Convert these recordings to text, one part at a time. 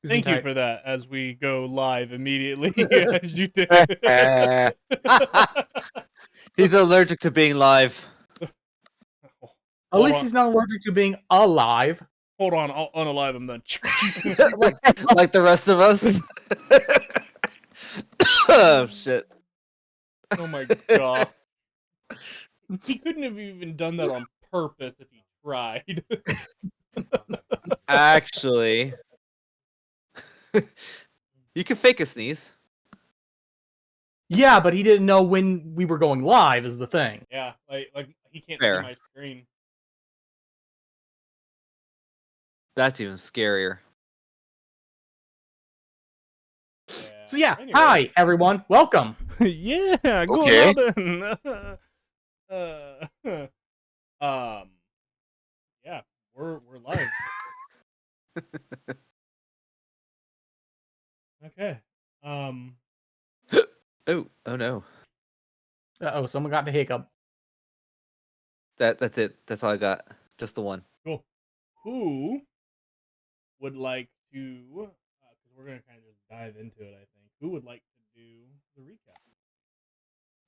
Thank you Gesundheit. for that as we go live immediately as you did. He's allergic to being live. At least he's not allergic to being alive. Hold on, I'll unalive him then. like the rest of us. Oh, shit. Oh my god. He couldn't have even done that on purpose if he tried. Actually, you can fake a sneeze. Yeah, but he didn't know when we were going live is the thing. Yeah, like he can't Fair. see my screen. That's even scarier. Yeah. So yeah, Anyway. hi everyone, welcome. Yeah, go Okay. yeah, we're live. Okay. Oh no. Uh-oh, someone got the hiccup. That's it. That's all I got. Just the one. Cool. Who would like to? Because we're gonna kind of just dive into it. I think. Who would like to do the recap?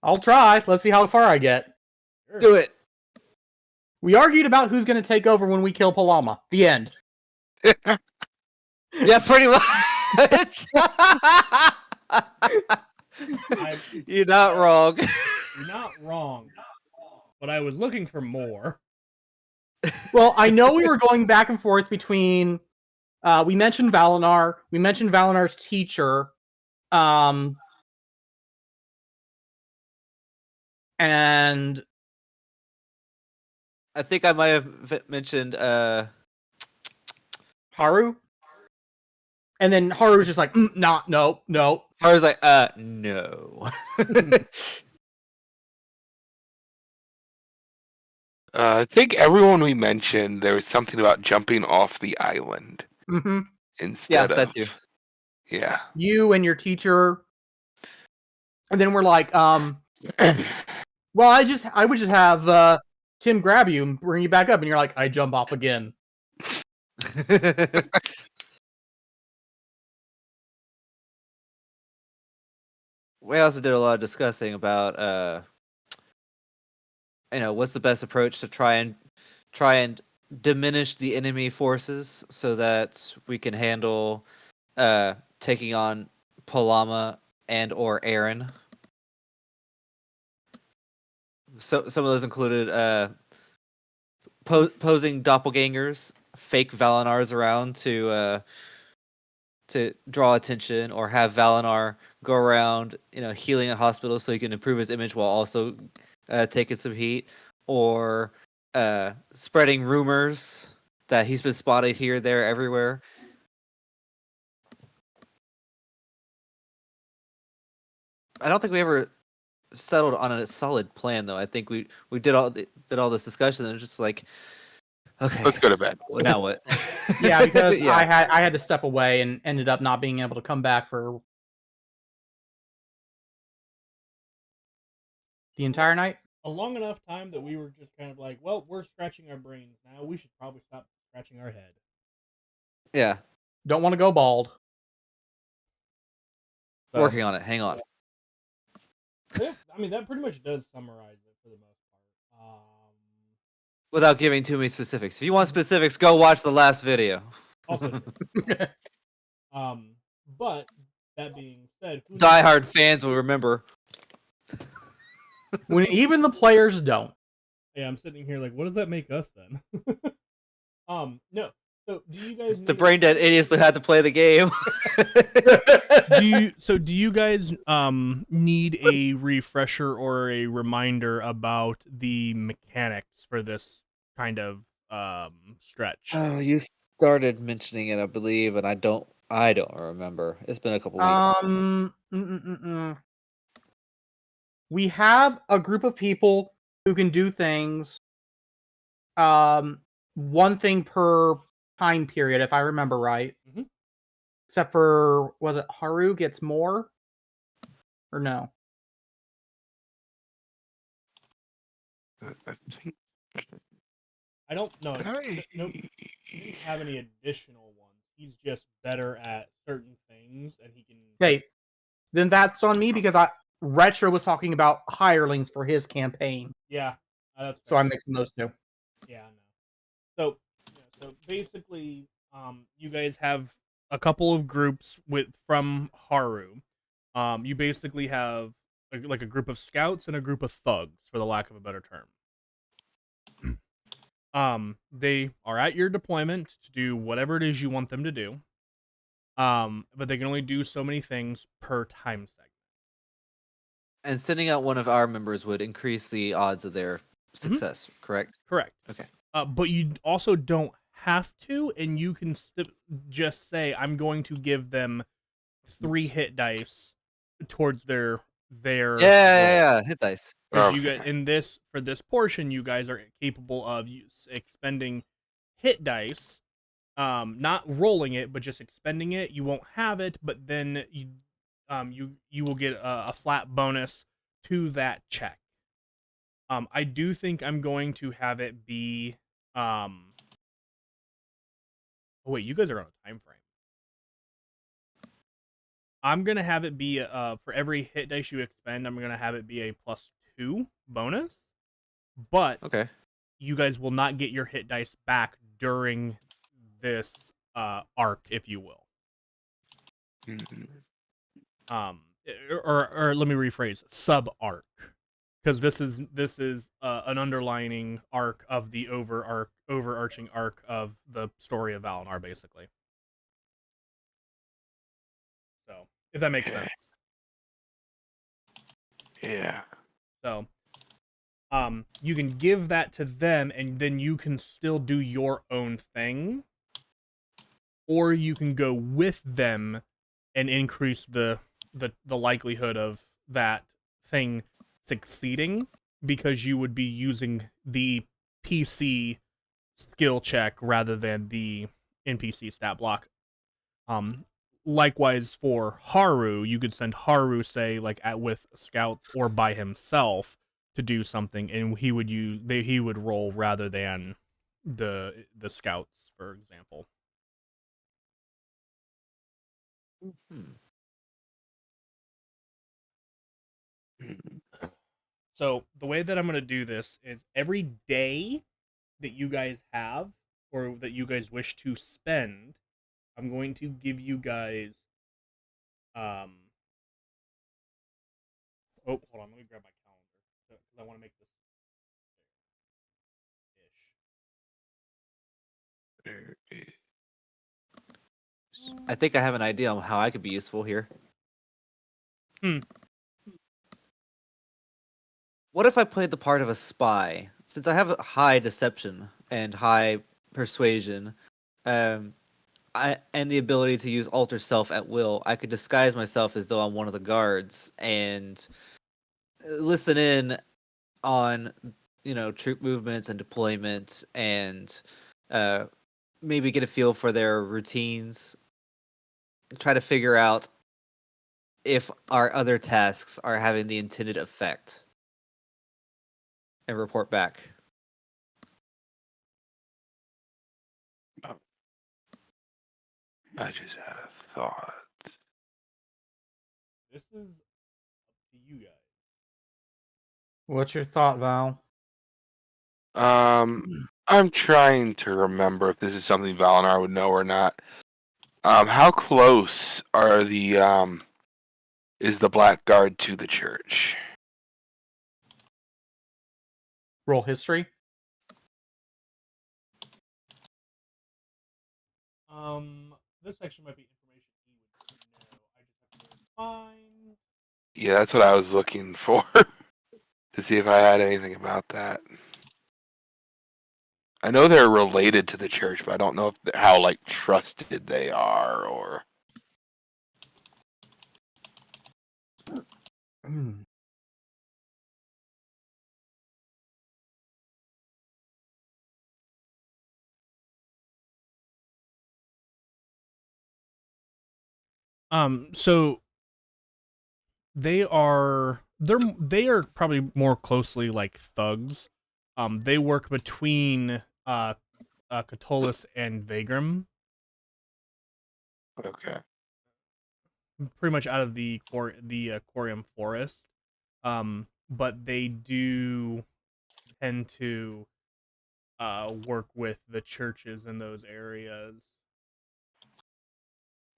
I'll try. Let's see how far I get. Sure. Do it. We argued about who's going to take over when we kill Palama. The end. Yeah, pretty much. You're not wrong. You're not wrong. But I was looking for more. Well, I know we were going back and forth between. We mentioned Valinar. We mentioned Valinar's teacher. And I think I might have mentioned Haru. And then Haru's just like, no. Haru's like, no. I think everyone we mentioned, there was something about jumping off the island Mm-hmm. instead of... that's you. Yeah. You and your teacher. And then we're like, well, I would just have Tim grab you and bring you back up. And you're like, I jump off again. We also did a lot of discussing about what's the best approach to try and diminish the enemy forces so that we can handle taking on Palama and or Aaron. So some of those included posing doppelgangers, fake Valinars around to draw attention, or have Valinar go around, healing at hospitals so he can improve his image while also taking some heat, or spreading rumors that he's been spotted here, there, everywhere. I don't think we ever settled on a solid plan, though. I think we did all this discussion and it was just like, okay, Let's go to bed. Well, now what? Yeah, because Yeah. I had to step away and ended up not being able to come back for the entire night. A long enough time that we were just kind of like, well, we're scratching our brains now. We should probably stop scratching our head. Yeah. Don't want to go bald. So, Working on it. Hang on. yeah, I mean, that pretty much does summarize it for the most part. Without giving too many specifics. If you want specifics, go watch the last video. Also, but that being said, Die-hard fans will remember. When even the players don't. Yeah, I'm sitting here like, what does that make us then? No. So, do you guys? The brain dead idiots that had to play the game. Do you guys need a refresher or a reminder about the mechanics for this kind of stretch? Oh, you started mentioning it, I believe, and I don't remember. It's been a couple weeks. We have a group of people who can do things. One thing per time period, if I remember right. Mm-hmm. Except for, was it Haru gets more? Or no? I think... I don't know. Nope. He didn't have any additional ones. He's just better at certain things, and he can. Okay, then that's on me because Retro was talking about hirelings for his campaign, Yeah, that's so fair. I'm mixing those two. Yeah, no. So, yeah, so basically, you guys have a couple of groups from Haru. You basically have like a group of scouts and a group of thugs, for the lack of a better term. They are at your deployment to do whatever it is you want them to do. But they can only do so many things per time segment. And sending out one of our members would increase the odds of their success, correct? Correct. Okay. But you also don't have to, and you can just say, "I'm going to give them 3 hit dice towards their Yeah. Hit dice. Because you guys Okay. for this portion, you guys are capable of expending hit dice, not rolling it, but just expending it. You won't have it, but then you will get a flat bonus to that check. I do think I'm going to have it be. Oh wait, you guys are on a time frame. I'm gonna have it be for every hit dice you expend, I'm gonna have it be a +2 bonus. But Okay. you guys will not get your hit dice back during this arc, if you will. Mhm. Or let me rephrase, sub arc, because this is an underlining arc of the overarching arc of the story of Valinor, basically. So if that makes Okay. sense. Yeah. So you can give that to them, and then you can still do your own thing, or you can go with them and increase the likelihood of that thing succeeding, because you would be using the PC skill check rather than the NPC stat block. Um, Likewise for Haru, you could send Haru, say, like with scouts or by himself to do something, and he would roll rather than the scouts, for example. Hmm. Mhm. So the way that I'm going to do this is every day that you guys have or that you guys wish to spend, I'm going to give you guys um oh, hold on, let me grab my calendar because I want to make this There is- I think I have an idea on how I could be useful here. Hmm. What if I played the part of a spy? Since I have a high deception and high persuasion, um, and the ability to use alter self at will, I could disguise myself as though I'm one of the guards and listen in on troop movements and deployment, and uh, maybe get a feel for their routines. Try to figure out if our other tasks are having the intended effect, and report back. I just had a thought. This is up to you guys. What's your thought, Val? Um, I'm trying to remember if this is something Valinar would know or not. How close are the is the Black Guard to the church? Roll history. This section might be information he would know. I just have to go find. Yeah, that's what I was looking for to see if I had anything about that. I know they're related to the church, but I don't know if how like trusted they are or. So they are probably more closely like thugs. They work between Catullus and Vagram. Okay. pretty much out of the Corium forest. But they do tend to work with the churches in those areas.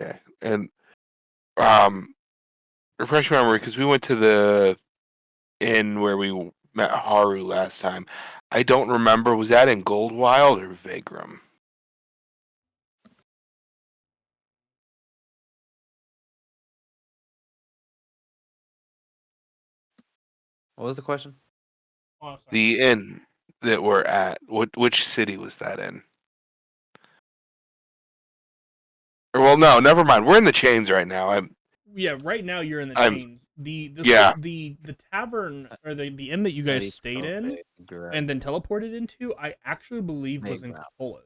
Okay. And refresh my memory because we went to the inn where we met Haru last time. I don't remember. Was that in Goldwild or Vagram? What was the question? Oh, sorry. The inn that we're at. Which city was that in? Or, well, no, never mind. We're in the chains right now. Yeah, right now you're in the I'm- chains. The yeah. the tavern or the inn that you guys stayed in and then teleported into, I actually believe was in Vagram. Catullus.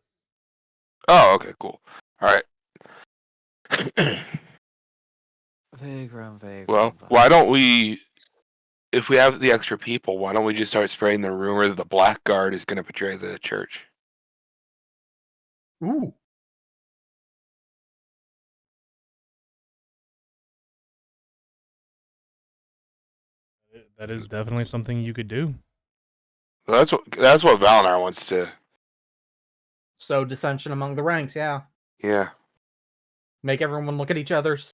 Oh, okay, cool. All right. Vagram. Well, why don't we, if we have the extra people, why don't we just start spreading the rumor that the Blackguard is going to betray the church? Ooh. That is definitely something you could do. Well, that's what Valinar wants to. So dissension among the ranks, yeah. Yeah. Make everyone look at each other's.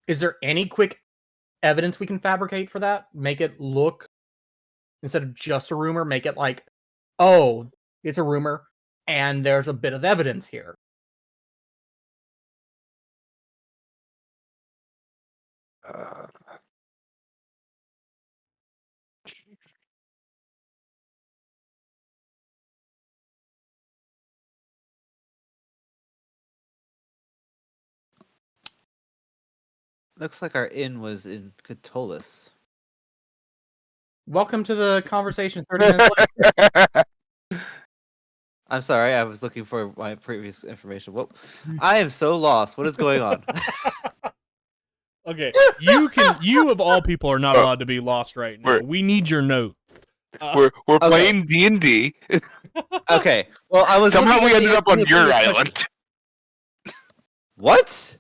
Is there any quick evidence we can fabricate for that? Make it look, instead of just a rumor, make it like, oh, it's a rumor, and there's a bit of evidence here. Looks like our inn was in Catullus. Welcome to the conversation 30 minutes later. I'm sorry, I was looking for my previous information. Well, I am so lost. What is going on? Okay, you of all people are not allowed to be lost right now. We need your notes. We're playing D&D. Okay. Well, I was Somehow looking we at the ended up answer to on the your previous island. question. What?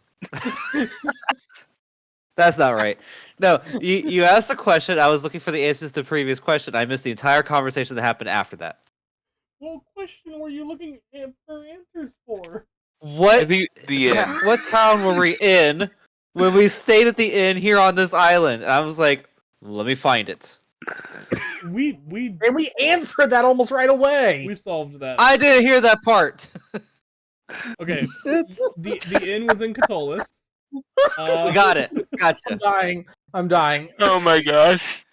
That's not right. No, you asked a question. I was looking for the answers to the previous question. I missed the entire conversation that happened after that. What question were you looking for answers for? What The inn. what town were we in when we stayed at the inn here on this island? And I was like, let me find it. We And we answered that almost right away. we solved that. I didn't hear that part. Okay, the inn was in Catullus. We got it. Gotcha. I'm dying. Oh my gosh.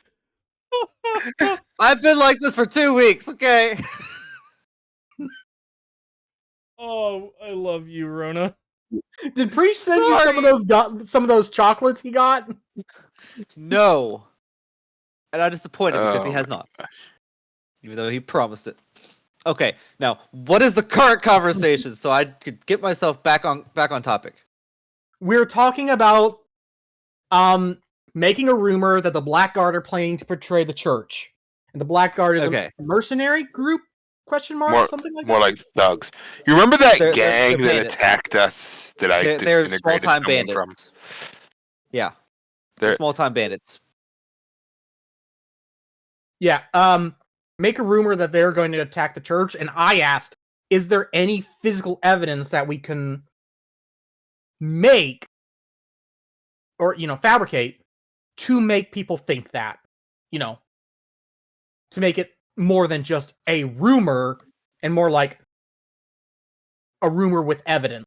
I've been like this for 2 weeks. Okay. Oh, I love you, Rona. Did Preach send you some of those chocolates he got? No. And I'm disappointed because he Oh has my not. Even though he promised it. Okay, now what is the current conversation so I could get myself back on topic? We're talking about making a rumor that the Blackguard are planning to betray the church. And the Blackguard is Okay. a mercenary group? Question mark? Something like More that? like thugs. You remember that They're gang that bandits. attacked us that I They're disintegrated small-time someone bandits. from? Yeah. They're They're- small-time bandits. Yeah. Make a rumor that they're going to attack the church, and I asked, is there any physical evidence that we can make or fabricate to make people think that? To make it more than just a rumor and more like a rumor with evidence.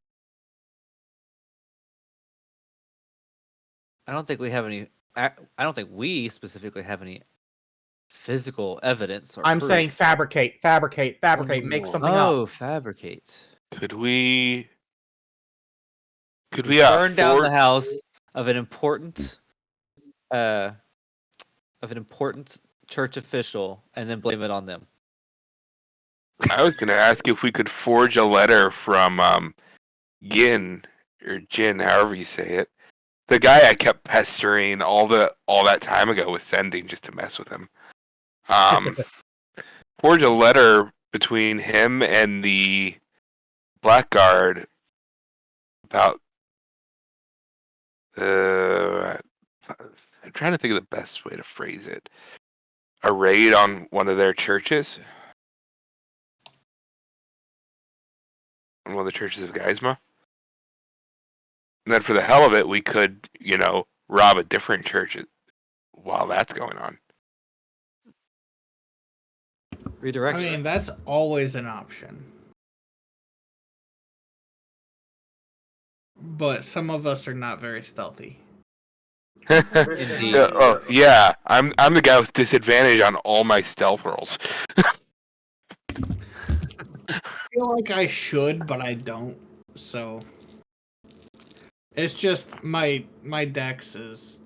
I don't think we have any. I don't think we specifically have any physical evidence. Or I'm proof. saying fabricate, make something up. Oh, fabricate. Could we Burn down the forge- house of an important church official and then blame it on them. I was gonna ask if we could forge a letter from Gin or Jin, however you say it. The guy I kept pestering all that time ago with sending just to mess with him. forge a letter between him and the Blackguard about I'm trying to think of the best way to phrase it. A raid on one of their churches. On one of the churches of Geisma. And then for the hell of it, we could, rob a different church while that's going on. I Redirection. mean, that's always an option. But some of us are not very stealthy. Indeed. Yeah. I'm the guy with disadvantage on all my stealth rolls. I feel like I should, but I don't. So it's just my dex is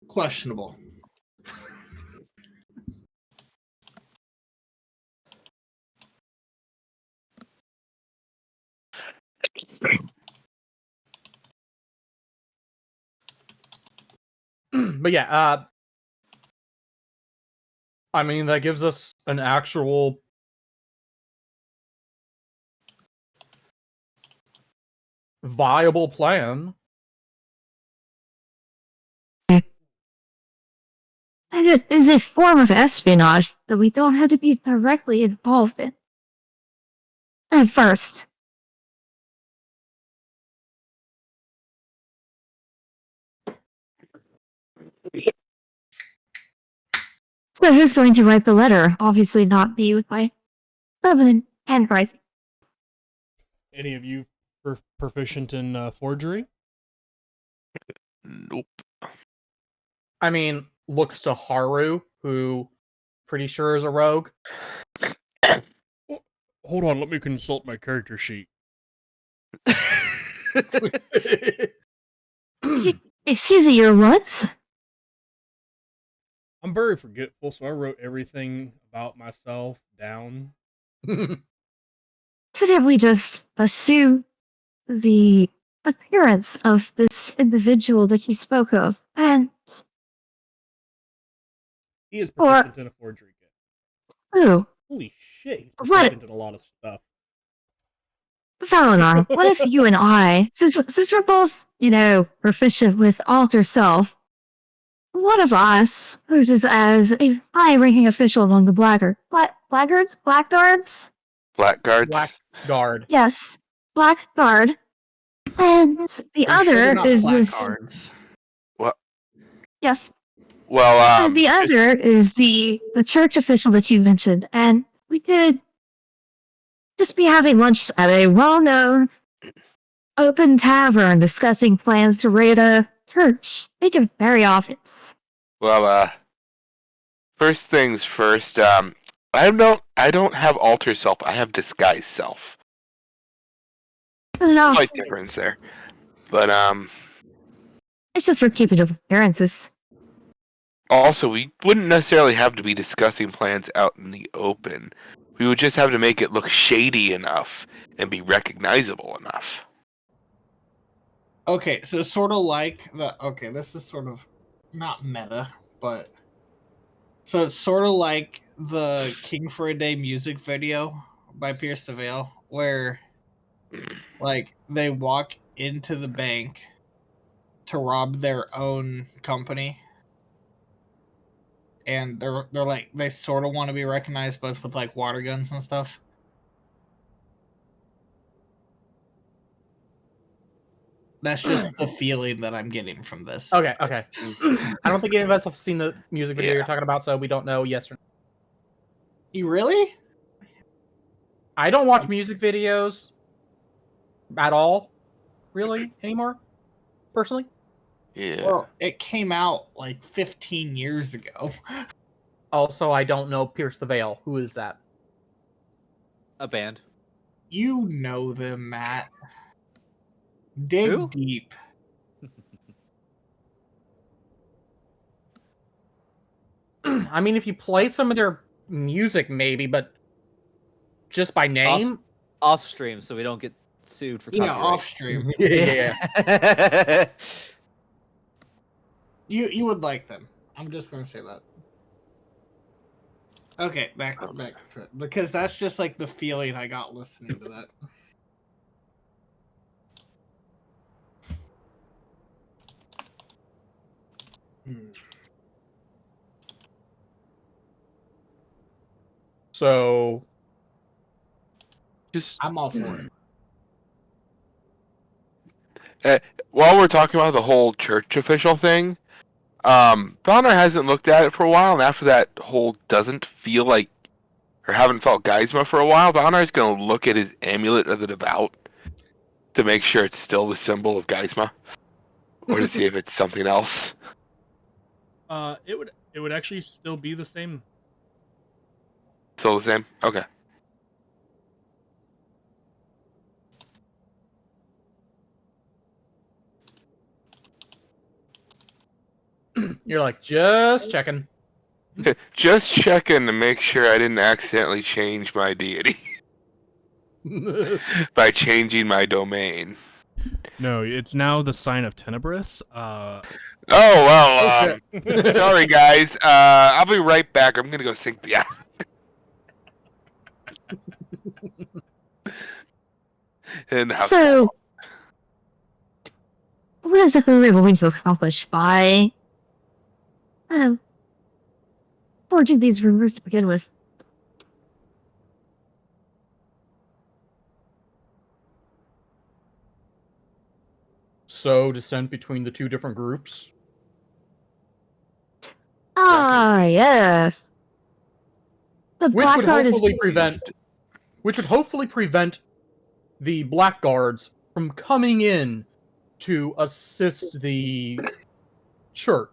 questionable. But yeah, I mean, that gives us an actual viable plan. And it is a form of espionage that we don't have to be directly involved in. At first. So who's going to write the letter? Obviously not me with my feminine handwriting. Any of you proficient in forgery? Nope. I mean, looks to Haru, who pretty sure is a rogue. Hold on, let me consult my character sheet. Excuse me, you're what? I'm very forgetful, so I wrote everything about myself down. Couldn't we just assume the appearance of this individual that you spoke of? And He is Or- proficient in a forgery kit. oh, Holy shit, he's What? proficient in a lot of stuff. Valinar, what if you and I, since we're both, proficient with alter self, one of us poses as a high-ranking official among the blackguards? Blackguards. Blackguard. Yes, blackguard. And the Are you sure they're other not is this. blackguards? Yes, Well, and the other is the church official that you mentioned, and we could just be having lunch at a well-known open tavern discussing plans to raid a church. They do very often. First things first. I don't have alter self. I have disguise self. Enough. Slight difference there, but It's just for keeping up appearances. also we wouldn't necessarily have to be discussing plans out in the open. We would just have to make it look shady enough and be recognizable enough. Okay, so sort of like the. Okay, this is sort of not meta, but so it's sort of like the King for a Day music video by Pierce the Veil, where like they walk into the bank to rob their own company, and they're like they sort of want to be recognized, both with like water guns and stuff. That's just the feeling that I'm getting from this. Okay. I don't think any of us have seen the music video Yeah. you're talking about, so we don't know yes or no. You really? I don't watch music videos at all, really, anymore, personally. Yeah. Well, it came out like 15 years ago. Also, I don't know Pierce the Veil. Who is that? A band. You know them, Matt. Dig Who? deep. I mean, if you play some of their music, maybe, but just by name? Off stream, so we don't get sued for Yeah, copyright. off stream. Yeah. You would like them. I'm just gonna say that. Okay, back to it. Because that's just like the feeling I got listening to that. So Just I'm all for it. while we're talking about the whole church official thing, Bonner hasn't looked at it for a while, and after that whole doesn't feel like or haven't felt Geisma for a while, Bonner is going to look at his amulet of the devout to make sure it's still the symbol of Geisma, or to see if it's something else. It would actually still be the same. Still the same? Okay. you're like, just checking. Just checking to make sure I didn't accidentally change my deity by changing my domain. No, it's now the sign of Tenebris. Oh, well, Okay. sorry guys. I'll be right back. I'm gonna go sync the app. In the house. So, what exactly are we going to accomplish by forging these rumors to begin with? So dissent between the two different groups. Ah, yes. The Which would Blackguard is hopefully prevent the Blackguards from coming in to assist the church.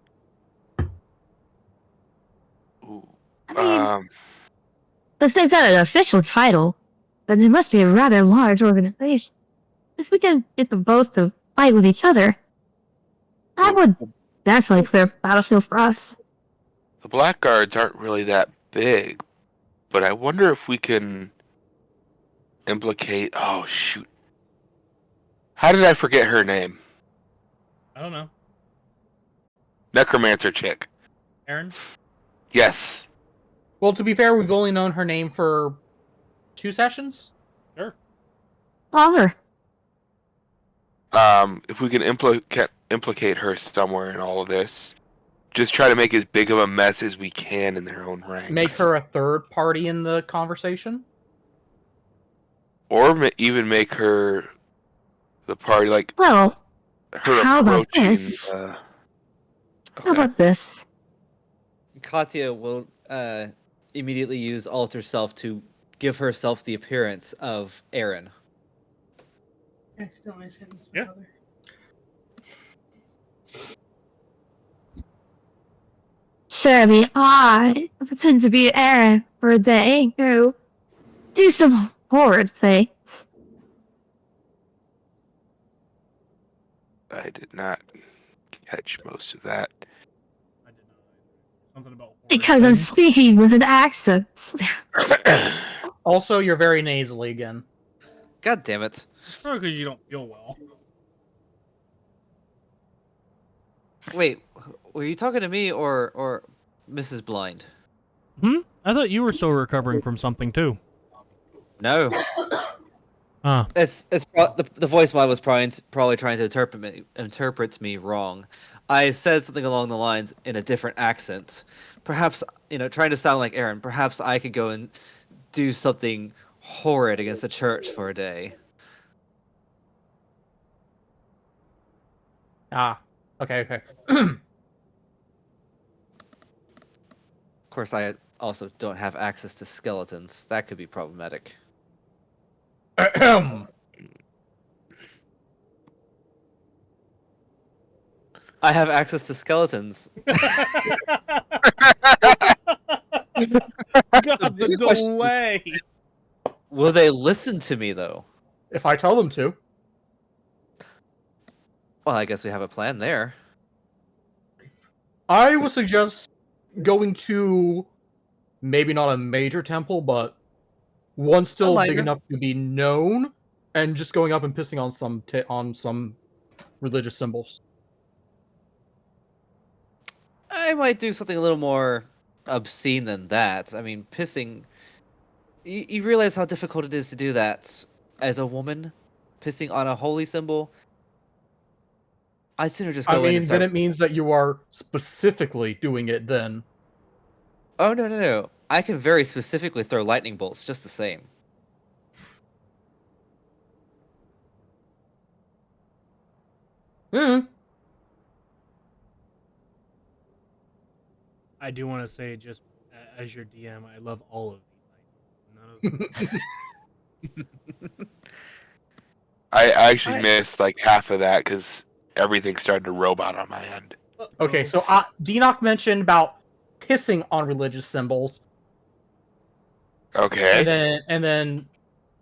Ooh. I mean, if they've got an official title, then it must be a rather large organization. If we can get them both to fight with each other, that would definitely clear a battlefield for us. The Blackguards aren't really that big, but I wonder if we can implicate. Oh shoot! How did I forget her name? I don't know. Necromancer chick. Aaron? Yes. Well, to be fair, we've only known her name for 2 sessions. Sure. Longer. If we can implicate her somewhere in all of this, just try to make as big of a mess as we can in their own ranks. Make her a third party in the conversation. or even make her the party, like Well, her how about approaching. this? Okay. How about this? Katya will immediately use Alter Self to give herself the appearance of Aaron. Accidentally sentenced Yeah. my mother. Sure, I mean, I pretend to be Aaron for a day, go do some horrid things. I did not catch most of that. I did not. Something about horror Because I'm things. speaking with an accent. Also, you're very nasally again. God damn it. Probably because you don't feel well. Wait, were you talking to me or Mrs. Blind? I thought you were still recovering from something too. No. Huh. The voice mod was probably trying to interpret me wrong. I said something along the lines in a different accent. Perhaps, trying to sound like Aaron. Perhaps I could go and do something horrid against the church for a day. Ah, okay. Of course, I also don't have access to skeletons. That could be problematic. Ahem. I have access to skeletons. God, the big question- delay. Will they listen to me, though? If I tell them to. Well, I guess we have a plan there. I would suggest going to maybe not a major temple, but one still big minor. enough to be known, and just going up and pissing on some religious symbols. I might do something a little more obscene than that. I mean, pissing. You realize how difficult it is to do that as a woman, pissing on a holy symbol. I'd sooner just I go in and mean, then start. it means that you are specifically doing it then. Oh no! I can very specifically throw lightning bolts just the same. Hmm. I do want to say, just as your DM, I love all of these items. None of them. I actually I- missed like half of that because everything started to robot on my end. Okay, Uh-oh. so Denoc mentioned about pissing on religious symbols, Okay. and then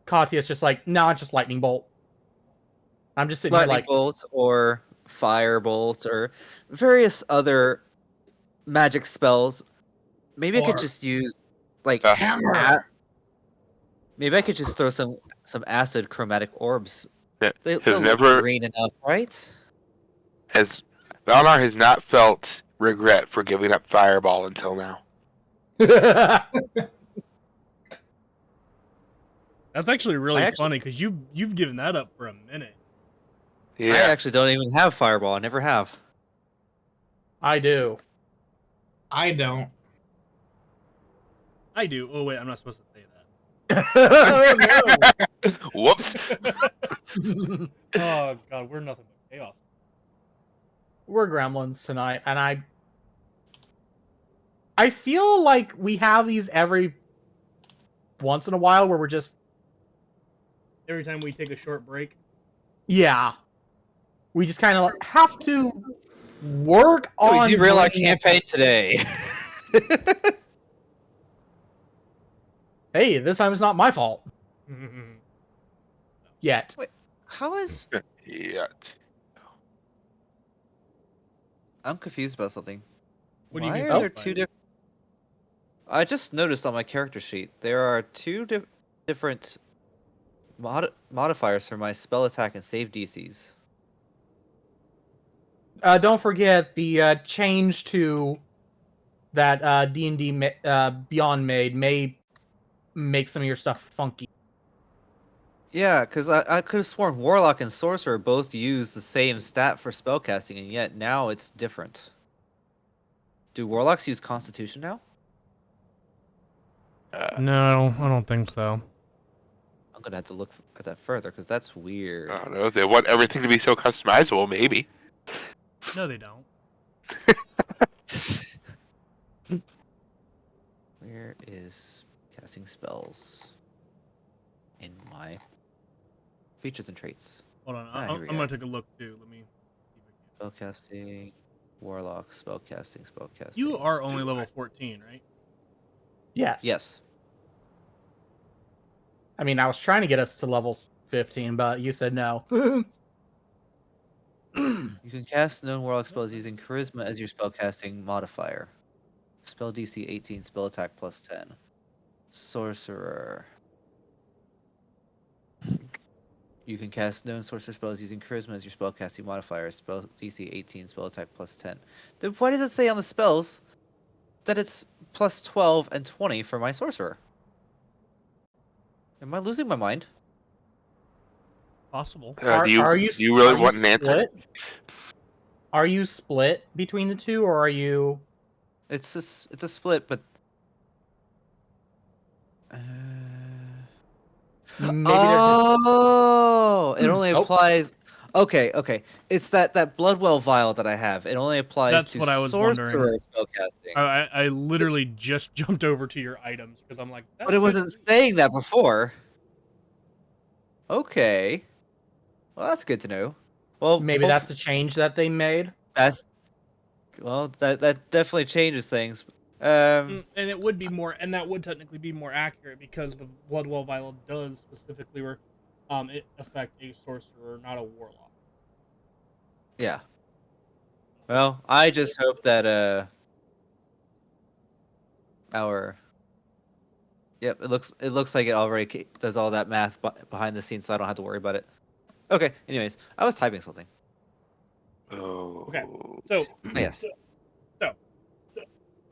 Katya's just like, no, it's just lightning bolt. I'm just sitting here Lightning like, bolts or fire bolts or various other magic spells. Maybe I could Or just use like hammer. maybe I could just throw some acid chromatic orbs. Yeah, They'll has look never green enough, right? has Valnar has not felt regret for giving up Fireball until now. That's actually really actually- funny because you've given that up for a minute. I Yeah, actually don't even have fireball. I never have. I do. I don't. I do. Oh wait, I'm not supposed to say that. whoops. Oh god, we're nothing but chaos. We're gremlins tonight, and I feel like we have these every once in a while where we're just, Every time we take a short break, yeah, we just kind of have to work We on. derail our bringing- campaign today. Hey, this time it's not my fault yet. How is Yeah. I'm confused about something. What do you Why mean are there confused by two it? different? I just noticed on my character sheet there are two different modifiers for my spell attack and save DCs. Don't forget the change to that D&D Beyond made may make some of your stuff funky. Yeah, because I could have sworn Warlock and Sorcerer both use the same stat for spellcasting, and yet now it's different. Do Warlocks use Constitution now? No, I don't think so. I'm gonna have to look at that further because that's weird. I don't know. If they want everything to be so customizable, maybe. No, they don't. Where is casting spells in my features and traits? Hold on, Ah, I'm here we gonna go. take a look too. Let me. Spellcasting, Warlock, spellcasting. You are only level 14, right? Yes. Yes. I mean, I was trying to get us to level 15, but you said no. You can cast known Warlock spells using Charisma as your spellcasting modifier. Spell DC 18, spell attack plus 10. Sorcerer. You can cast known sorcerer spells using Charisma as your spellcasting modifier. Spell DC 18, spell attack plus 10. Then why does it say on the spells that it's plus 12 and 20 for my sorcerer? Am I losing my mind? Possible. Do you are you really are you want an answer? split? Are you split between the two, or are you? It's a split, but Maybe they're oh, it only Oh. applies. Okay. It's that Bloodwell vial that I have. It only applies That's to what I was sorcerer wondering. spellcasting. I literally just jumped over to your items because I'm like, But it wasn't saying that before. Okay. Well, that's good to know. Well, maybe that's a change that they made. that's well, that definitely changes things. And it would be more, and that would technically be more accurate because the Bloodwell Vial does specifically it affect a sorcerer, not a warlock. Yeah. Well, I just hope that our Yep, it looks like it already does all that math behind the scenes, so I don't have to worry about it. Okay. Anyways, I was typing something. Oh. Okay. So Yes.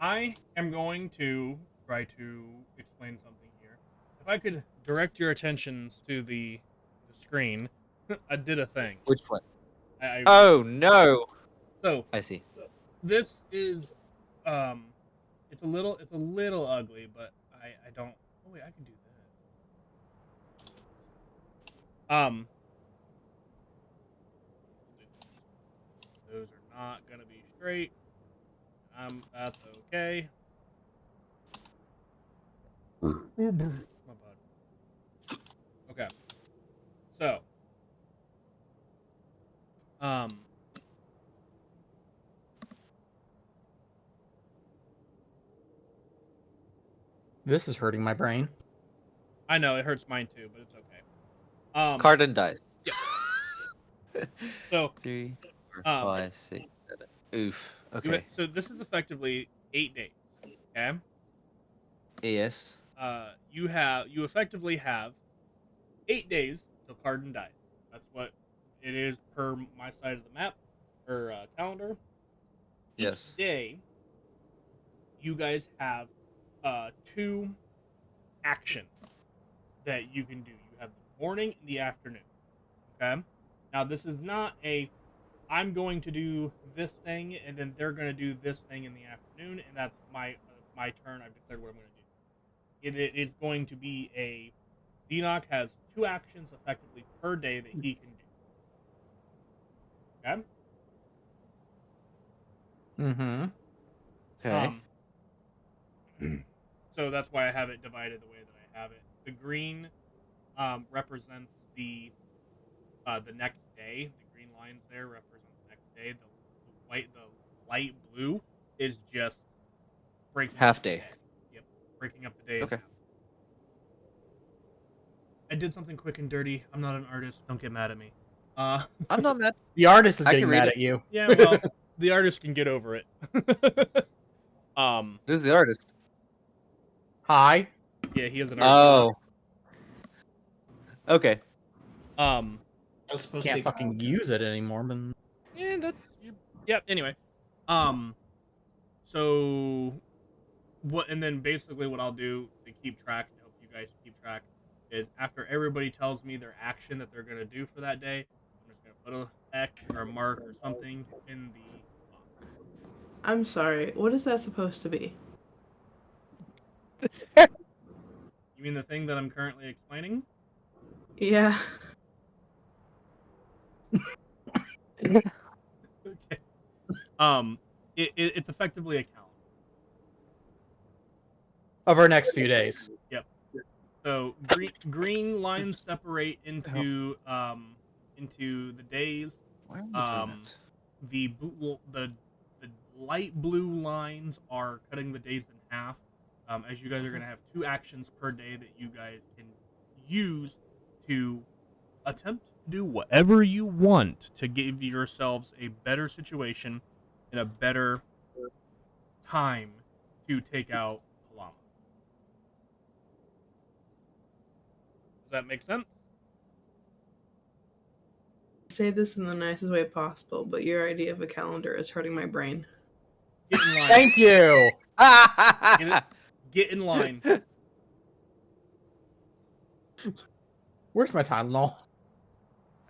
I am going to try to explain something here. If I could direct your attentions to the screen, I did a thing. Which one? I Oh no! so I see. this is it's a little ugly, but I don't. Oh wait, I can do this. Those are not gonna be straight. That's okay. My bad. Okay. So, um, This is hurting my brain. I know it hurts mine too, but it's okay. Card and dice. So, 3, 4, um, 5, 6, 7. Oof. Okay. so this is effectively 8 days. Okay. Yes. You effectively have 8 days till Cardin dies. That's what it is per my side of the map, or calendar. Yes. Each day, you guys have 2 actions that you can do. You have the morning and the afternoon. Okay. Now this is not a I'm going to do this thing and then they're going to do this thing in the afternoon and that's my turn. I've declared what I'm going to do. It is going to be a Enoch has 2 actions effectively per day that he can do. Okay. Mm-hmm. Okay. So that's why I have it divided the way that I have it. The green represents the next day. The green lines there represent the next day. The light blue is just breaking Half up the day. Yep, breaking up the day. Okay. I did something quick and dirty. I'm not an artist. Don't get mad at me. I'm not mad. The artist is I getting can read mad it. at you. Yeah, well, the artist can get over it. Who's the artist? Hi. Yeah, he is an artist. Oh. Okay. I was supposed to Can't be fucking use it anymore, but Yeah, yeah. Anyway, so what? And then basically, what I'll do to keep track and help you guys keep track is after everybody tells me their action that they're gonna do for that day, I'm just gonna put a X or a mark or something in the. I'm sorry. What is that supposed to be? You mean the thing that I'm currently explaining? Yeah. Okay. It's effectively a calendar. of our next few days. Yep. So green lines separate into the days. Why am I doing that? The light blue lines are cutting the days in half. As you guys are gonna have 2 actions per day that you guys can use to attempt to do whatever you want to give yourselves a better situation and a better time to take out Palama. Does that make sense? Say this in the nicest way possible, but your idea of a calendar is hurting my brain. Get in line. Thank you. Get in line. Where's my Tylenol?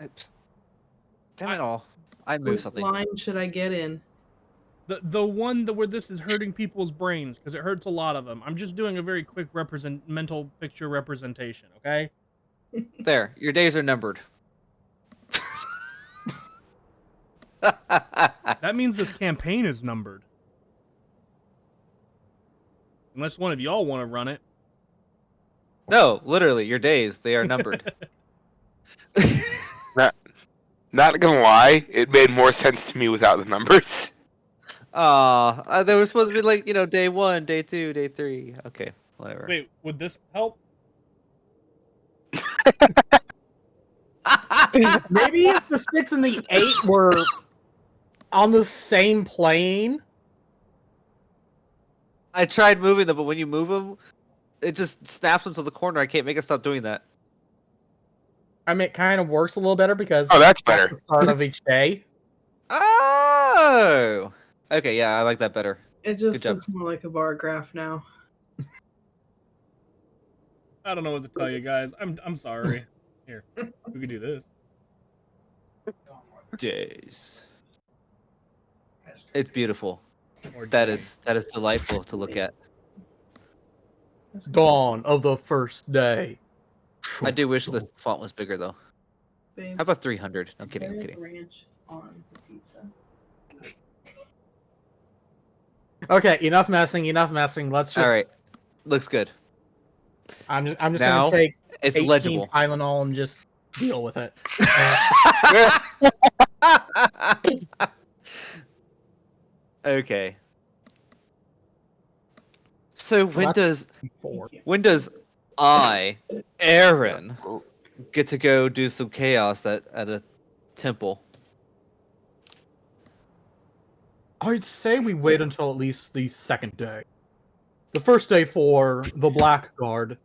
Oops. Damn it all. I moved Which something. line should I get in? The one where this is hurting people's brains because it hurts a lot of them. I'm just doing a very quick mental picture representation. Okay. There. Your days are numbered. That means this campaign is numbered. Unless one of y'all want to run it. No, literally, your days, they are numbered. Not gonna lie, it made more sense to me without the numbers. There was supposed to be like, day 1, day 2, day 3. Okay, whatever. Wait, would this help? Maybe if the 6 and the 8 were on the same plane. I tried moving them, but when you move them, it just snaps them to the corner. I can't make it stop doing that. I mean, it kind of works a little better because Oh, that's at better. the start of each day. Oh! Okay, yeah, I like that better. It just job. looks more like a bar graph now. I don't know what to tell you guys. I'm sorry. Here, we could do this. Days. It's beautiful. Or That is delightful to look at. Dawn of the first day. I do wish the font was bigger though. Babe, How about 300? I'm kidding. I'm where's kidding. ranch on the pizza? Okay, enough messing. Let's just. All right, looks good. I'm just gonna Now, take It's 18 legible. Tylenol and just deal with it. Okay. So when that's- does Four. Aaron, get to go do some chaos at a temple? I'd say we wait until at least the second day. The first day for the Blackguard,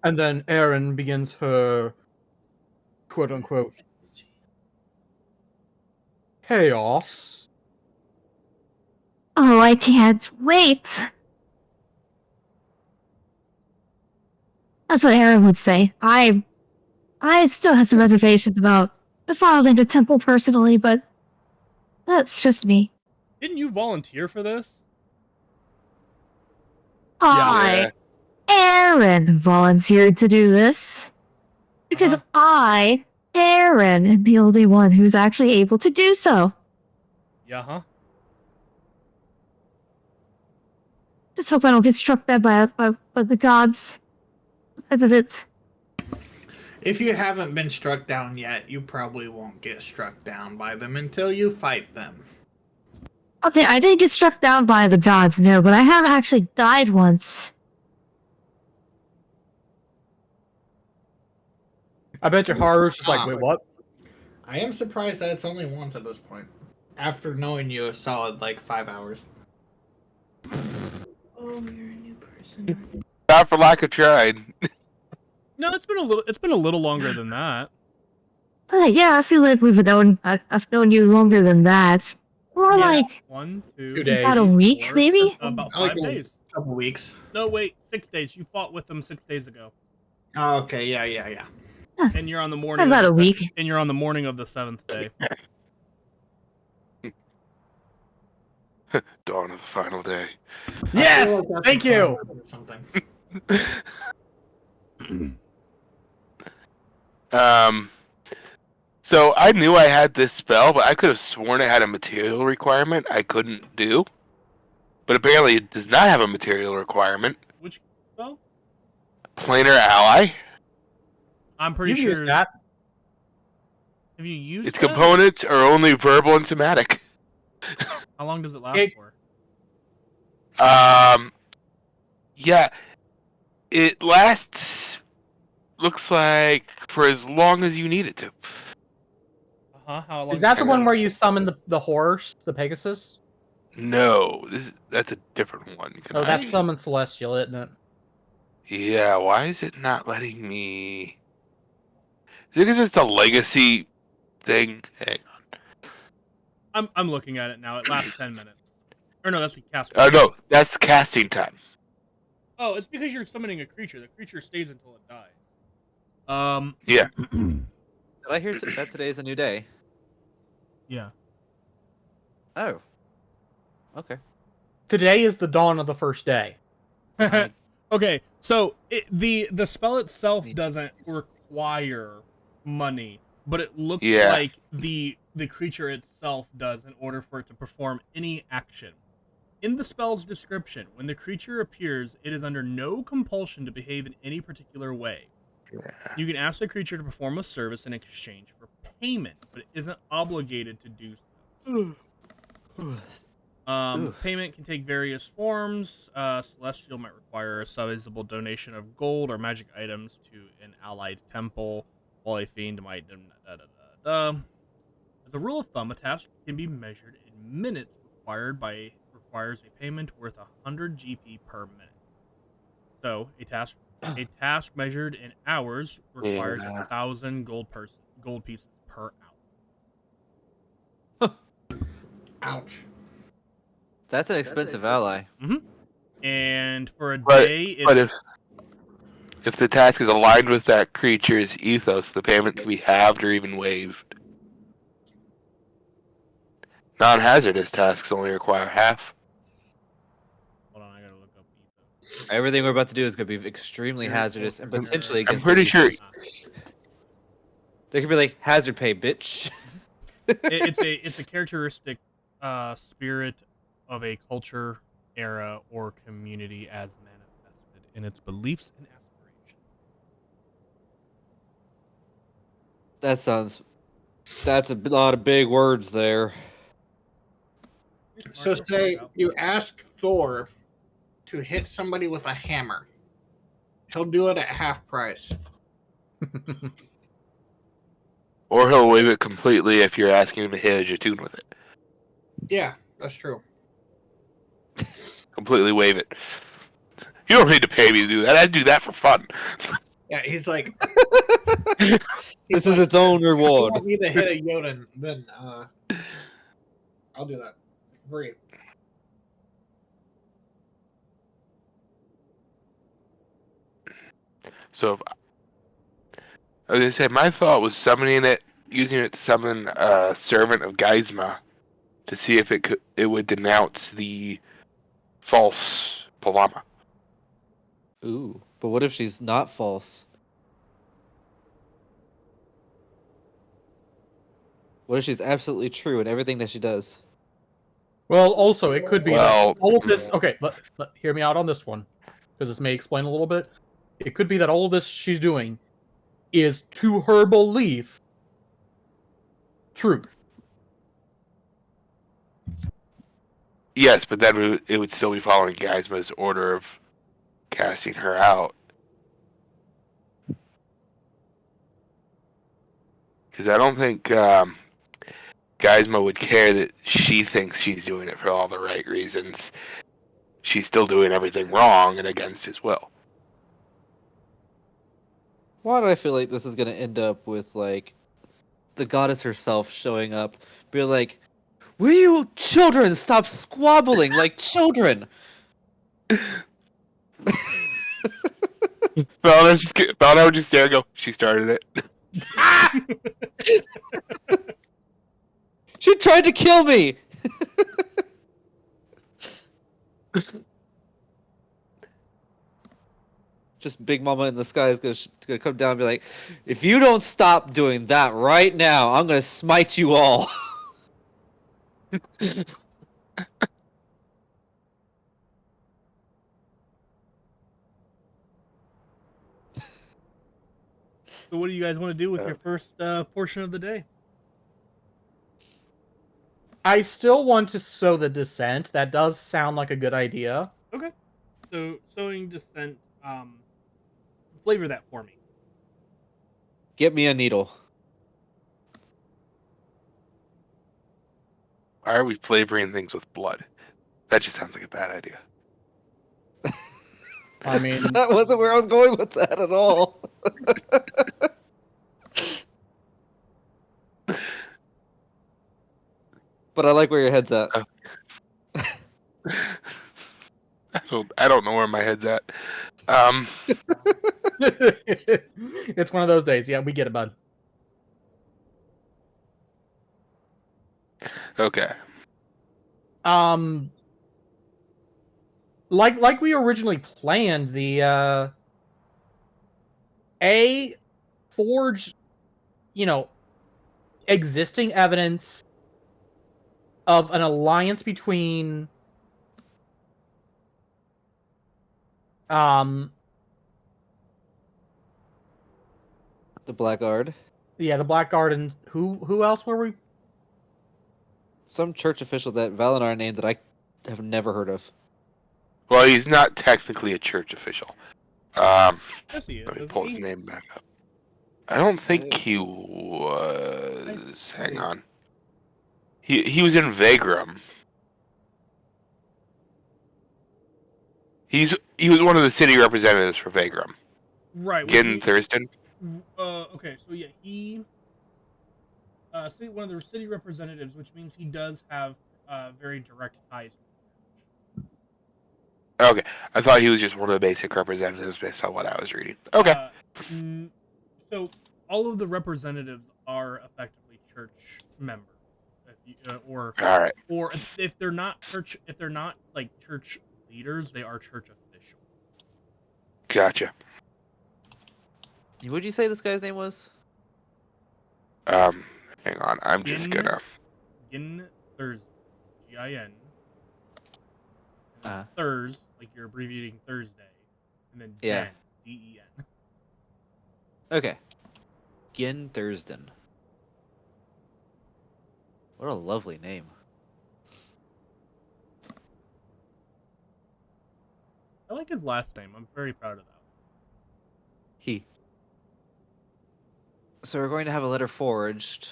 and then Erin begins her quote-unquote chaos. Oh, I can't wait. That's what Aaron would say. I still have some reservations about the Farlander Temple personally, but that's just me. Didn't you volunteer for this? Aaron volunteered to do this. Because Aaron, am the only one who's actually able to do so. Yeah, huh? Just hope I don't get struck dead by the gods because of it. If you haven't been struck down yet, you probably won't get struck down by them until you fight them. Okay, I didn't get struck down by the gods, no, but I have actually died once. I bet your Haru's just like, wait, what? I am surprised that it's only once at this point. After knowing you a solid, 5 hours. Oh, you're a new person. Not for lack of trying. No, it's been a little longer than that. Yeah, I feel like I've known you longer than that. More Yeah. like 1, 2, 2 days. about a week, four, maybe? about Like 5 a days. couple weeks. No, wait, 6 days. You fought with them 6 days ago, Oh, okay, yeah. and you're on the morning. About of a the week. And you're on the morning of the 7th day. Dawn of the final day. Yes! I feel like that's Thank a you! or something. So I knew I had this spell, but I could have sworn it had a material requirement I couldn't do. But apparently it does not have a material requirement. Which spell? Planar ally. I'm pretty You've sure. used that. Have you used Its that? components are only verbal and somatic. How long does it last It- for? Yeah, it lasts. Looks like for as long as you need it to. How long? Is that the Hang one on. where you summon the horse, the Pegasus? No, that's a different one. Can Oh, that's I- Summon Celestial, isn't it? Yeah, why is it not letting me? Is it because it's a legacy thing? Hang on. I'm looking at it now. It lasts 10 minutes. Or no, that's the cast. Oh no, that's casting time. Oh, it's because you're summoning a creature. The creature stays until it dies. Yeah. Did I hear that today is a new day? Yeah. Oh. Okay. Today is the dawn of the first day. Okay, so the spell itself doesn't require money, but it looks Yeah. like the creature itself does in order for it to perform any action. In the spell's description, when the creature appears, it is under no compulsion to behave in any particular way. You can ask the creature to perform a service in exchange for payment, but it isn't obligated to do so. Payment can take various forms. Celestial might require a sizable donation of gold or magic items to an allied temple, while a fiend might... As a rule of thumb, a task can be measured in minutes requires a payment worth 100 GP per minute. So, a task measured in hours requires Yeah. 1,000 gold pieces per hour. Ouch. That's an expensive ally. And for a But day, but it's if the task is aligned with that creature's ethos, the payment can be halved or even waived. Non-hazardous tasks only require half. hold on, I gotta look up ethos. Everything we're about to do is going to be extremely hazardous and potentially I'm against pretty their sure. ethos. They could be like hazard pay, bitch. It's a characteristic spirit of a culture, era, or community as manifested in its beliefs and aspirations. That's a lot of big words there. So say you ask Thor to hit somebody with a hammer. He'll do it at half price. Or he'll waive it completely if you're asking him to hit a Jatoon with it. Yeah, that's true. Completely waive it. You don't need to pay me to do that. I do that for fun. Yeah, he's like, This is its own if you reward. want me to hit a Yoden, then I'll do that for free. So if I was gonna say, my thought was summoning it, using it to summon a servant of Geisma to see if it would denounce the false Palama. Ooh, but what if she's not false? What if she's absolutely true in everything that she does? Well, also it could be Well- that all of this. Okay, hear me out on this one, because this may explain a little bit. It could be that all of this she's doing is, to her belief, truth. Yes, but then it would still be following Geisma's order of casting her out. Because I don't think Geisma would care that she thinks she's doing it for all the right reasons. She's still doing everything wrong and against his will. Why do I feel like this is gonna end up with like the goddess herself showing up, be like, "Will you children stop squabbling like children?" Balnar would just stare and go, "She started it." She tried to kill me. Just Big Mama in the sky is gonna come down and be like, "If you don't stop doing that right now, I'm gonna smite you all." So, what do you guys want to do with your first portion of the day? I still want to sow the dissent. That does sound like a good idea. Okay. So, sowing descent, flavor that for me. Get me a needle. Why are we flavoring things with blood? That just sounds like a bad idea. I mean, That wasn't where I was going with that at all. But I like where your head's at. I don't know where my head's at. it's one of those days. Yeah, we get it, bud. Okay. Like we originally planned, the forge, existing evidence of an alliance between The Blackguard. the Blackguard, and who else were we? Some church official that Valinar named that I have never heard of. Well, he's not technically a church official. Yes, he is. Let me Doesn't pull he? his name back up. I don't think he was. Hang on. He was in Vagram. He was one of the city representatives for Vagram. Right. Gin Thurston. Okay, so yeah, he one of the city representatives, which means he does have very direct ties. Okay, I thought he was just one of the basic representatives based on what I was reading. Okay. So all of the representatives are effectively church members, if you, All right. or if they're not like church leaders, they are church officials. Gotcha. What did you say this guy's name was? Hang on. I'm just gonna. Gin Thursday, Gin. Uh-huh. Thurs, like you're abbreviating Thursday, and then Yeah. Den, Den. Okay. Gin Thurston. What a lovely name. I like his last name. I'm very proud of that. He. So we're going to have a letter forged.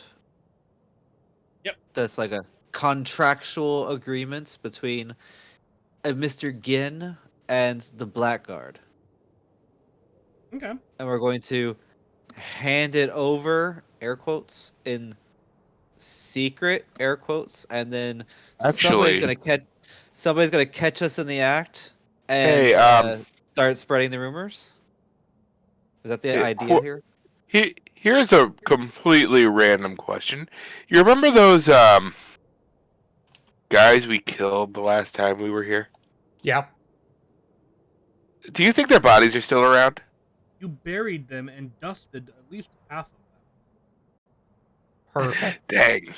Yep. That's like a contractual agreement between Mr. Ginn and the Blackguard. Okay. And we're going to hand it over, air quotes, in secret, air quotes, and then somebody's Actually- gonna catch us in the act and Hey, start spreading the rumors. Is that the Yeah, idea here? Here's a completely random question. You remember those guys we killed the last time we were here? Yeah. Do you think their bodies are still around? You buried them and dusted at least half of them. Perfect. Dang.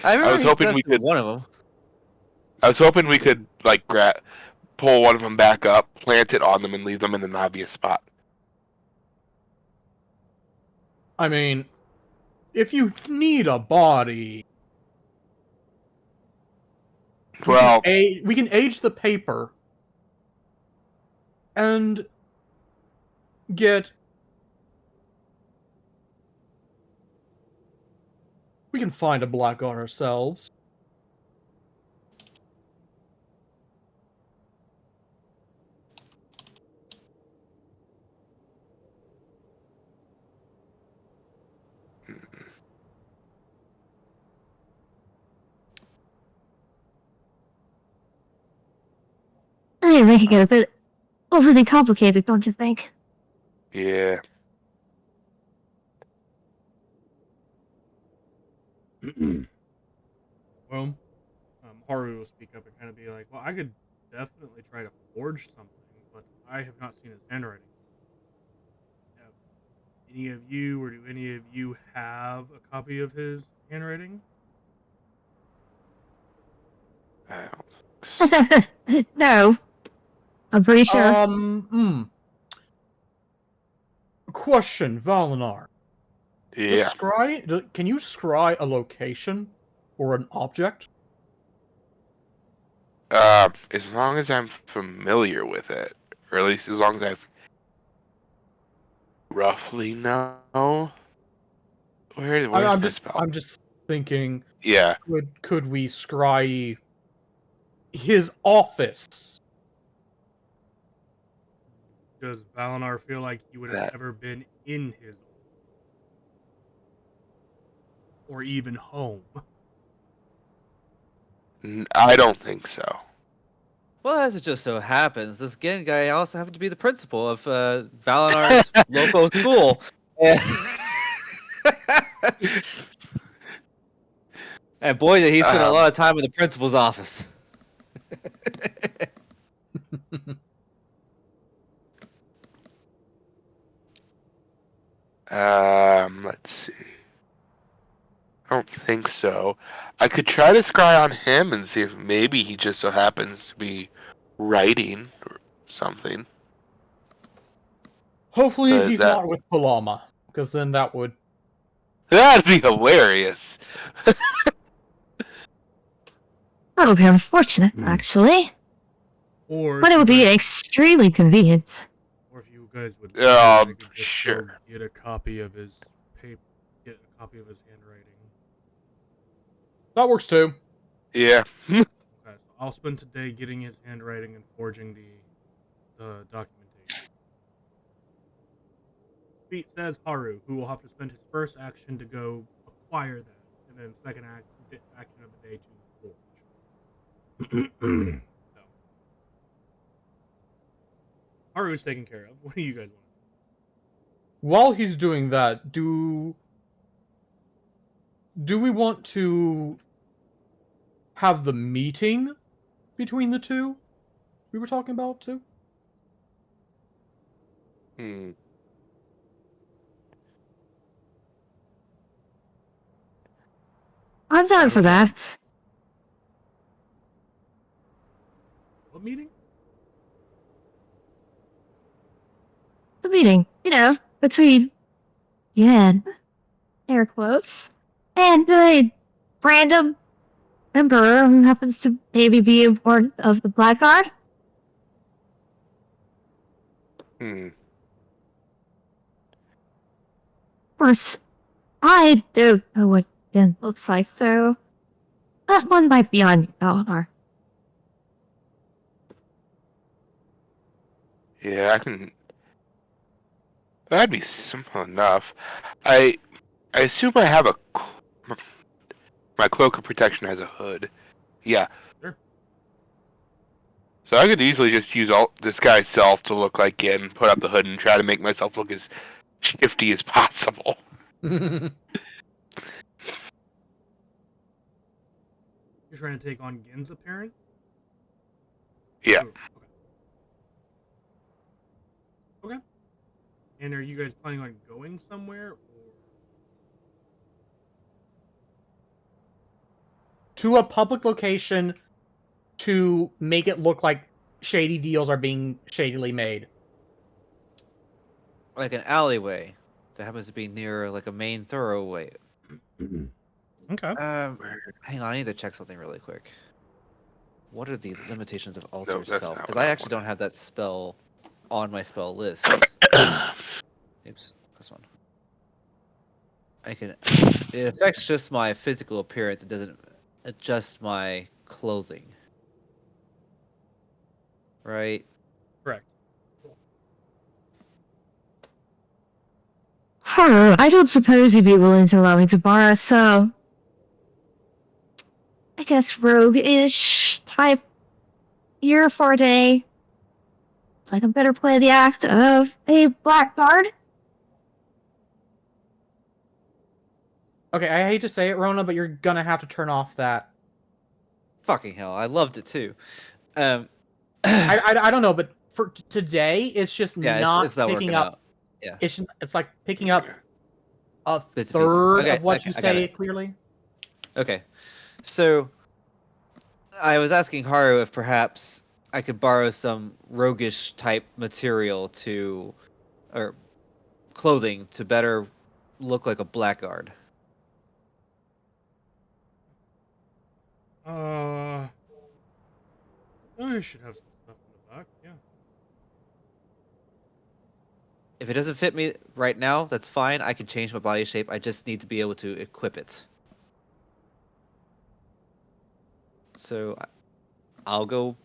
I remember was he hoping we dusted could- one of them. I was hoping we could like pull one of them back up, plant it on them, and leave them in an obvious spot. I mean, if you need a body, Well, we can age the paper and get. We can find a blackguard ourselves. You're making it a bit overly complicated, don't you think? yeah. Well, Haru will speak up and kind of be like, "Well, I could definitely try to forge something, but I have not seen his handwriting. Have any of you, or do any of you have a copy of his handwriting?" No. I'm pretty sure. Question, Valinar. Yeah. Can you scry a location or an object? As long as I'm familiar with it, or at least as long as I've roughly know where's I'm this just I'm just thinking, Yeah. could we scry his office? Does Valinar feel like he would have That- ever been in his or even home? I don't think so. Well, as it just so happens, this Ginn guy also happened to be the principal of Valinar's local school. And boy, did he spend a lot of time in the principal's office. Let's see. I don't think so. I could try to scry on him and see if maybe he just so happens to be writing or something. Hopefully he's that- not with Palama, because then that would. That'd be hilarious. That would be unfortunate, actually. Or But if it would you be guys- extremely convenient. Or if you guys would, Yeah, I could just go sure. get a copy of his paper, get a copy of his handwriting. That works too. Yeah. Okay, so I'll spend today getting his handwriting and forging the documentation. Feet says Haru, who will have to spend his first action to go acquire that, and then second action of the day to forge. So, Haru's taken care of. What do you guys want? While he's doing that, do we want to have the meeting between the two we were talking about too? Hmm. I'm down for that. What meeting? The meeting, between Yan, air quotes, and a random emperor who happens to maybe be a part of the Blackguard. Hmm. Of course, I don't know what Yan looks like, so that one might be on Eleanor. Yeah, I can. That'd be simple enough. I assume I have a. My cloak of protection has a hood. Yeah. Sure. So I could easily just use this guy's self to look like Gin, put up the hood, and try to make myself look as shifty as possible. You're trying to take on Gin's appearance? Yeah. Ooh, okay. And are you guys planning on going somewhere? Or... To a public location to make it look like shady deals are being shadily made. Like an alleyway that happens to be near like a main thoroughway. Okay. Hang on, I need to check something really quick. What are the limitations of alter that's self? not Because what I I actually don't have that spell on my spell list. Oops, this one. I can. It affects just my physical appearance. It doesn't adjust my clothing. Right? Correct. I don't suppose you'd be willing to allow me to borrow, so I guess rogue-ish type gear for a day. So I can better play the act of a blackguard. Okay, I hate to say it, Rona, but you're gonna have to turn off that. Fucking hell, I loved it too. I don't know, but for today, it's just Yeah, not it's not picking working up. out. Yeah. It's like picking up a Bits and pieces. third Okay, of what okay, you I got say it. clearly. Okay. So I was asking Haru if perhaps I could borrow some roguish type material or clothing to better look like a blackguard. I should have some stuff in the back. Yeah. If it doesn't fit me right now, that's fine. I can change my body shape. I just need to be able to equip it. So I'll go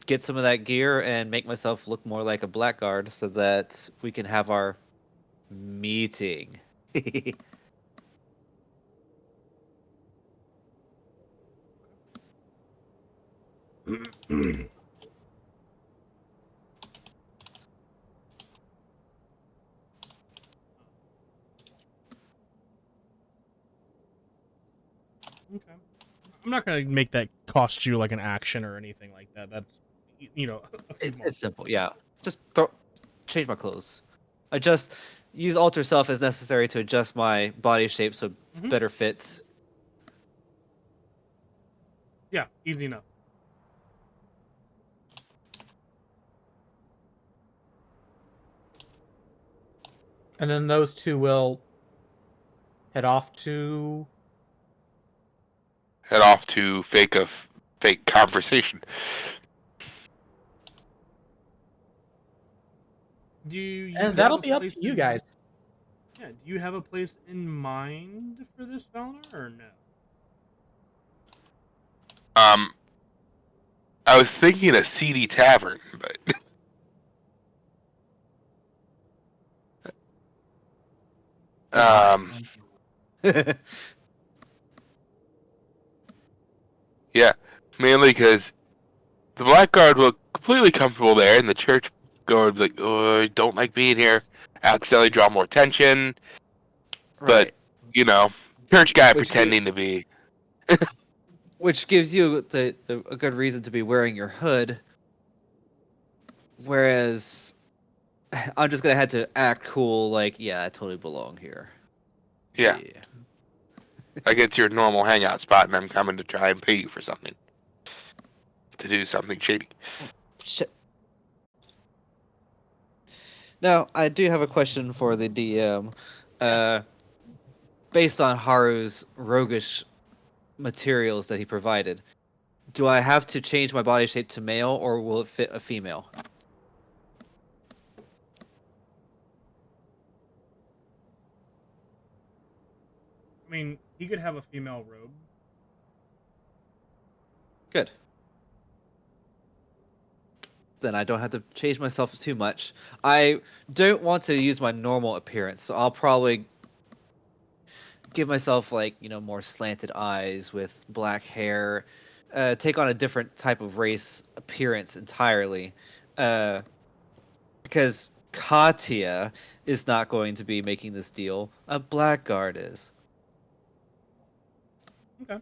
get some of that gear and make myself look more like a blackguard so that we can have our meeting. Okay. I'm not gonna make that cost you like an action or anything like that. That's a few It's simple, yeah. Just change my clothes. Use alter self as necessary to adjust my body shape so it better fits. Yeah, easy enough. And then those two will head off to fake a fake conversation. and that'll be up to you guys. Yeah, do you have a place in mind for this, Valor, or no? I was thinking a seedy tavern, but yeah, mainly because the Blackguard looked completely comfortable there, and the church go and be like, oh, I don't like being here. Accidentally draw more attention. Right. But, church guy Which pretending to be. Which gives you a good reason to be wearing your hood. Whereas I'm just gonna have to act cool, like, yeah, I totally belong here. Yeah. Like it's your normal hangout spot, and I'm coming to try and pay you for something. To do something shady. Shit. Now, I do have a question for the DM. Based on Haru's roguish materials that he provided, do I have to change my body shape to male, or will it fit a female? I mean, he could have a female robe. Good. Then I don't have to change myself too much. I don't want to use my normal appearance, so I'll probably give myself, like, more slanted eyes with black hair, take on a different type of race appearance entirely, because Katya is not going to be making this deal. A blackguard is. Okay.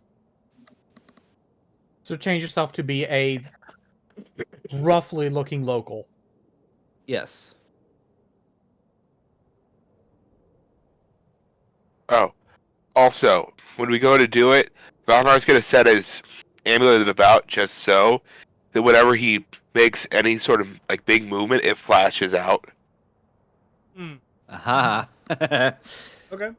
So change yourself to be a roughly looking local. Yes. Oh. Also, when we go to do it, Valnar's going to set his amulet of the devout just so that whenever he makes any sort of like big movement, it flashes out. Aha. Okay.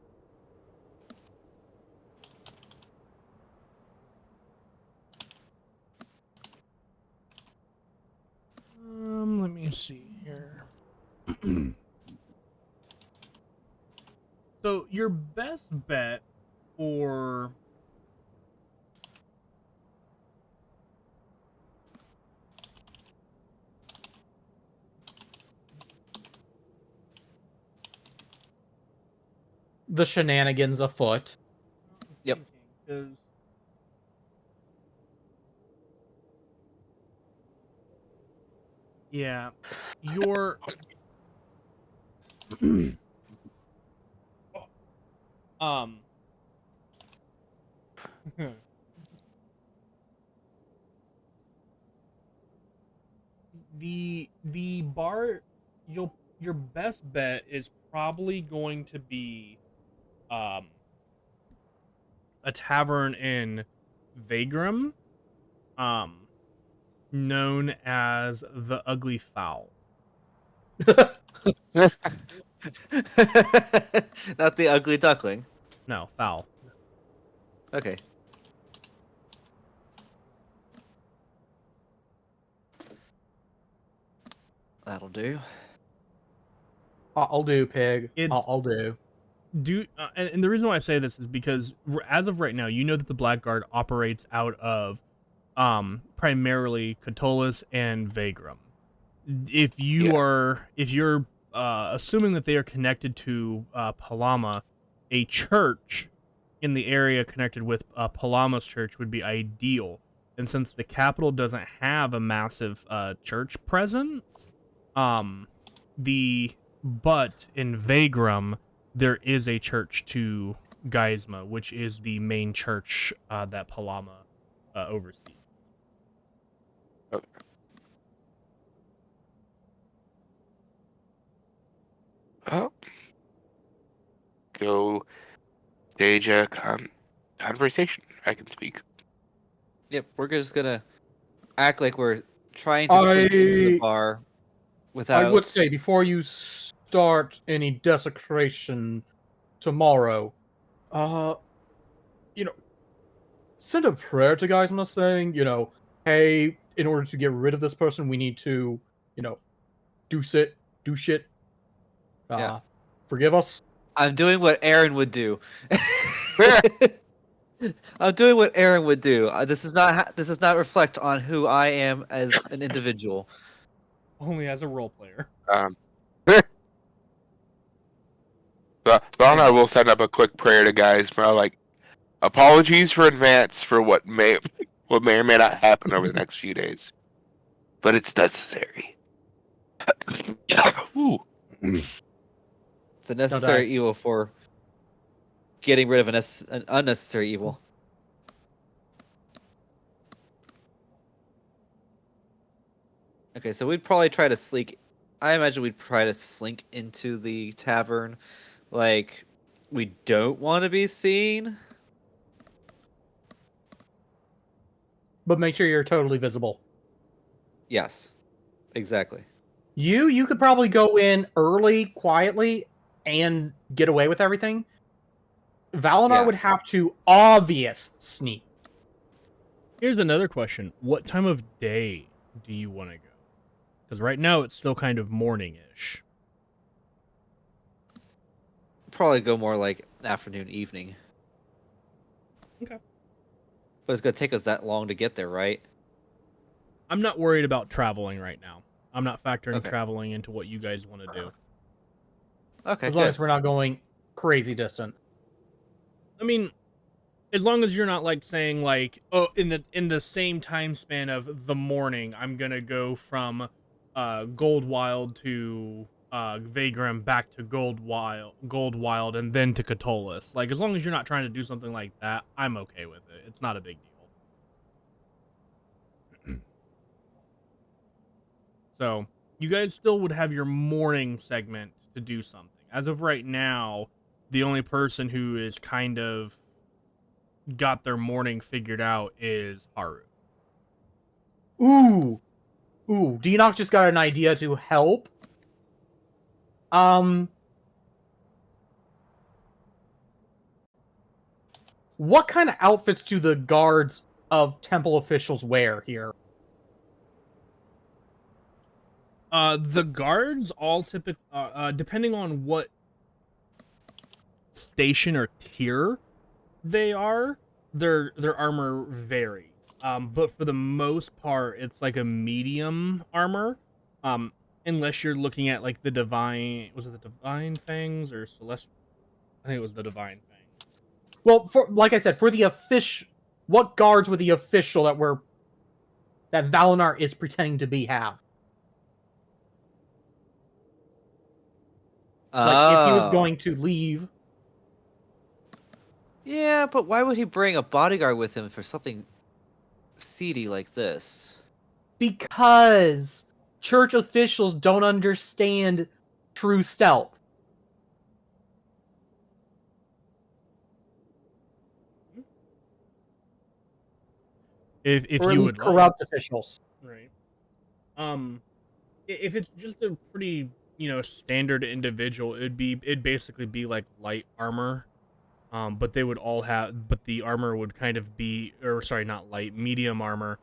Let me see here. So your best bet for The shenanigans afoot. Yep. Because yeah, your the bar your best bet is probably going to be a tavern in Vagram known as the Ugly Fowl. Not the ugly duckling. No, foul. Okay. That'll do. I'll do, pig. It's I'll do. And the reason why I say this is because as of right now, you know that the Blackguard operates out of primarily Catullus and Vagram. If you're assuming that they are connected to Palama, a church in the area connected with Palama's church would be ideal. And since the capital doesn't have a massive church presence, but in Vagram there is a church to Geisma, which is the main church that Palama oversees. Okay. Oh. Go stage a conversation. I can speak. Yep, we're just gonna act like we're trying to sneak into the bar without. I would say before you start any desecration tomorrow, send a prayer to Geisma saying, hey, in order to get rid of this person, we need to, do shit. Yeah. Forgive us. I'm doing what Aaron would do. I'm doing what Aaron would do. This does not reflect on who I am as an individual. Only as a role player. But I will send up a quick prayer to Geisma, like apologies for advance for what may or may not happen over the next few days, but it's necessary. Ooh. It's a necessary evil for getting rid of an unnecessary evil. Okay, so we'd probably try to slink. I imagine we'd try to slink into the tavern, like we don't want to be seen. But make sure you're totally visible. Yes, exactly. You could probably go in early, quietly, and get away with everything. Valinar Yeah. would have to obvious sneak. Here's another question. What time of day do you want to go? Because right now it's still kind of morning-ish. Probably go more like afternoon, evening. Okay. But it's gonna take us that long to get there, right? I'm not worried about traveling right now. I'm not factoring Okay. traveling into what you guys want to do. Okay, As long good. as we're not going crazy distance. I mean, as long as you're not like saying like, oh, in the same time span of the morning, I'm gonna go from Goldwild to Vagram back to Goldwild, and then to Catullus. Like, as long as you're not trying to do something like that, I'm okay with it. It's not a big deal. So you guys still would have your morning segment to do something. As of right now, the only person who is kind of got their morning figured out is Haru. Ooh. Deanoch just got an idea to help. What kind of outfits do the guards of temple officials wear here? The guards all typically, depending on what station or tier they are, their armor varies. But for the most part, it's like a medium armor. Unless you're looking at like the divine, was it the divine fangs or celestial? I think it was the divine fangs. Well, for like I said, for the official, what guards would the official that Valinar is pretending to be have? Like if he was Oh. going to leave, Yeah, but why would he bring a bodyguard with him for something seedy like this? because church officials don't understand true stealth. If Or at you least would like, corrupt officials. right? If it's just a pretty standard individual, it'd basically be like light armor. But they would all have, but the armor would kind of be, or sorry, not light, medium armor.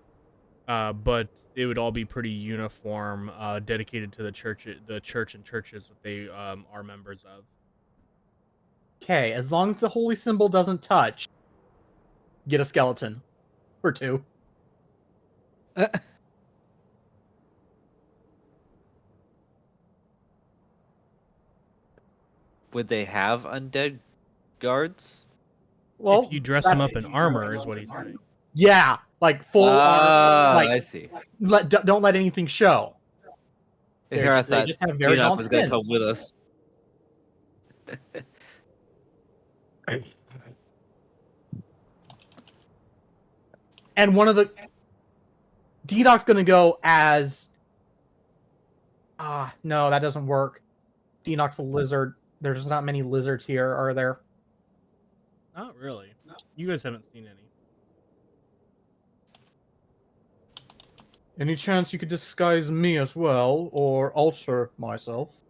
But it would all be pretty uniform, dedicated to the church and churches that they are members of. Okay, as long as the holy symbol doesn't touch, get a skeleton or two. Would they have undead guards? Well, If you dress them up in armor, is what he's saying. yeah, like full armor. Like I see. don't let anything show. Here I They thought just have very Enoch gaunt was going to skin. come with us. And one of the D-Doc's gonna go as no, that doesn't work. D-Doc's a lizard. There's not many lizards here, are there? Not really. You guys haven't seen any. Any chance you could disguise me as well, or alter myself?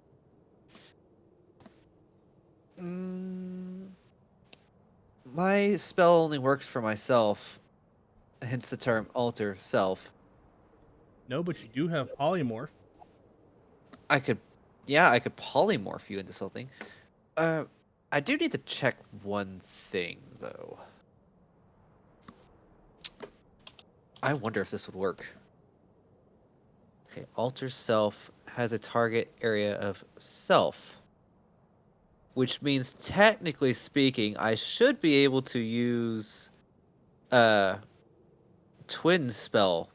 My spell only works for myself, hence the term alter self. No, but you do have polymorph. I could polymorph you into something. I do need to check one thing though. I wonder if this would work. Okay, alter self has a target area of self, which means technically speaking, I should be able to use twin spell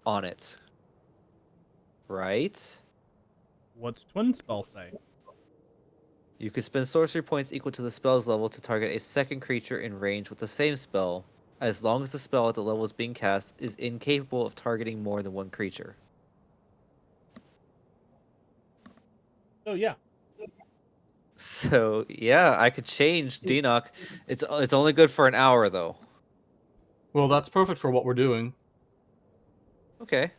on it. right? What's twin spell say? You could spend sorcery points equal to the spell's level to target a second creature in range with the same spell, as long as the spell at the level is being cast is incapable of targeting more than one creature. Oh yeah. So yeah, I could change Denock. It's only good for an hour though. Well, that's perfect for what we're doing. Okay.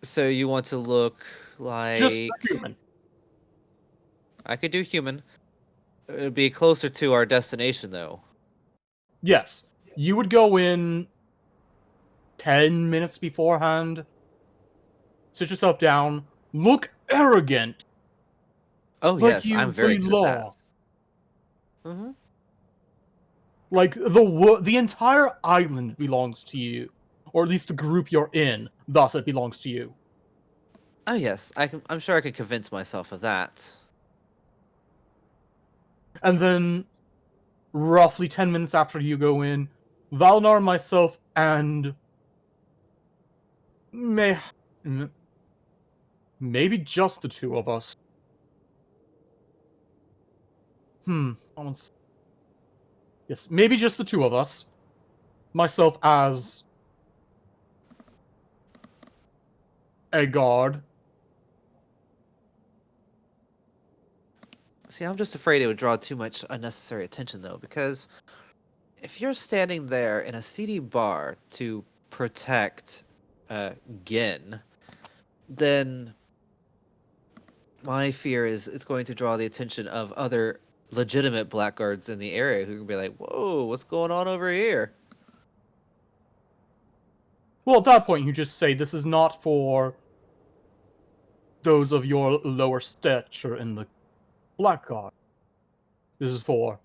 So you want to look Just like human. I could do human. It would be closer to our destination though. Yes. You would go in 10 minutes beforehand, sit yourself down, look arrogant, Oh like yes, I'm you very good at belong. that. Mm-hmm. Like the entire island belongs to you, or at least the group you're in. Thus, it belongs to you. Oh yes, I'm sure I can convince myself of that. And then, roughly 10 minutes after you go in, Valnar, myself, and maybe just the two of us. Yes, maybe just the two of us. Myself as a guard. See, I'm just afraid it would draw too much unnecessary attention though, because if you're standing there in a seedy bar to protect Gin, then my fear is it's going to draw the attention of other legitimate blackguards in the area who can be like, "Whoa, what's going on over here?" Well, at that point, you just say this is not for those of your lower stature in the Black Guard. This is for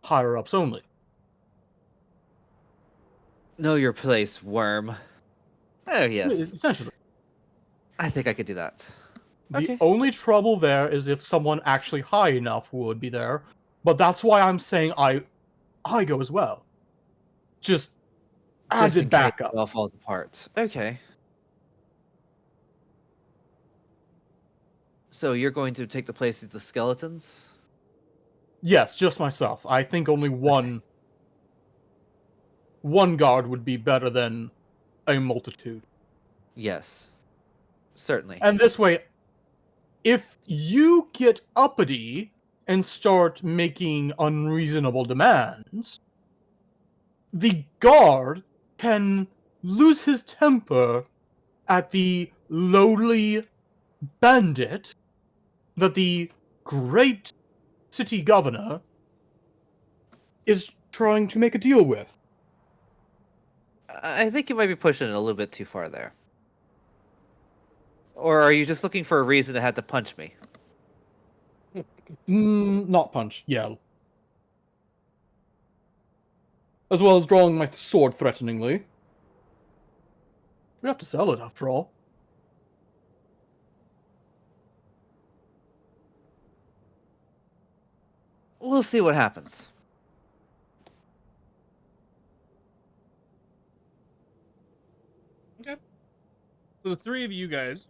higher ups only. Know your place, worm. Oh yes, Essentially. I think I could do that. The Okay. only trouble there is if someone actually high enough would be there. But that's why I'm saying I go as well. Just Just in added case backup. it all falls apart. Okay. So you're going to take the place of the skeletons? Yes, just myself. I think only one guard would be better than a multitude. Yes. Certainly. And this way, if you get uppity and start making unreasonable demands, the guard can lose his temper at the lowly bandit that the great city governor is trying to make a deal with. I think you might be pushing it a little bit too far there. Or are you just looking for a reason to have to punch me? Not punch, yell. As well as drawing my sword threateningly. We have to sell it, after all. We'll see what happens. Okay. So the three of you guys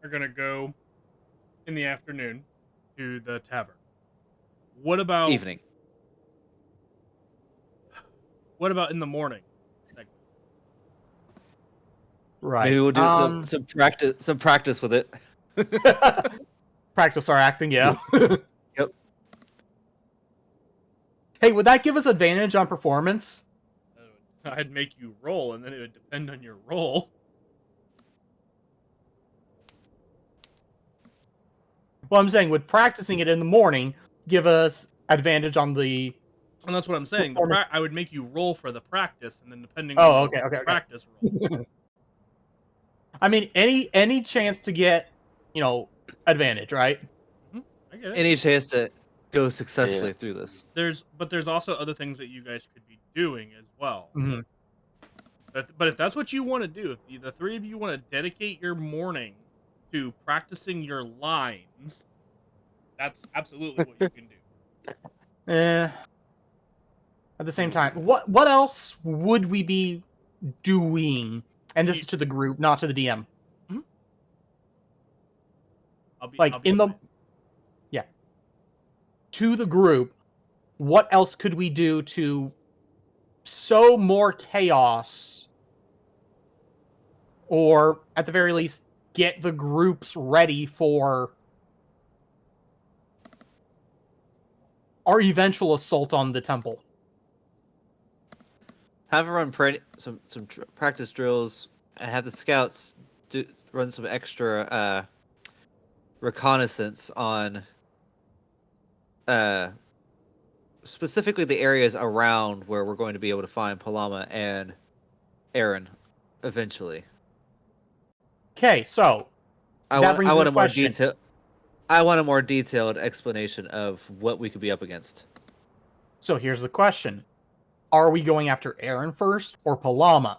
are gonna go in the afternoon to the tavern. What about Evening. What about in the morning? Right. Maybe we'll do some practice with it. Practice our acting, yeah. Yep. Hey, would that give us advantage on performance? I'd make you roll, and then it would depend on your roll. Well, I'm saying, would practicing it in the morning give us advantage on the... And that's what I'm saying. I would make you roll for the practice, and then depending on the practice roll. I mean, any chance to get, advantage, right? I get it. Any chance to go successfully through this. There's also other things that you guys could be doing as well. Mm-hmm. But if that's what you want to do, if the three of you want to dedicate your morning to practicing your lines, that's absolutely what you can do. At the same time, what else would we be doing And this is to the group, not to the DM. I'll be In the to the group, what else could we do to sow more chaos, or at the very least get the groups ready for our eventual assault on the temple? Have her run some practice drills, and have the scouts run some extra reconnaissance on specifically the areas around where we're going to be able to find Palama and Aaron eventually. Okay, so I that want brings in a a more question. detailed. I want a more detailed explanation of what we could be up against. So here's the question. Are we going after Aaron first or Palama?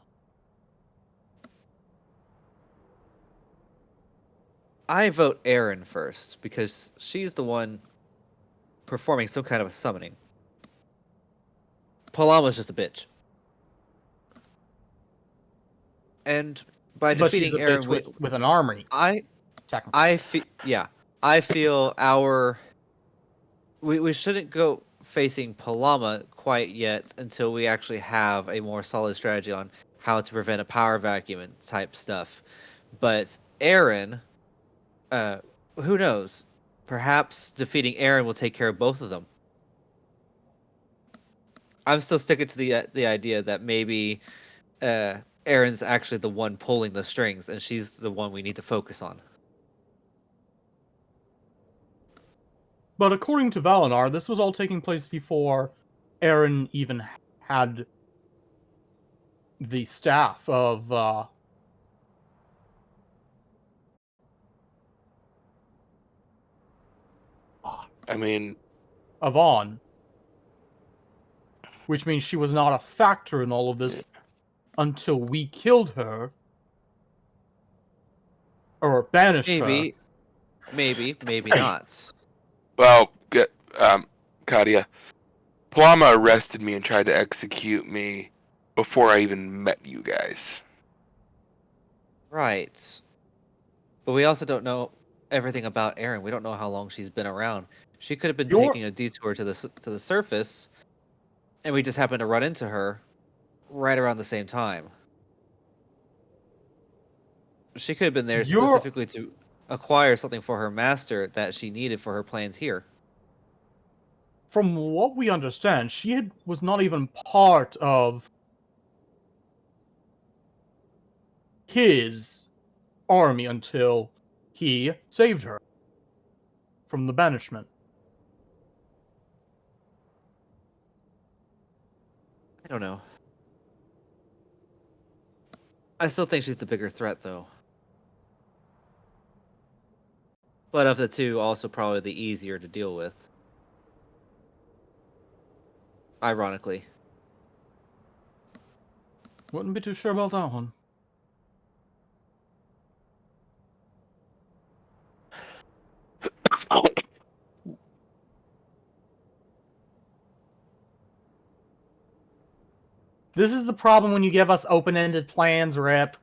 I vote Aaron first because she's the one performing some kind of a summoning. Palama's just a bitch. And by But she's defeating a Aaron, bitch with an armory, technically. I feel we shouldn't go facing Palama quite yet until we actually have a more solid strategy on how to prevent a power vacuum and type stuff. But Aaron, who knows? Perhaps defeating Aaron will take care of both of them. I'm still sticking to the idea that maybe Aaron's actually the one pulling the strings, and she's the one we need to focus on. But according to Valinar, this was all taking place before Aaron even had the staff of I mean, On. Which means she was not a factor in all of this until we killed her. Or banished her. Maybe not. well, Kadia, Palama arrested me and tried to execute me before I even met you guys. Right. But we also don't know everything about Erin. We don't know how long she's been around. She could have been taking a detour to the surface, and we just happened to run into her right around the same time. She could have been there specifically to acquire something for her master that she needed for her plans here. From what we understand, she was not even part of his army until he saved her from the banishment. I don't know. I still think she's the bigger threat, though. But of the two, also probably the easier to deal with. Ironically. Wouldn't be too sure about that one. This is the problem when you give us open-ended plans, Rip.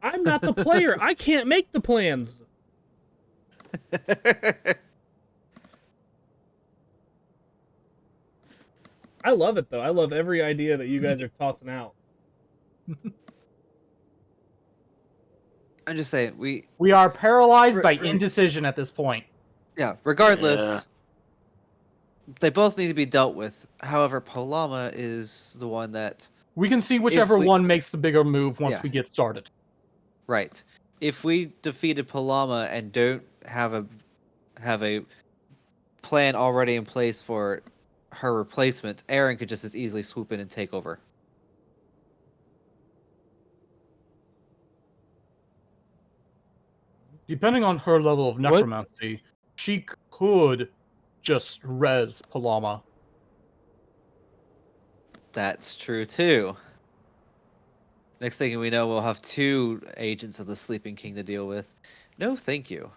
I'm not the player. I can't make the plans. I love it, though. I love every idea that you guys are tossing out. I'm just saying, we are paralyzed by indecision at this point. Yeah, regardless, they both need to be dealt with. However, Palama is the one that... We can see whichever one makes the bigger move once we get started. Right. If we defeated Palama and don't have a plan already in place for her replacement, Aaron could just as easily swoop in and take over. Depending on her level of necromancy, she could just res Palama. That's true, too. Next thing we know, we'll have 2 agents of the Sleeping King to deal with. No, thank you.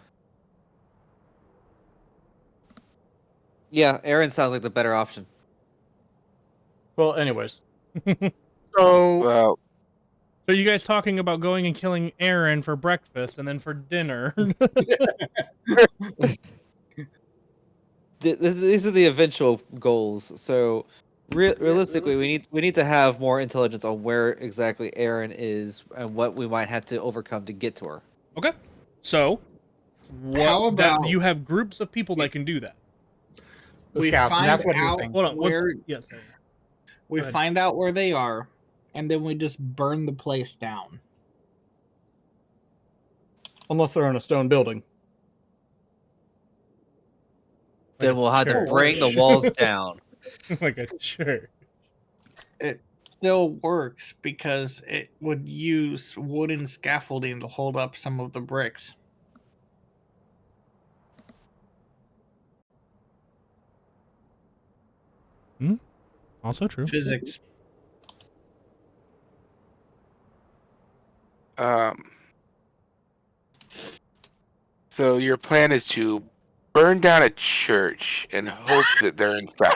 Yeah, Aaron sounds like the better option. Well, anyways. So... Well, So you guys talking about going and killing Aaron for breakfast and then for dinner? These are the eventual goals. So realistically, we need to have more intelligence on where exactly Erin is and what we might have to overcome to get to her. Okay. So, How about you have groups of people that can do that. we Scouts, and find that's what he was out saying. Hold on. where Yes. we Go ahead. find out where they are, and then we just burn the place down. Unless they're in a stone building. Then we'll have Sure. to bring the walls down. Like a church. It still works because it would use wooden scaffolding to hold up some of the bricks. Also true. Physics. So your plan is to burn down a church and hope that they're inside.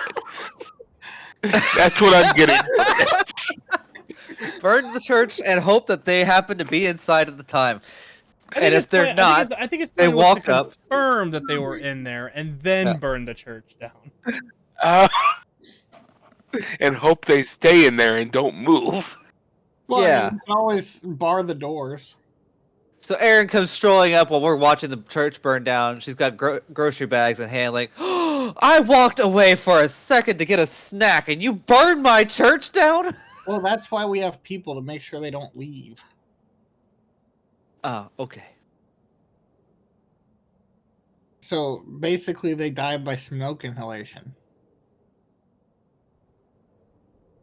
That's what I'm getting. Burn the church and hope that they happen to be inside at the time. And if they're not, I think it's they plan was walk to up. confirm that they were in there and then Yeah. burn the church down. And hope they stay in there and don't move. Well, Yeah. you can always bar the doors. So Erin comes strolling up while we're watching the church burn down. She's got grocery bags in hand, like, oh, I walked away for a second to get a snack, and you burned my church down? Well, that's why we have people to make sure they don't leave. Oh, okay. So basically, they die by smoke inhalation.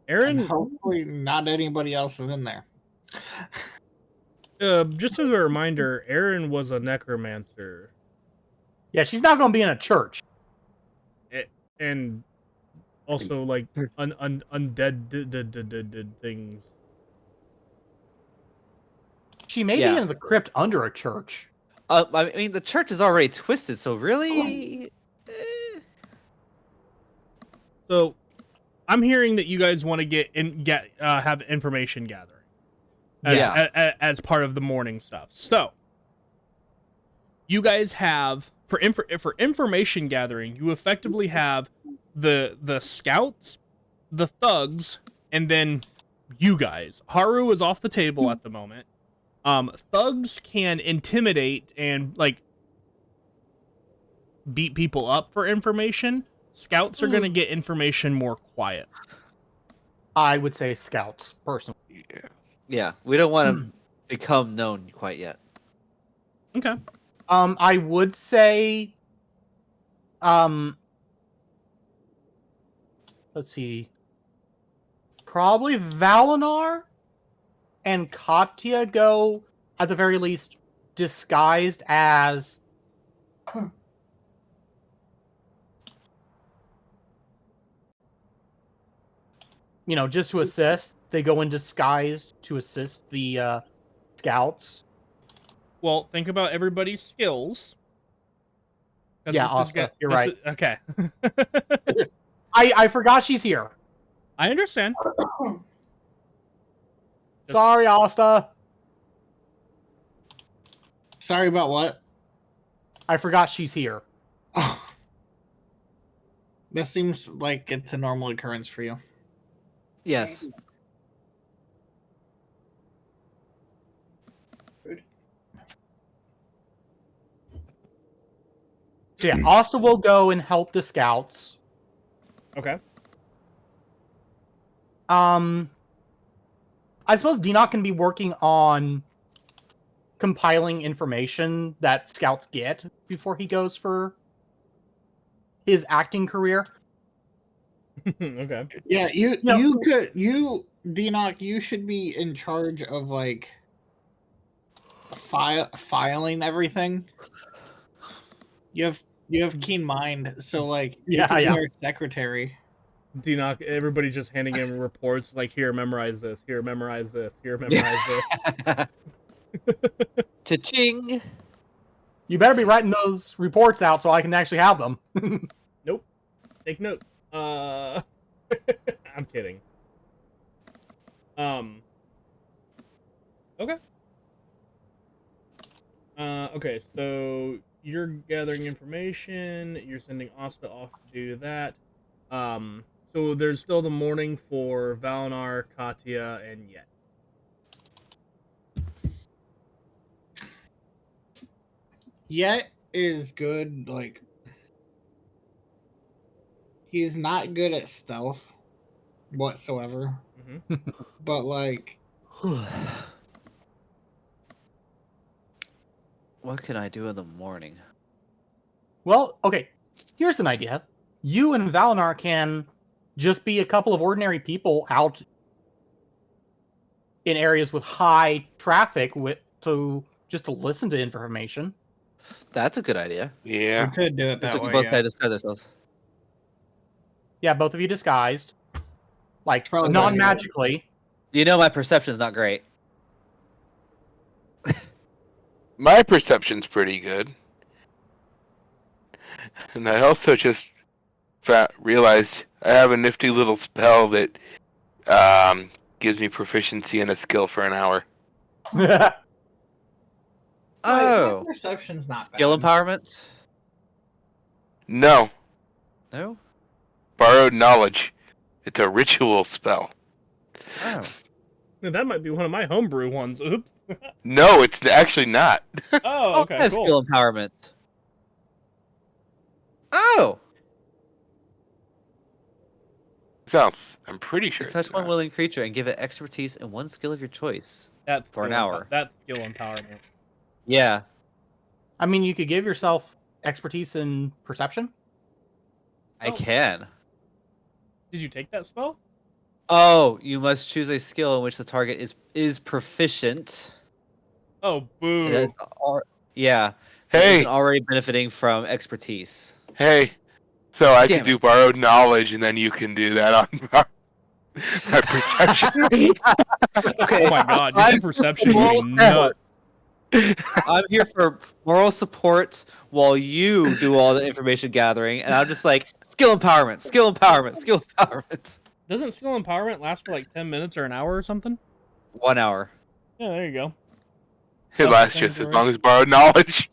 And Aaron, hopefully, not anybody else is in there. just as a reminder, Aaron was a necromancer. Yeah, she's not going to be in a church. And also, like, undead things. She may Yeah. be in the crypt under a church. I mean, the church is already twisted, so really... So, I'm hearing that you guys want to have information gathering as part of the morning stuff. So, you guys have for information gathering, you effectively have the scouts, the thugs, and then you guys. Haru is off the table at the moment. Thugs can intimidate and like beat people up for information. Scouts are going to get information more quiet. I would say scouts, personally. Yeah, we don't want to become known quite yet. Okay. I would say, let's see, probably Valinar and Katya go, at the very least, disguised as just to assist. They go in disguise to assist the scouts. Well, think about everybody's skills. Yeah, Asta, you're right. Okay. I forgot she's here. I understand. Sorry, Asta. Sorry about what? I forgot she's here. Oh. That seems like it's a normal occurrence for you. Yes. So yeah, Asta will go and help the scouts. Okay. I suppose Deanoch can be working on compiling information that scouts get before he goes for his acting career. Okay. Yeah, Deanoch, you should be in charge of like filing everything. You have keen mind, so like you Yeah, could be yeah. our secretary. Deanoch, everybody's just handing him reports like, here, memorize this. Here, memorize this. Here, memorize this. Cha-ching! You better be writing those reports out so I can actually have them. Nope. Take note. I'm kidding. Okay, so you're gathering information. You're sending Asta off to do that. So there's still the morning for Valinar, Katya, and Yet. Yet is good. Like, he's not good at stealth whatsoever. But like, what can I do in the morning? Well, okay. Here's an idea. You and Valinar can just be a couple of ordinary people out in areas with high traffic to listen to information. That's a good idea. Yeah. we could do it So that we can way. both Yeah. kind of disguise ourselves. Yeah, both of you disguised. Like, Probably non-magically. You know, my perception's not great. My perception's pretty good. And I also just realized I have a nifty little spell that gives me proficiency in a skill for an hour. Oh, my perception's not skill bad. empowerment? No, No? borrowed knowledge. It's a ritual spell. Oh. That might be one of my homebrew ones. Oops. No, it's actually not. Oh, okay, That's cool. skill empowerment. Oh! I'm pretty sure Touch it's one not. willing creature and give it expertise in one skill of your choice. That's For an skill hour. That's skill empowerment. Yeah. I mean, you could give yourself expertise in perception. I can. Did you take that spell? Oh, you must choose a skill in which the target is proficient. Oh, boo. That is yeah. Hey. Isn't already benefiting from expertise. Hey, so I Damn could do it. borrowed knowledge, and then you can do that on my protection. Okay. Oh my god, your I'm perception moral is nuts. I'm here for moral support while you do all the information gathering, and I'm just like, skill empowerment, skill empowerment, skill empowerment. Doesn't skill empowerment last for like 10 minutes or an hour or something? 1 hour. Yeah, there you go. It lasts just as long as borrowed knowledge.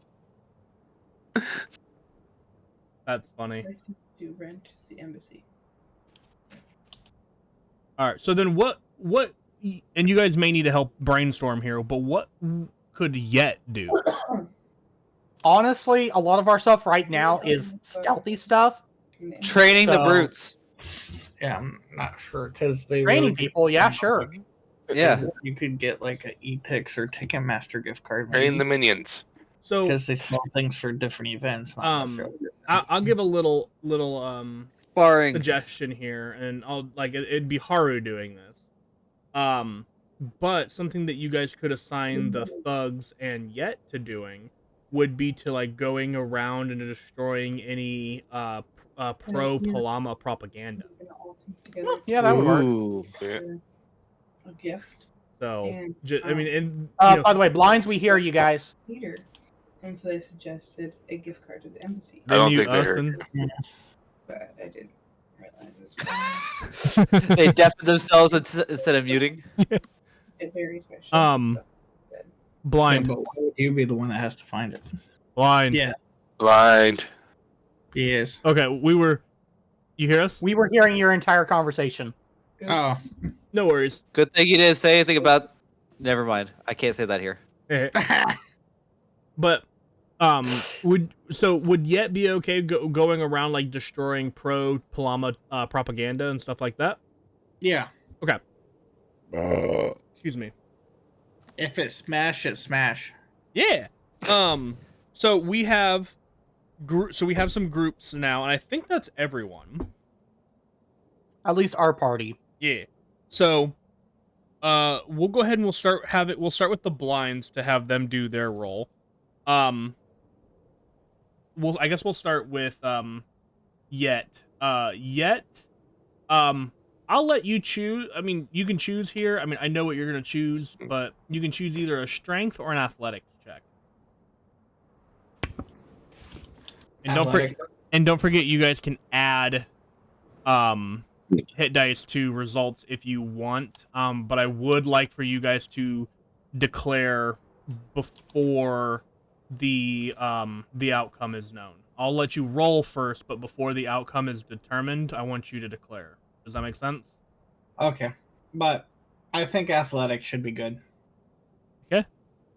That's funny. Do rent the embassy. All right, so then what, and you guys may need to help brainstorm here, but what could Yet do? Honestly, a lot of our stuff right now is stealthy stuff. Training the So- brutes. Yeah, I'm not sure because they Training really- people, yeah, sure. Yeah. Because you could get like a eTix or Ticketmaster gift card. Train the minions. So because they sell things for different events. Not necessarily just I'll give a little Sparring. suggestion here, and I'll like it'd be Haru doing this. But something that you guys could assign the thugs and Yet to doing would be to like going around and destroying any pro Palama propaganda. Yeah, that would work. Ooh. A gift. So And, I mean, and By the way, blinds, we hear you guys. Peter. And so they suggested a gift card to the embassy. I don't mute think they us heard and- But I didn't realize this. They deafened themselves instead of muting. It varies by show and stuff. blind, but why would you be the one that has to find it? blind. Yeah. Blind. Yes. Okay, you hear us? We were hearing your entire conversation. Oh. Oops. No worries. Good thing you didn't say anything about. Never mind. I can't say that here. But would Yet be okay going around like destroying pro Palama propaganda and stuff like that? Yeah. Okay. Excuse me. If it smash, it smash. Yeah. So we have some groups now, and I think that's everyone. At least our party. Yeah. So we'll go ahead and we'll start with the blinds to have them do their role. I guess we'll start with Yet. I'll let you choose. I mean, you can choose here. I mean, I know what you're going to choose, but you can choose either a strength or an athletics check. And don't forget you guys can add hit dice to results if you want. But I would like for you guys to declare before the outcome is known. I'll let you roll first, but before the outcome is determined, I want you to declare. Does that make sense? Okay, but I think athletic should be good. Okay.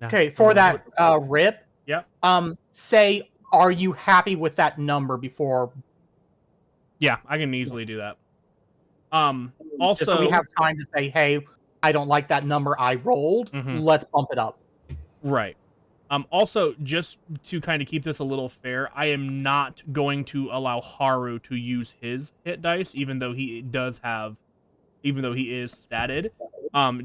Now, Okay, for that rip, Yep. say, are you happy with that number before? Yeah, I can easily do that. Just so we Also, have time to say, hey, I don't like that number I rolled. Mhm. Let's bump it up. right. Also, just to kind of keep this a little fair, I am not going to allow Haru to use his hit dice, even though he is statted.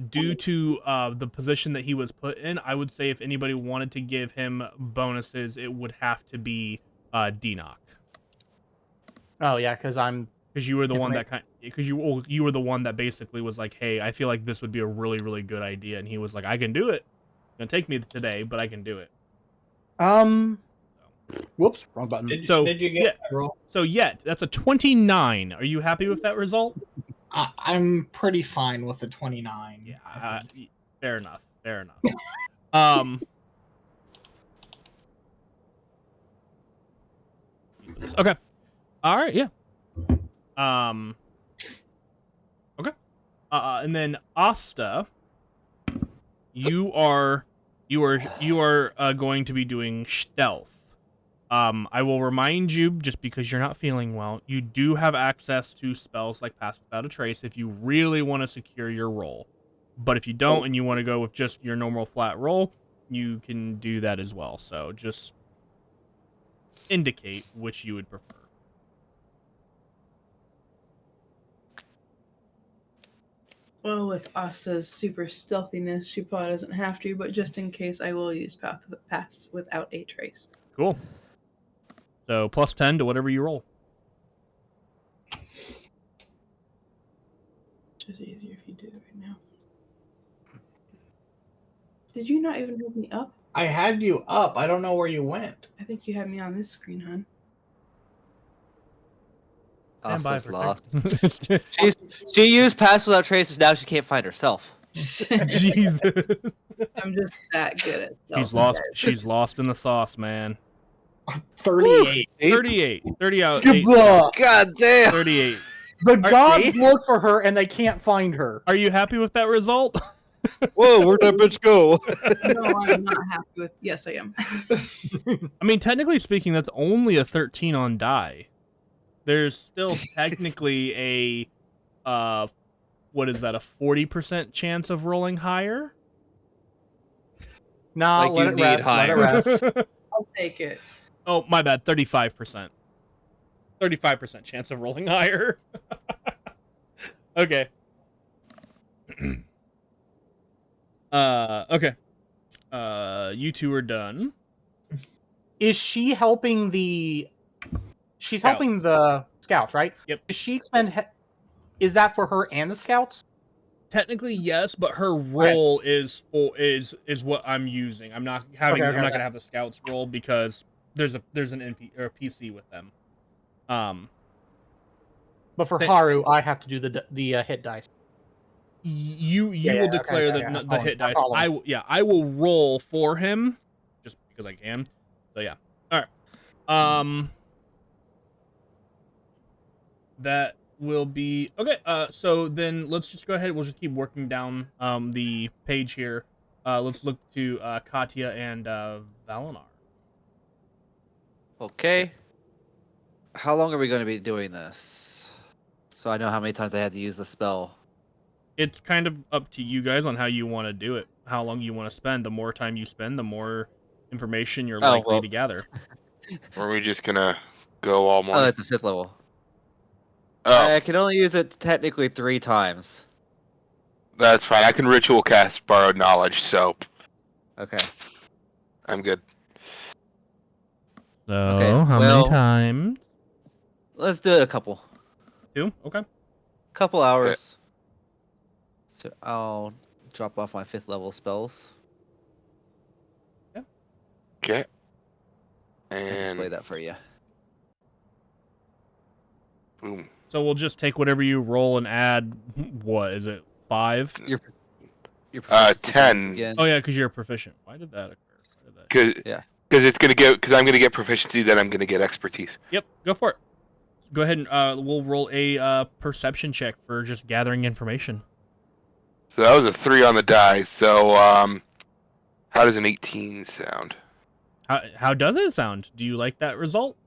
Due to the position that he was put in, I would say if anybody wanted to give him bonuses, it would have to be Denock. Oh yeah, because You were the one that you were the one that basically was like, hey, I feel like this would be a really, really good idea, and he was like, I can do it. It's gonna take me today, but I can do it. Whoops, wrong button. Did you get that roll? So that's a 29. Are you happy with that result? I'm pretty fine with the 29. Yeah, fair enough. Fair enough. Okay. All right. Yeah. Okay. And then Asta, you are going to be doing stealth. I will remind you, just because you're not feeling well, you do have access to spells like Pass Without a Trace if you really want to secure your roll. But if you don't and you want to go with just your normal flat roll, you can do that as well. So just indicate which you would prefer. Well, with Asa's super stealthiness, she probably doesn't have to, but just in case, I will use Pass Without a Trace. Cool. So plus 10 to whatever you roll. Just easier if you do it right now. Did you not even hold me up? I had you up. I don't know where you went. I think you had me on this screen, hon. Asta's lost. Second. She used Pass Without Traces, now she can't find herself. Jesus. I'm just that good at stealth. She's lost in the sauce, man. 38. 38. 30 out. Good 8. luck. God damn! 38. The gods see? look for her and they can't find her. Are you happy with that result? Whoa, where'd that bitch go? No, I'm not happy with. Yes, I am. I mean, technically speaking, that's only a 13 on die. There's still technically a what is that? A 40% chance of rolling higher? Nah, Like let you it need rest. higher. Let it rest. I'll take it. Oh, my bad. 35%. 35% chance of rolling higher. Okay. Okay. You two are done. Is she helping the? She's Scout. helping the scouts, right? Yep. Does she expend? Is that for her and the scouts? Technically, yes, but her role is what I'm using. I'm not having. Okay, I'm not okay. gonna have the scouts roll because there's an NP or a PC with them. But for Th- Haru, I have to do the hit dice. You Yeah, will okay, declare okay, the I'm hit dice. following. I will roll for him just because I can. So yeah. All right. That will be okay. So then let's just go ahead. We'll just keep working down the page here. Let's look to Katya and Valinar. Okay. How long are we going to be doing this? So I know how many times I had to use the spell. It's kind of up to you guys on how you want to do it. How long you want to spend. The more time you spend, the more information you're likely to gather. Or are we just gonna go all Oh, morning? it's a 5th level. Oh, I can only use it technically 3 times. that's fine. I can ritual cast borrowed knowledge, so Okay. I'm good. So Okay, how well- many times? Let's do it a couple. 2? Okay. Couple hours. So I'll drop off my 5th level spells Okay. and display And that for you. boom. So we'll just take whatever you roll and add. What is it? 5? Your proficiency 10. again. Oh yeah, because you're proficient. Why did that occur? Because it's gonna because I'm gonna get proficiency, then I'm gonna get expertise. Yep, go for it. Go ahead and we'll roll a perception check for just gathering information. So that was a 3 on the die. So how does an 18 sound? How does it sound? Do you like that result?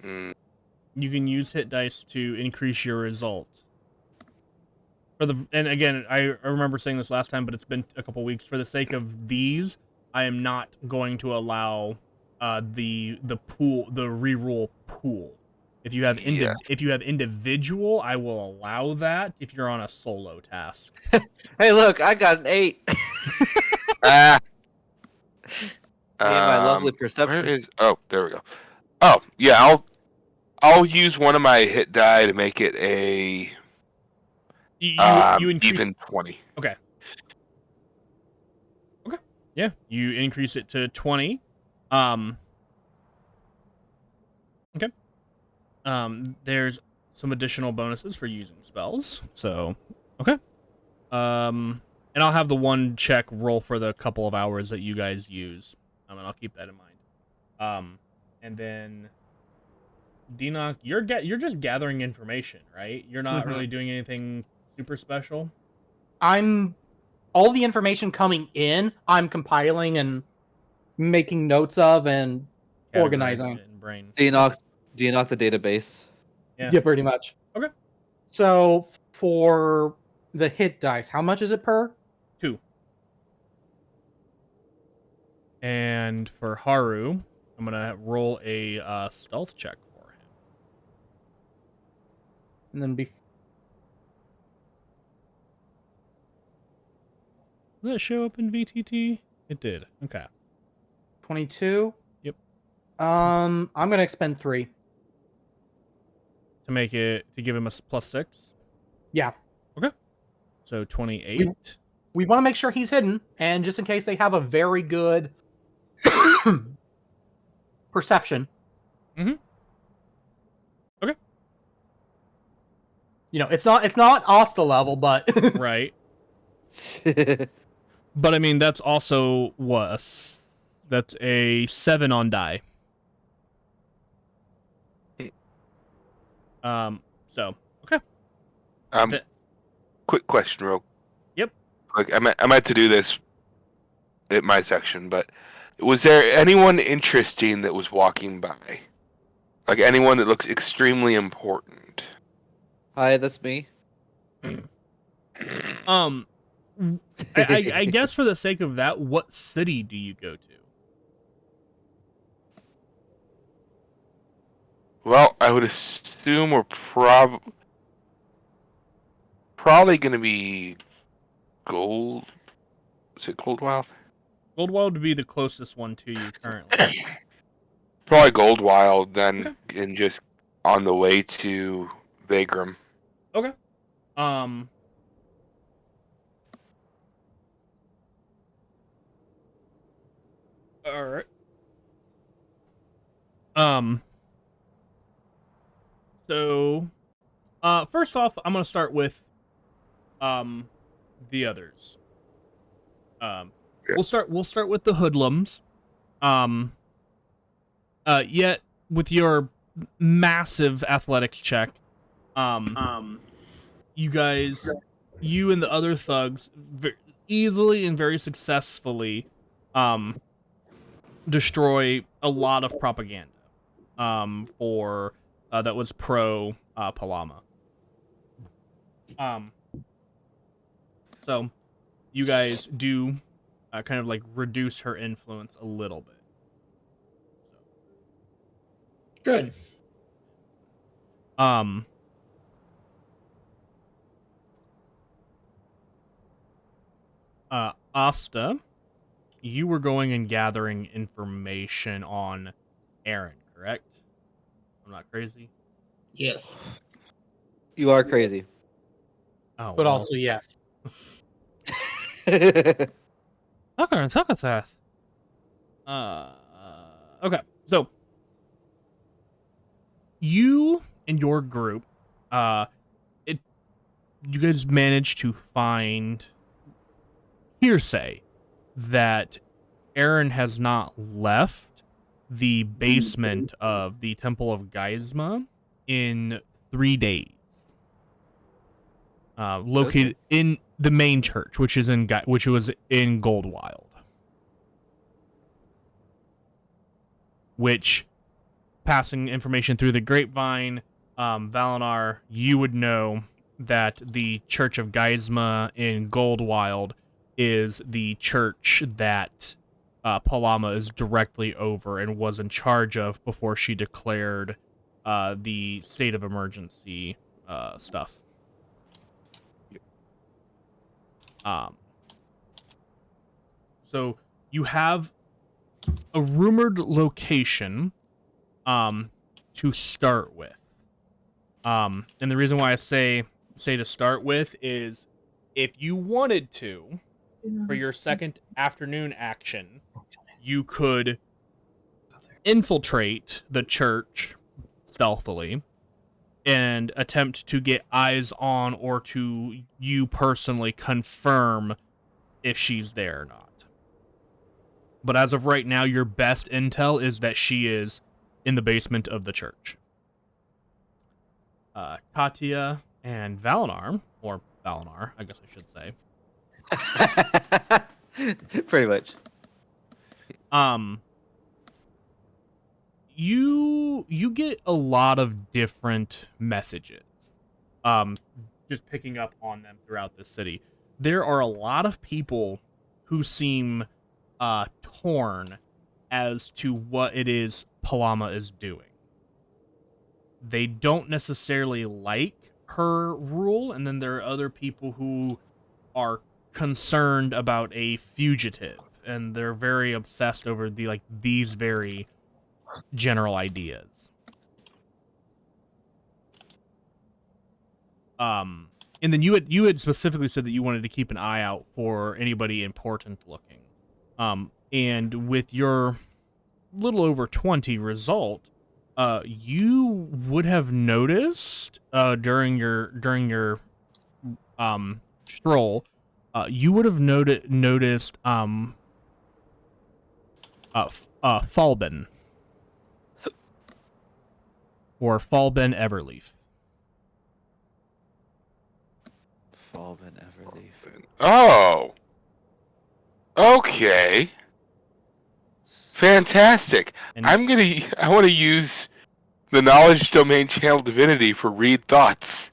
Mm, You can use hit dice to increase your result. And again, I remember saying this last time, but it's been a couple weeks. For the sake of these, I am not going to allow the reroll pool. If you have Yes. if you have individual, I will allow that if you're on a solo task. Hey, look, I got an 8. ah. Me and my lovely Where perception. is? Oh, there we go. Oh, yeah. I'll use one of my hit die to make it a You increase even 20. Okay. Yeah, you increase it to 20. Okay. There's some additional bonuses for using spells. So, okay. And I'll have the one check roll for the couple of hours that you guys use. And I'll keep that in mind. And then Denoc, you're just gathering information, right? You're not really doing anything super special. All the information coming in, I'm compiling and making notes of and Categorizing organizing. it in brain. Denox the database. Yeah. Pretty much. Okay. So for the hit dice, how much is it per? 2. And for Haru, I'm gonna roll a stealth check for him. And then Did it show up in VTT? It did. Okay. 22. Yep. I'm gonna expend 3. To give him a +6. Yeah. Okay. So 28. We want to make sure he's hidden, and just in case they have a very good perception. Mm-hmm. Okay. You know, it's not Asta level, but Right. But I mean, that's also that's a 7 on die. So okay. Quick question, real. Yep. Like I meant to do this at my section, but was there anyone interesting that was walking by? Like anyone that looks extremely important? Hi, that's me. I guess for the sake of that, what city do you go to? Well, I would assume we're probably going to be Gold. Is it Goldwild? Goldwild would be the closest one to you currently. Probably Goldwild, then, and just on the way to Vagram. Okay. All right. So, first off, I'm gonna start with, the others. Yeah. We'll start with the hoodlums. Yet with your massive athletics check, you guys, you and the other thugs, easily and very successfully, destroy a lot of propaganda, for that was pro Palama. So you guys do kind of like reduce her influence a little bit. Good. Asta, you were going and gathering information on Aaron, correct? I'm not crazy. Yes. You are crazy. Oh, but well. also yes. Succotath. Okay, so you and your group, you guys managed to find hearsay that Aaron has not left the basement of the Temple of Geisma in 3 days. Located in the main church, which was in Goldwild. Which, passing information through the grapevine, Valinar, you would know that the Church of Geisma in Goldwild is the church that Palama is directly over and was in charge of before she declared the state of emergency stuff. So you have a rumored location to start with. And the reason why I say to start with is if you wanted to, for your second afternoon action, you could infiltrate the church stealthily and attempt to get eyes on or to you personally confirm if she's there or not. But as of right now, your best intel is that she is in the basement of the church. Katya and Valinar, or Valinar, I guess I should say. Pretty much. You get a lot of different messages. Just picking up on them throughout the city. There are a lot of people who seem torn as to what it is Palama is doing. They don't necessarily like her rule, and then there are other people who are concerned about a fugitive, and they're very obsessed over these very general ideas. And then you had specifically said that you wanted to keep an eye out for anybody important looking. And with your little over 20 result, you would have noticed during your stroll, you would have noticed Falben or Falben Everleaf. Falben Everleaf. Oh. Okay. Fantastic. And I want to use the knowledge domain channel divinity for read thoughts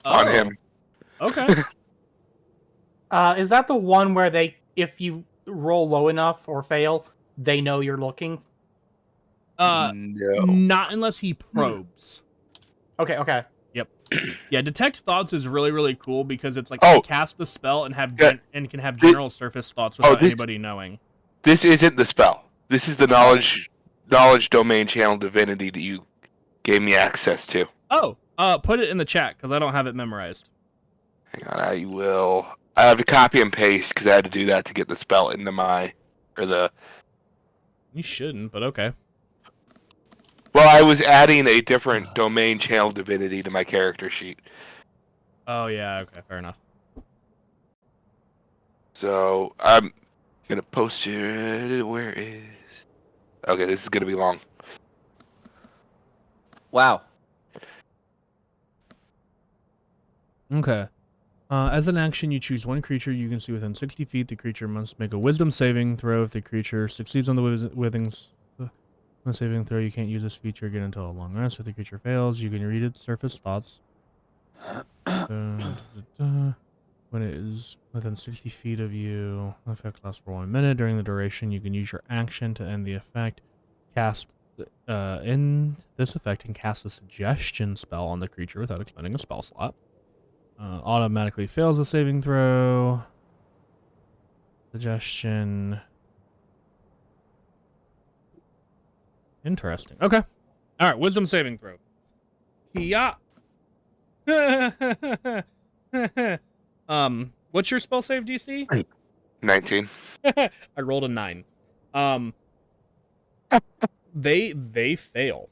on him. Okay. Is that the one where if you roll low enough or fail, they know you're looking? No. Not unless he probes. Okay. Yep. Yeah, detect thoughts is really, really cool because it's like Oh. you cast the spell and can have This- general surface thoughts without anybody knowing. This isn't the spell. This is the knowledge domain channel divinity that you gave me access to. Oh, put it in the chat because I don't have it memorized. Hang on, I will. I have to copy and paste because I had to do that to get the spell into You shouldn't, but okay. Well, I was adding a different domain channel divinity to my character sheet. Oh yeah, okay, fair enough. So I'm gonna post it. Where is? Okay, this is gonna be long. Wow. Okay. As an action, you choose one creature you can see within 60 feet. The creature must make a Wisdom saving throw. If the creature succeeds on the saving throw, you can't use this feature again until a long rest. If the creature fails, you can read its surface thoughts. When it is within 60 feet of you, the effect lasts for 1 minute. During the duration, you can use your action to end the effect. Cast in this effect and cast a suggestion spell on the creature without expending a spell slot. Automatically fails the saving throw. Suggestion. Interesting. Okay. All right. Wisdom saving throw. Yeah. What's your spell save DC? 19. I rolled a 9. They fail.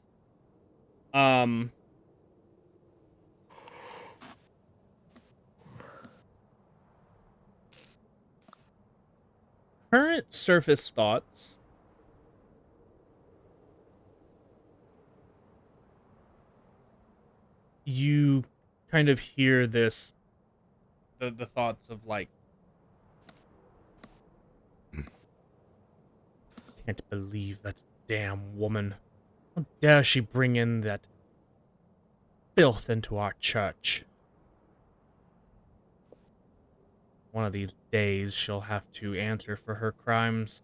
current surface thoughts, you kind of hear this, the thoughts of like, can't believe that damn woman. How dare she bring in that filth into our church? One of these days she'll have to answer for her crimes.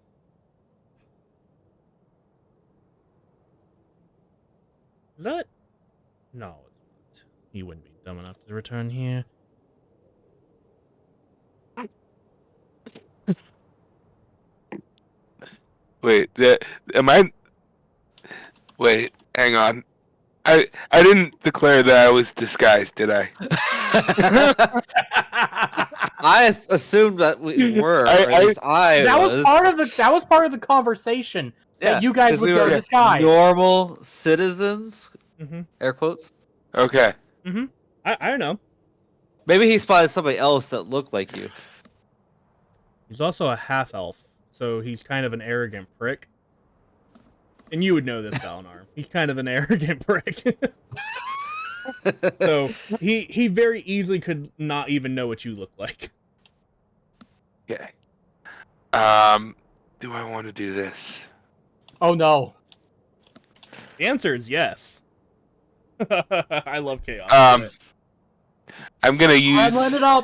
Is that? No, it's not. He wouldn't be dumb enough to return here. Wait, am I? Wait, hang on. I didn't declare that I was disguised, did I? I assumed that we were, or at I- least I That was. was part of the conversation. Yeah, That you guys 'cause would we go were disguised. normal citizens. Mm-hmm. Air quotes. Okay. Mm-hmm. I don't know. Maybe he spotted somebody else that looked like you. He's also a half-elf, so he's kind of an arrogant prick. And you would know this, Dalinar. He's kind of an arrogant prick. So he very easily could not even know what you look like. Okay. Do I want to do this? Oh no. The answer is yes. I love chaos. I'm gonna I use lined it up.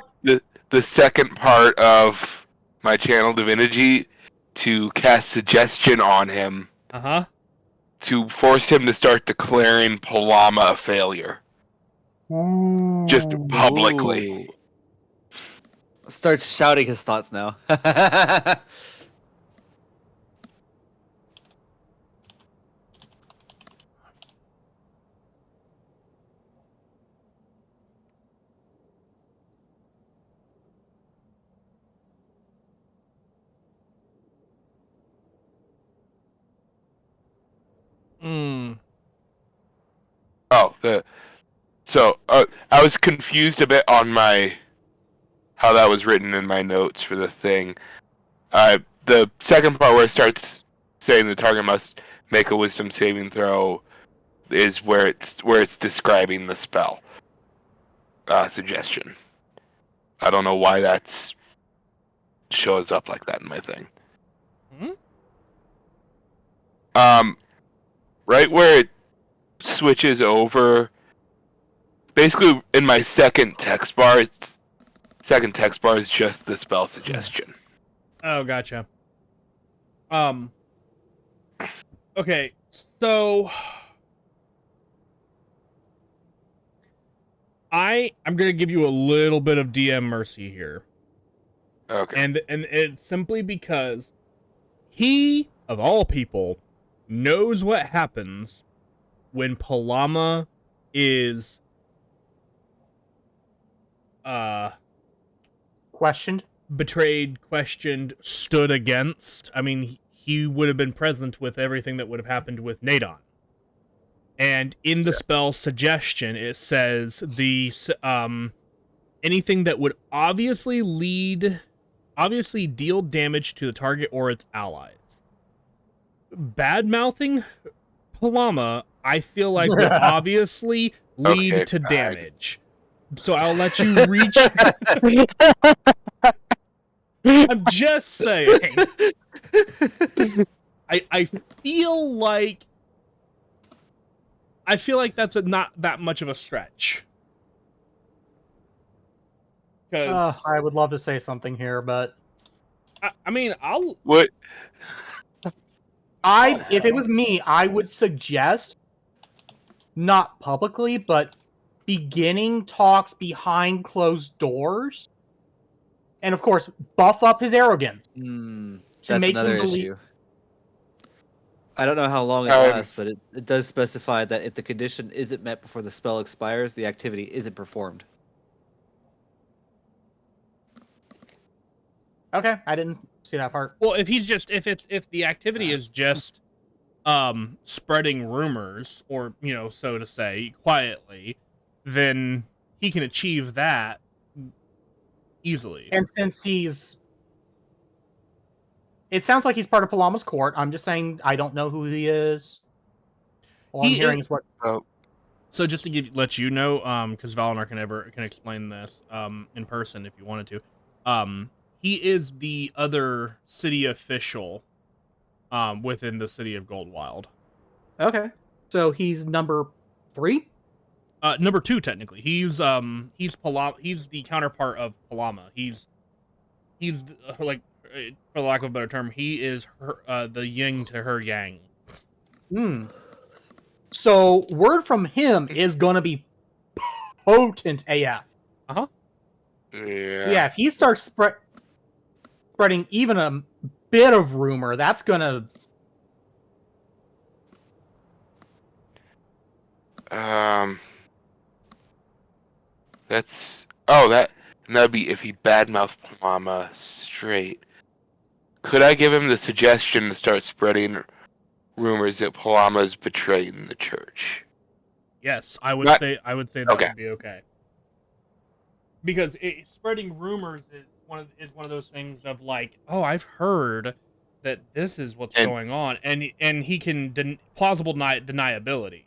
the second part of my channel divinity to cast suggestion on him Uh-huh. to force him to start declaring Palama a failure. Just publicly. Ooh. Starts shouting his thoughts now. Mm. Oh, I was confused a bit on how that was written in my notes for the thing. The second part where it starts saying the target must make a wisdom saving throw is where it's describing the spell suggestion. I don't know why that shows up like that in my thing. Hmm? Right where it switches over, basically in my second text bar is just the spell suggestion. Oh, gotcha. Okay, so I'm gonna give you a little bit of DM mercy here. Okay. And it's simply because he, of all people, knows what happens when Palama is Questioned. betrayed, questioned, stood against. I mean, he would have been present with everything that would have happened with Nadon. And in the spell suggestion, it says anything that would obviously deal damage to the target or its allies. Bad mouthing Palama, I feel like would obviously lead Okay, to fine. damage. So I'll let you reach. I'm just saying. I feel like that's not that much of a stretch. Because I would love to say something here, but I mean, What? if it was me, I would suggest not publicly, but beginning talks behind closed doors, and of course, buff up his arrogance to That's make another him believe. issue. I don't know how long it lasts, but it does specify that if the condition isn't met before the spell expires, the activity isn't performed. Okay, I didn't see that part. well, if the activity is just spreading rumors, or so to say, quietly, then he can achieve that easily. And since he's It sounds like he's part of Palama's court. I'm just saying I don't know who he is. All I'm He hearing is- is what. So just to let you know, because Valinar can explain this in person if you wanted to. He is the other city official within the city of Goldwild. Okay. So he's number 3? Number 2 technically. He's Palama. He's the counterpart of Palama. He's like, for lack of a better term, he is her, the yin to her yang. Hmm. So word from him is gonna be potent AF. Uh-huh. Yeah, if he starts spreading even a bit of rumor, that's gonna. That'd be if he badmouthed Palama straight. Could I give him the suggestion to start spreading rumors that Palama is betraying the church? Yes, I would Not- say that okay. would be okay. Because spreading rumors is one of those things of like, oh, I've heard that this is what's And- going on, and he can plausible deniability.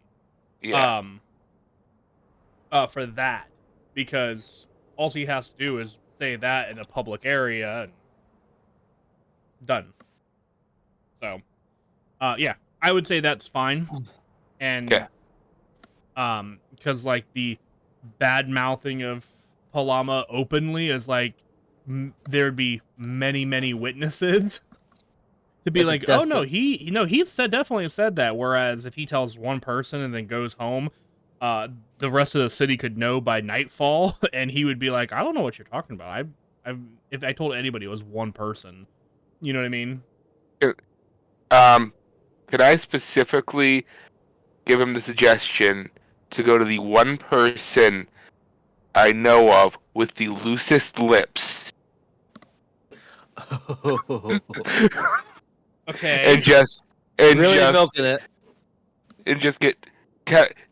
Yeah. For that, because all he has to do is say that in a public area and done. So, yeah, I would say that's fine. And, Yeah. because like the bad mouthing of Palama openly is like, there'd be many witnesses to be If it like, oh no, doesn't- he definitely said that. Whereas if he tells one person and then goes home, the rest of the city could know by nightfall, and he would be like, I don't know what you're talking about. If I told anybody it was one person, you know what I mean? Could I specifically give him the suggestion to go to the one person I know of with the loosest lips Okay. and just really milking it. and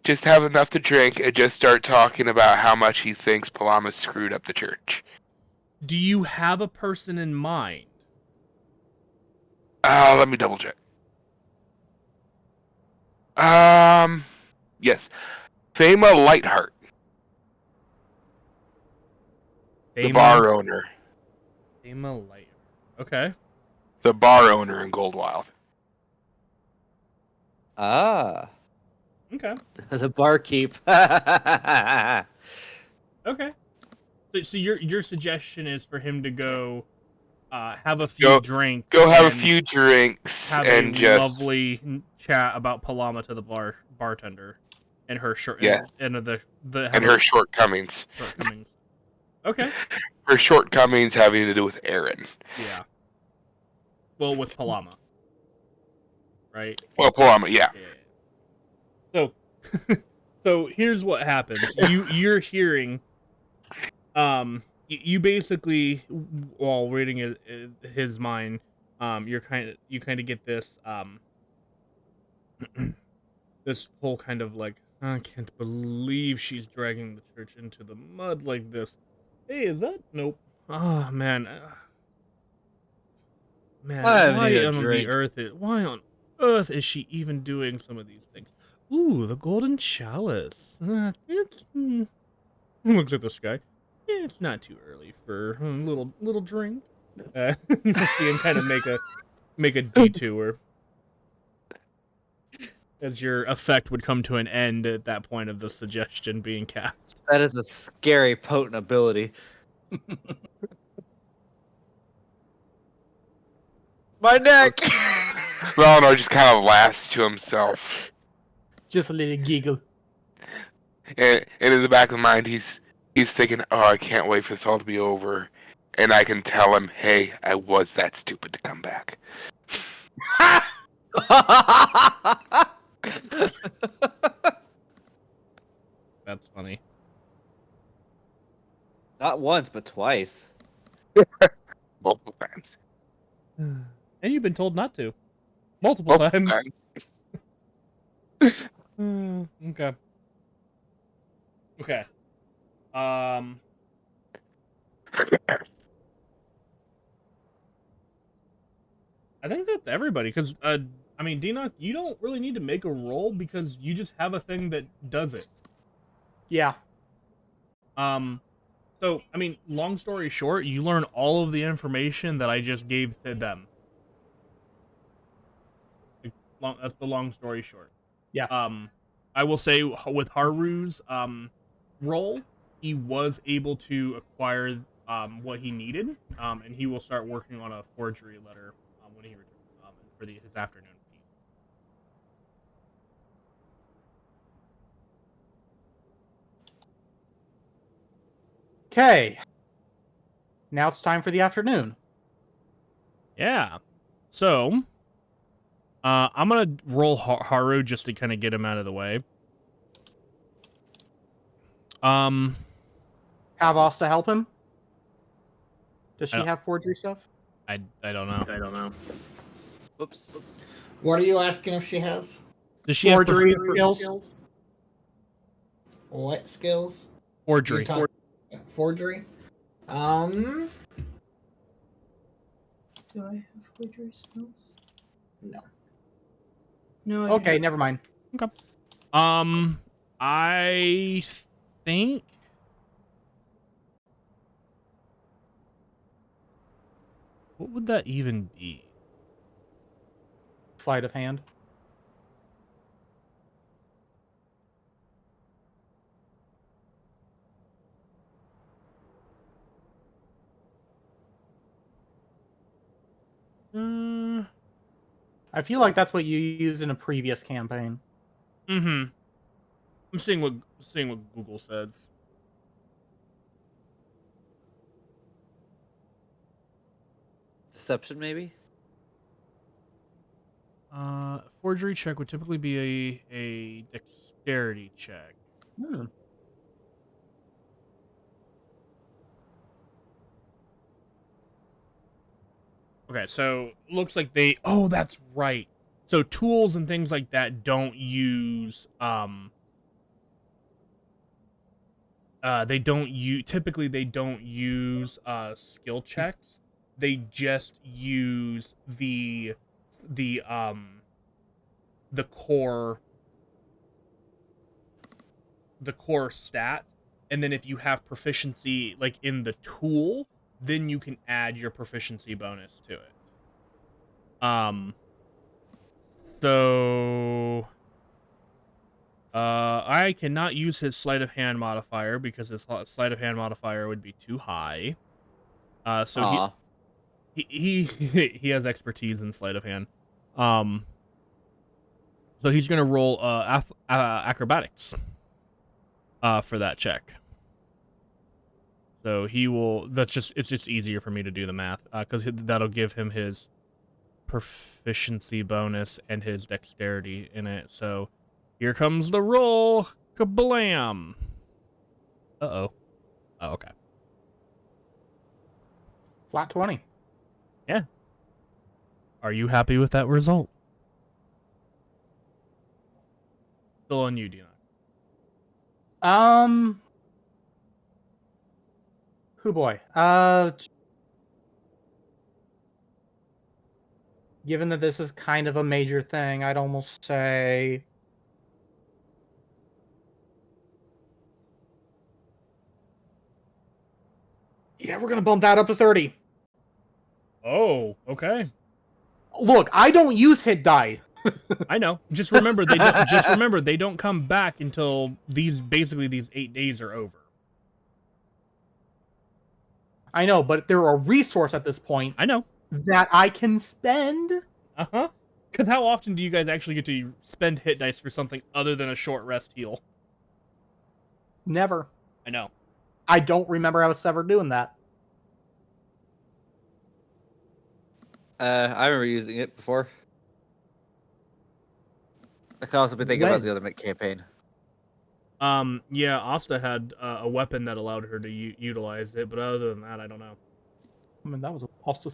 just have enough to drink and just start talking about how much he thinks Palama screwed up the church? Do you have a person in mind? Let me double check. Yes. Fama Lightheart, the bar owner. Fama Light. Okay. The bar owner in Goldwild. Ah, Okay. the barkeep. Okay. So your suggestion is for him to go, have a few drinks. Go have a and few drinks have and a just lovely chat about Palama to the bartender, and her short Yes. and the and her shortcomings. shortcomings. Okay. Her shortcomings having to do with Aaron. Yeah. Well, with Palama, right? Well, Palama, yeah. So, so here's what happens. You're hearing, you basically, while reading his mind, you kind of get this, this whole kind of like, I can't believe she's dragging the church into the mud like this. Hey, is that nope? Oh man, man, I why need a on drink. why on earth is she even doing some of these things? Ooh, the golden chalice. Looks at the sky. Yeah, it's not too early for a little drink. You see him kind of make a detour, as your effect would come to an end at that point of the suggestion being cast. That is a scary, potent ability. My neck. Valinor just kind of laughs to himself, Just a little giggle. and in the back of the mind, he's thinking, "Oh, I can't wait for this all to be over," and I can tell him, "Hey, I was that stupid to come back." That's funny. Not once, but twice. Multiple times. And you've been told not to. Multiple times. Okay. Okay. I think that's everybody, because, I mean, Dinoc, you don't really need to make a roll because you just have a thing that does it. Yeah. So, I mean, long story short, you learn all of the information that I just gave to them. That's the long story short. Yeah. I will say with Haru's role, he was able to acquire what he needed, and he will start working on a forgery letter when he returns for his afternoon piece. Okay. Now it's time for the afternoon. Yeah. So, I'm gonna roll Haru just to kind of get him out of the way. Have Asta help him? Does she I don't- have forgery stuff? I don't know. Oops. What are you asking if she has? Does she have Forgery skills? What skills? forgery? You talk- Forgery. Do I have forgery skills? No. No. I Okay, don't. never mind. I think. What would that even be? Sleight of hand. I feel like that's what you used in a previous campaign. I'm seeing what Google says. Deception, maybe? Forgery check would typically be a dexterity check. Okay, so looks like they. Oh, that's right. So tools and things like that don't use they don't use typically they don't use skill checks. They just use the the core stat, and then if you have proficiency like in the tool, then you can add your proficiency bonus to it. So I cannot use his sleight of hand modifier because his sleight of hand modifier would be too high. So Aw. he he has expertise in sleight of hand. So he's gonna roll acrobatics for that check. So he will. It's just easier for me to do the math because that'll give him his proficiency bonus and his dexterity in it. So here comes the roll. Kablam. Oh, okay. Flat 20. Yeah. Are you happy with that result? Still on you, Dina. Who boy. Given that this is kind of a major thing, I'd almost say yeah, we're gonna bump that up to 30. Oh, okay. Look, I don't use hit die. I know. Just remember they don't come back until these 8 days are over. I know, but they're a resource at this point I know. that I can spend. Uh-huh. Because how often do you guys actually get to spend hit dice for something other than a short rest heal? Never. I know. I don't remember us ever doing that. I remember using it before. I could also be thinking about When? the other campaign. Yeah, Asta had a weapon that allowed her to utilize it, but other than that, I don't know. I mean, that was also.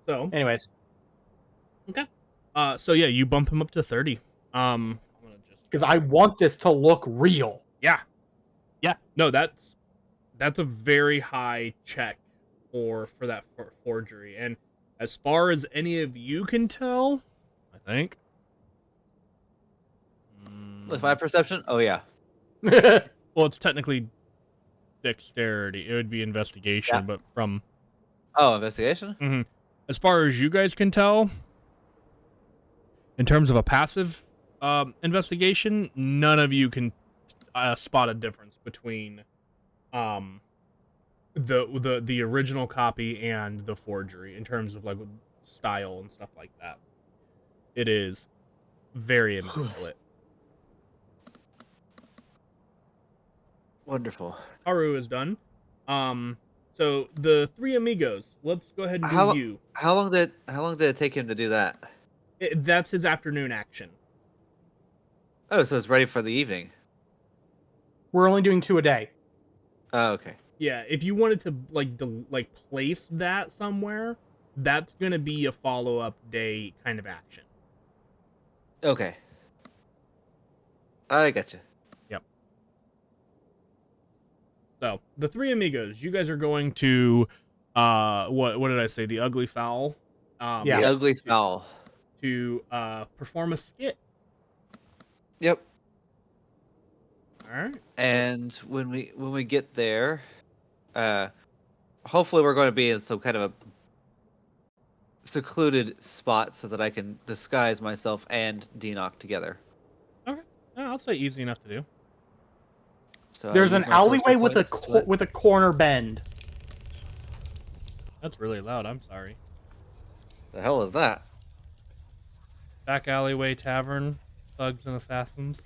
So, anyways, okay. So yeah, you bump him up to 30. I'm gonna just because I want this to look real. Yeah. No, that's a very high check for that forgery, and As far as any of you can tell, I think. With my perception, oh yeah. Well, it's technically dexterity. It would be investigation, Yeah. but from Oh, investigation. as far as you guys can tell, in terms of a passive investigation, none of you can spot a difference between the original copy and the forgery in terms of like style and stuff like that. It is very immaculate. Wonderful. Haru is done. So the three amigos. Let's go ahead and do How you. how long did it take him to do that? That's his afternoon action. Oh, so it's ready for the evening. We're only doing 2 a day. Oh, okay. Yeah, if you wanted to like place that somewhere, that's gonna be a follow-up day kind of action. Okay. I gotcha. Yep. So the three amigos, you guys are going to what did I say? The Ugly Fowl. Yeah. The ugly fowl. To perform a skit. Yep. All right. And when we get there, hopefully we're going to be in some kind of a secluded spot so that I can disguise myself and Deanoch together. Okay. I'll say easy enough to do. So I There's use an my sorcerer alleyway with points to it. with a corner bend. That's really loud. I'm sorry. The hell is that? Back alleyway tavern, thugs and assassins.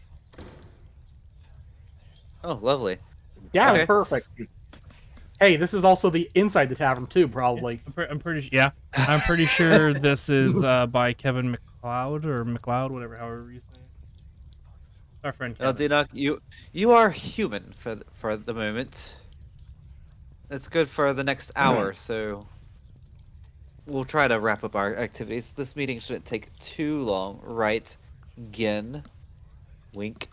Oh, lovely. Yeah, Okay. perfect. Hey, this is also the inside the tavern too, probably. I'm pretty sure this is by Kevin McLeod or McLeod, however you say it. Our friend Well, Kevin. Deanoch, you are human for the moment. It's good for the next hour, so we'll try to wrap up our activities. This meeting shouldn't take too long, right? Gin. Wink.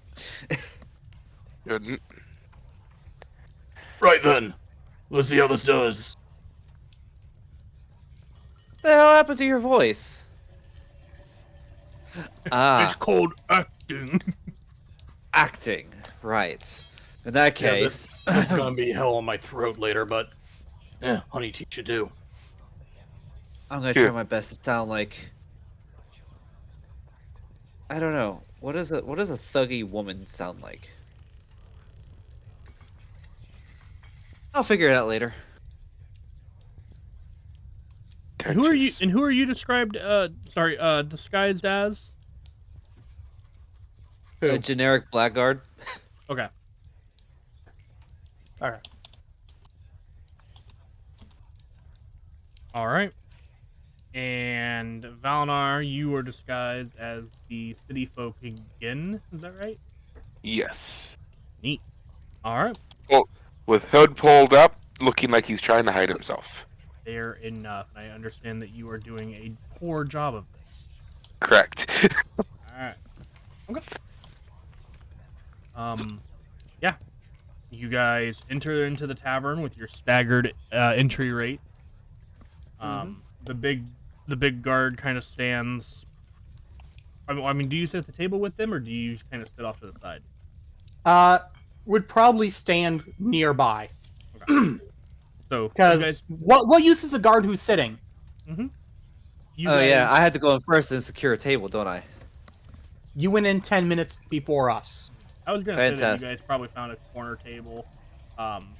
Shouldn't. Right then. Let's see how this does. The hell happened to your voice? It's called acting. Acting. Right. In that case, this is gonna be hell on my throat later, but honey teach you do. I'm gonna try my best to sound like, I don't know. What does a thuggy woman sound like? I'll figure it out later. And who are you described? Disguised as? A generic blackguard. Okay. Alright. All right. And Valnar, you were disguised as the city folk again. Is that right? Yes. Neat. All right. Well, with hood pulled up, looking like he's trying to hide himself. Fair enough. I understand that you are doing a poor job of this. Correct. All right. Okay. Yeah. You guys enter into the tavern with your staggered entry rate. The big guard kind of stands. I mean, do you sit at the table with them, or do you kind of sit off to the side? Would probably stand nearby. Okay. So, Because you guys, what use is a guard who's sitting? you Oh guys, yeah, I had to go in first and secure a table, don't I? You went in 10 minutes before us. I was gonna say that you Fantastic. guys probably found a corner table,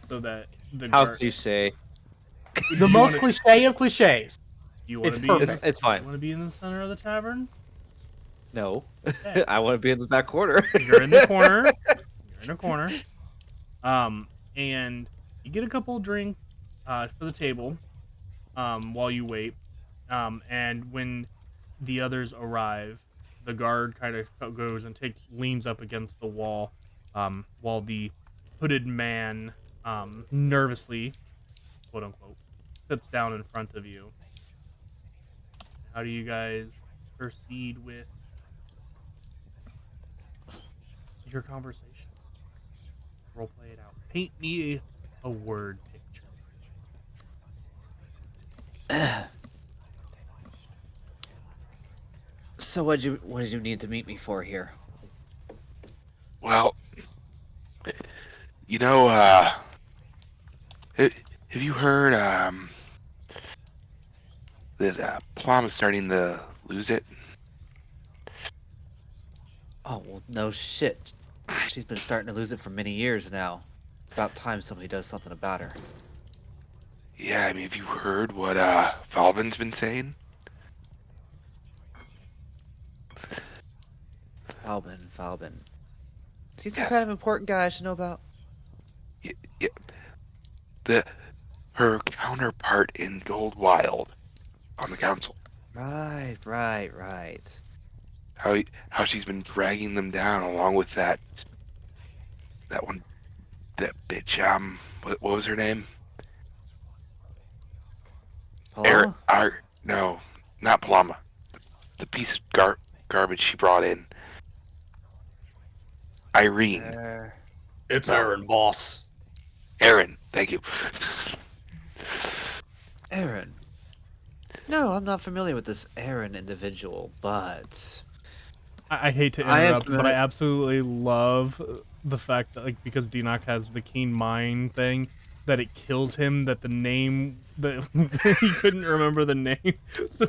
so that the How guard. cliche. The most cliche of cliches. You want it's to be? perfect. It's fine. You want to be in the center of the tavern? No, Okay. I want to be in the back corner. You're in the corner. You're in a corner. And you get a couple of drinks for the table while you wait. And when the others arrive, the guard kind of goes and leans up against the wall while the hooded man nervously, quote unquote, sits down in front of you. How do you guys proceed with your conversation? Role play it out. Paint me a word picture. So what did you need to meet me for here? Well, you know, have you heard that Plum is starting to lose it? Oh well, no shit. She's been starting to lose it for many years now. It's about time somebody does something about her. Yeah, I mean, have you heard what Falvin's been saying? Falbin. Is he some Yes. kind of important guy I should know about? Yeah, her counterpart in Gold Wild on the council. Right. How she's been dragging them down along with that bitch. What was her name? Paloma? No, not Paloma. The piece of garbage she brought in. Irene. It's Aaron, boss. Aaron, thank you. Aaron. No, I'm not familiar with this Aaron individual, but I hate to I am interrupt, but I familiar- absolutely love the fact that, like, because Denock has the keen mind thing, that it kills him that the name that he couldn't remember the name. So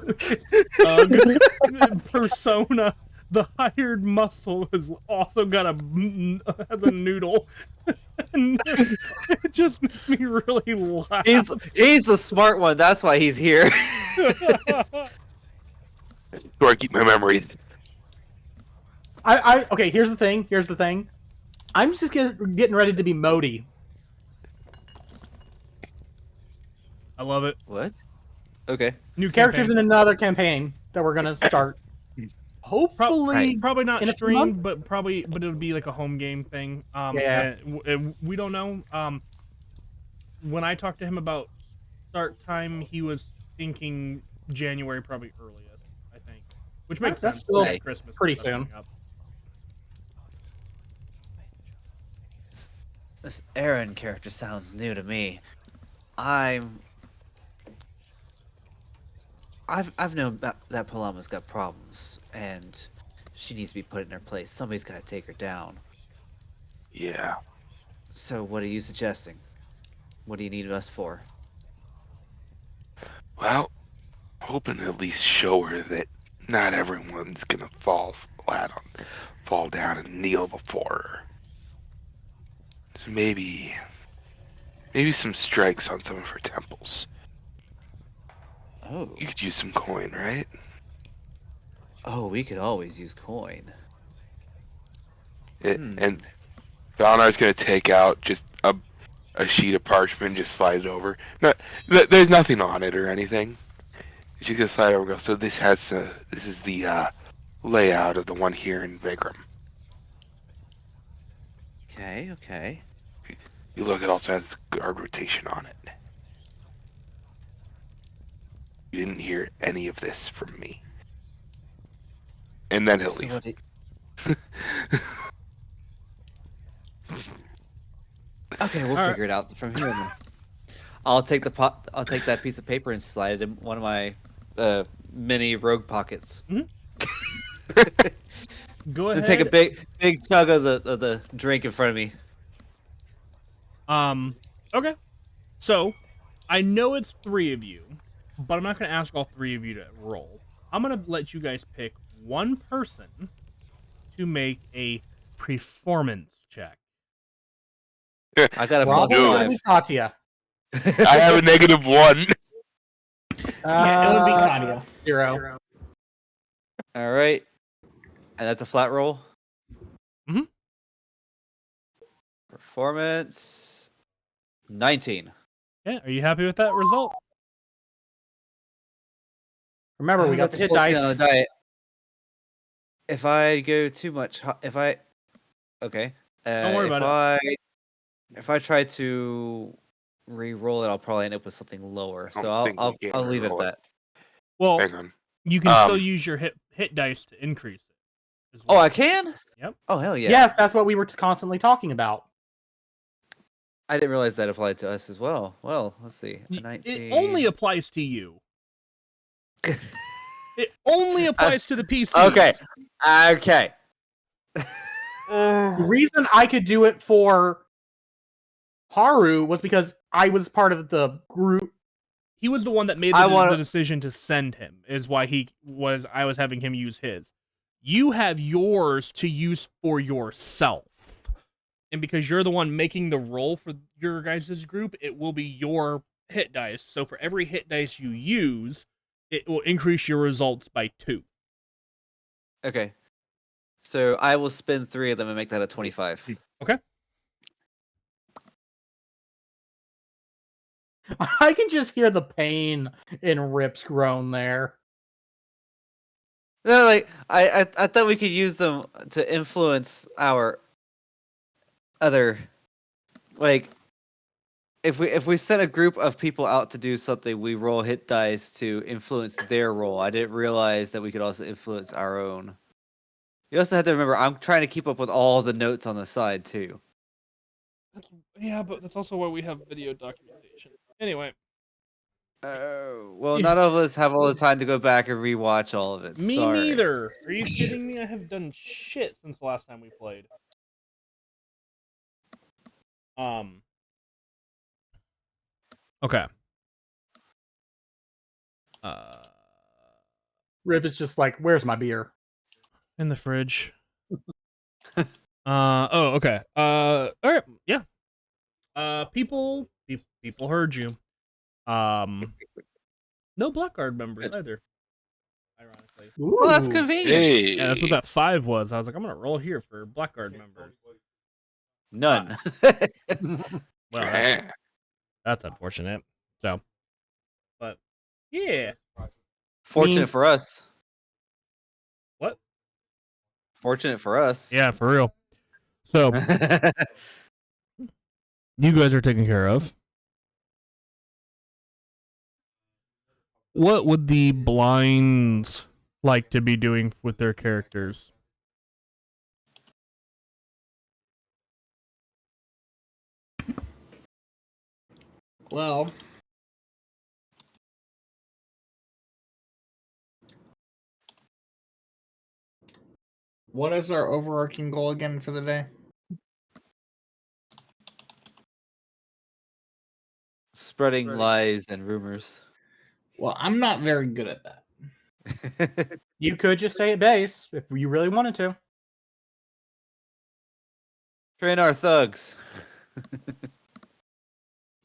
persona, the hired muscle, has also got has a noodle. And it just makes me really laugh. he's the smart one. That's why he's here. So I keep my memories. Okay, here's the thing. I'm just getting ready to be Modi. I love it. What? Okay. New Characters campaign. in another campaign that we're gonna start. Hopefully, Probably not in a few streamed, months? but it'll be like a home game thing. Yeah. and we don't know. When I talked to him about start time, he was thinking January, probably earliest, I think, which makes That's sense. still It's Christmas pretty stuff soon. coming up. This Aaron character sounds new to me. I've known that Paloma's got problems, and she needs to be put in her place. Somebody's got to take her down. Yeah. So what are you suggesting? What do you need us for? Well, hoping to at least show her that not everyone's gonna fall down and kneel before her. So maybe some strikes on some of her temples. Oh, You could use some coin, right? we could always use coin. And Valinar's gonna take out just a sheet of parchment and just slide it over. No, there's nothing on it or anything. She's gonna slide over and go, so this is the layout of the one here in Vikram. Okay. You look, it also has the guard rotation on it. You didn't hear any of this from me. And then he'll So leave. what do Okay, we'll All figure it out from here. Then. I'll take that piece of paper and slide it in one of my mini rogue pockets. Go ahead. Then take a big chug of the drink in front of me. Okay. So, I know it's 3 of you, but I'm not going to ask all 3 of you to roll. I'm going to let you guys pick one person to make a performance check. I got a plus Probably 5. Katya. I have a -1. Yeah, it would be Katya. 0. All right, and that's a flat roll. Mhm. Performance 19. Yeah, are you happy with that result? Remember, we got That's the hit 14 on dice. the die. If I go too much, okay. Don't worry about it. If I try to re-roll it, I'll probably end up with something lower. I So don't think we can I'll leave it at re-roll it. that. Well, Hang on. you can still use your hit dice to increase it. as Oh, well. I can? Yep. Oh, hell yeah. Yes, that's what we were constantly talking about. I didn't realize that applied to us as well. Well, let's see. A 19. It only applies to you. It only applies to the PCs. Okay. The reason I could do it for Haru was because I was part of the group. He was the one that made the decision to send him. Is why I was having him use his. You have yours to use for yourself. And because you're the one making the roll for your guys' group, it will be your hit dice. So for every hit dice you use, it will increase your results by 2. Okay. So I will spend 3 of them and make that a 25. Okay. I can just hear the pain in Rip's groan there. No, like I thought we could use them to influence our other, like, if we sent a group of people out to do something, we roll hit dice to influence their role. I didn't realize that we could also influence our own. You also have to remember, I'm trying to keep up with all the notes on the side too. Yeah, but that's also why we have video documentation. Anyway. Oh, well, none of us have all the time to go back and rewatch all of it. Me Sorry. neither. Are you kidding me? I have done shit since the last time we played. Okay. Rip is just like, where's my beer? In the fridge. Oh, okay. All right, yeah. People heard you. No Blackguard members either. Ironically. Well, that's Ooh. convenient. Hey. Yeah, that's what that 5 was. I was like, I'm gonna roll here for Blackguard members. None. Well, that's unfortunate. So, but yeah. Fortunate for us. What? Fortunate for us. Yeah, for real. So you guys are taken care of. What would the blinds like to be doing with their characters? Well, what is our overarching goal again for the day? Spreading lies and rumors. Well, I'm not very good at that. You could just say it base if you really wanted to. Train our thugs.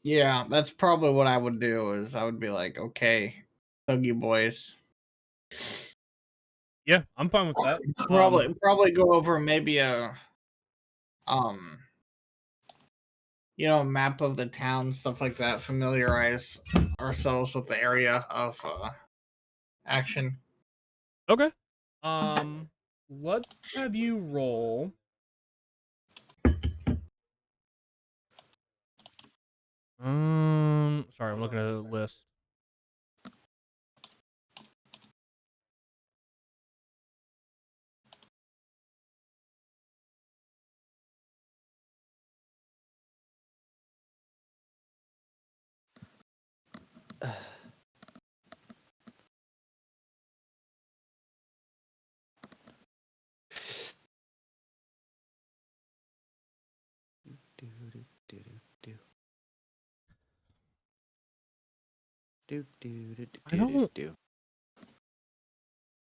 Yeah, that's probably what I would do. Is I would be like, okay, thuggy boys. Yeah, I'm fine with that. Probably go over maybe a map of the town, stuff like that. Familiarize ourselves with the area of action. Okay. Let's have you roll. Sorry, I'm looking at the list.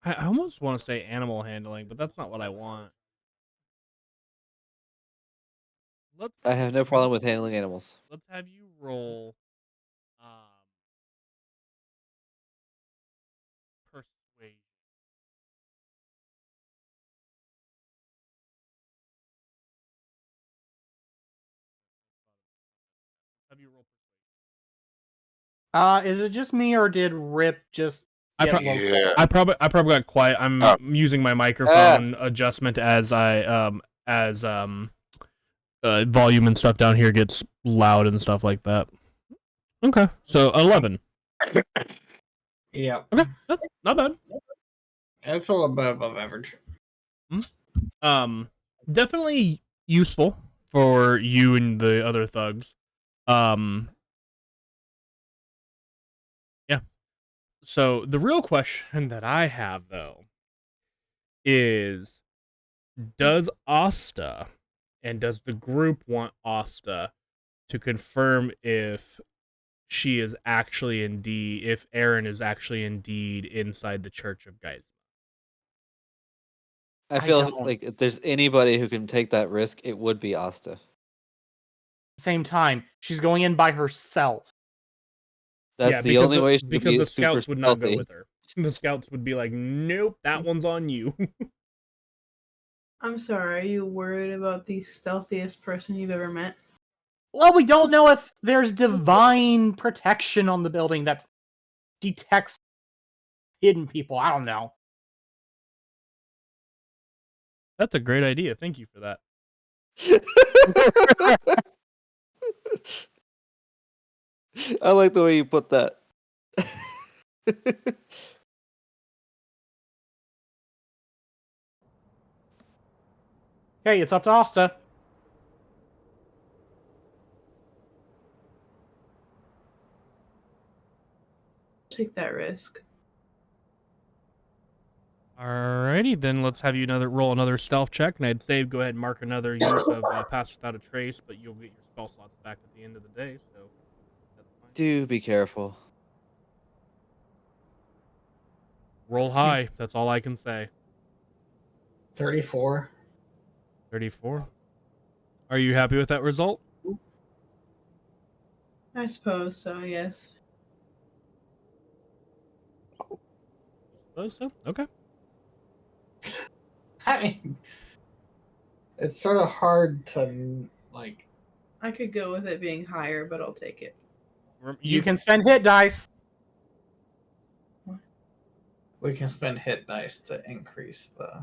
I almost want to say animal handling, but that's not what I want. I have no problem with handling animals. Let's have you roll persuasion. Have you roll Is it just me or did Rip just I, get pro- low? Yeah. I probably got quiet. I'm using my microphone adjustment as volume and stuff down here gets loud and stuff like that. Okay, so 11. Yeah, Okay, not bad. that's a little bit above average. Definitely useful for you and the other thugs. Yeah. So the real question that I have, though, is does Asta and does the group want Asta to confirm if she is actually indeed, if Aaron is actually indeed inside the Church of Geisma? I I feel don't. like if there's anybody who can take that risk, it would be Asta. Same time, she's going in by herself. That's the only way she would because be the super scouts would not go stealthy. with her. The scouts would be like, nope, that one's on you. I'm sorry, are you worried about the stealthiest person you've ever met? Well, we don't know if there's divine protection on the building that detects hidden people. I don't know. That's a great idea. Thank you for that. I like the way you put that. Hey, it's up to Asta. Take that risk. Alrighty, then let's have you roll another stealth check, and I'd say go ahead and mark another use of Pass Without a Trace, but you'll get your spell slots back at the end of the day, so that's fine. Do be careful. Roll high, that's all I can say. 34. 34. Are you happy with that result? I suppose so, yes. Suppose so? Okay. I mean, it's sort of hard to, like... I could go with it being higher, but I'll take it. You can spend hit dice. We can spend hit dice to increase the...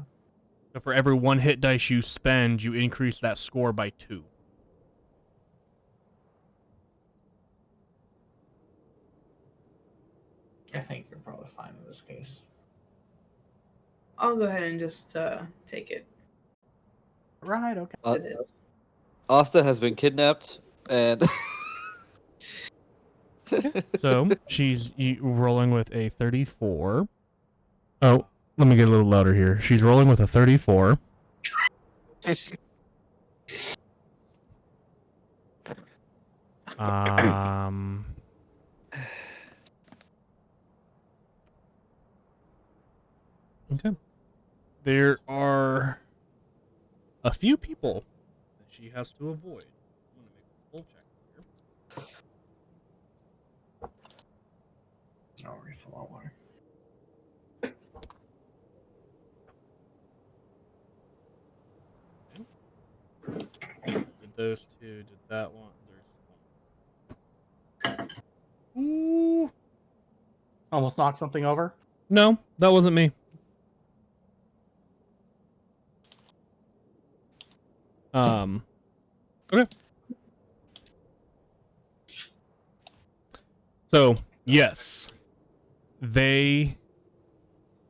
So for every one hit dice you spend, you increase that score by 2. I think you're probably fine in this case. I'll go ahead and just take it. Right, okay. It is. Asta has been kidnapped, and So she's rolling with a 34. Oh, let me get a little louder here. She's rolling with a 34. Okay. There are a few people that she has to avoid. I'm going to make a full check here. I'll refill that water. Did those two, did that one. There's one. Ooh. Almost knocked something over. No, that wasn't me. Okay. So, yes.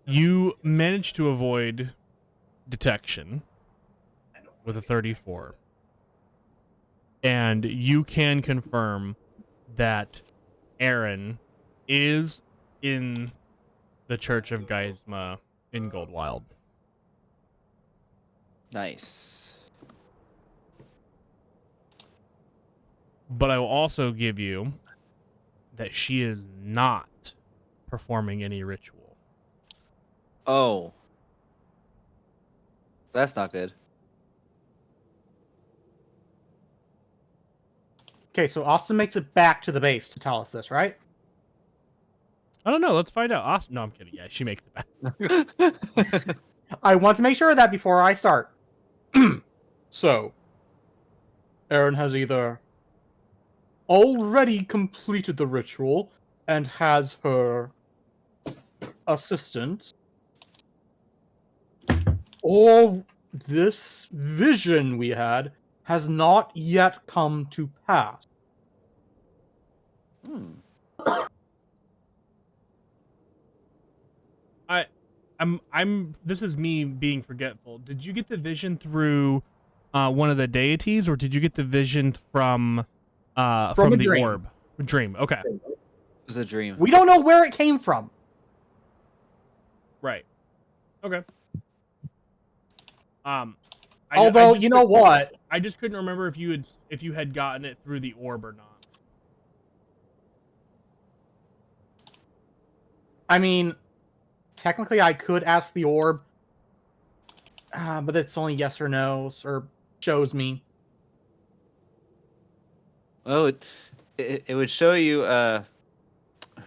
You managed to avoid detection with a 34. And you can confirm that Aaron is in the Church of Geisma in Goldwild. nice. But I will also give you that she is not performing any ritual. Oh, that's not good. Okay, so Austin makes it back to the base to tell us this, right? I don't know. Let's find out. Awesome. No, I'm kidding. Yeah, she makes it back. I want to make sure of that before I start. So, Aaron has either already completed the ritual and has her assistant, or this vision we had has not yet come to pass. This is me being forgetful. Did you get the vision through one of the deities, or did you get the vision from a the dream. orb? Dream. Okay. It was a dream. We don't know where it came from. Right. Okay. Although, just you know what? I just couldn't remember if you had gotten it through the orb or not. I mean, technically I could ask the orb, but it's only yes or no, or shows me. Oh, it would show you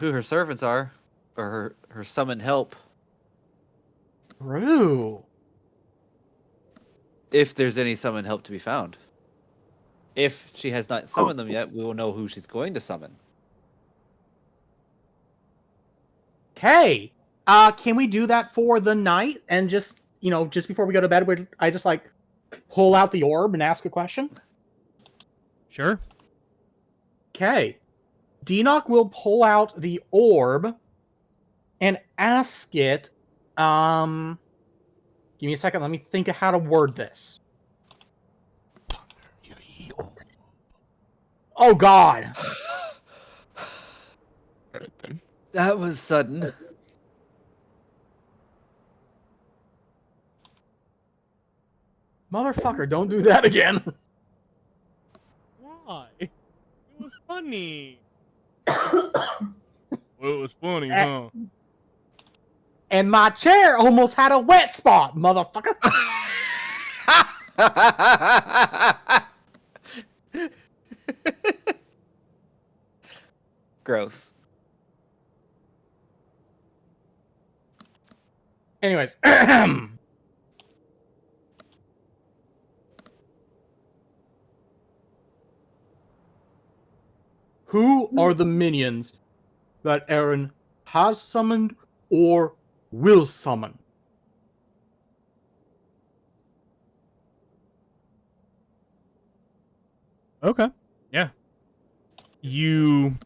who her servants are, or her summoned help. True. If there's any summoned help to be found. If she has not summoned them yet, we will know who she's going to summon. Okay. Can we do that for the night? And just, just before we go to bed, I just like pull out the orb and ask a question? Sure. Okay. Denock will pull out the orb and ask it. Give me a second. Let me think of how to word this. Oh, God. Right then. That was sudden. Motherfucker, don't do that again. Why? It was funny. Well, it was funny, huh? And my chair almost had a wet spot, motherfucker. Gross. Anyways. Who are the minions that Aaron has summoned or will summon? Okay. Yeah. You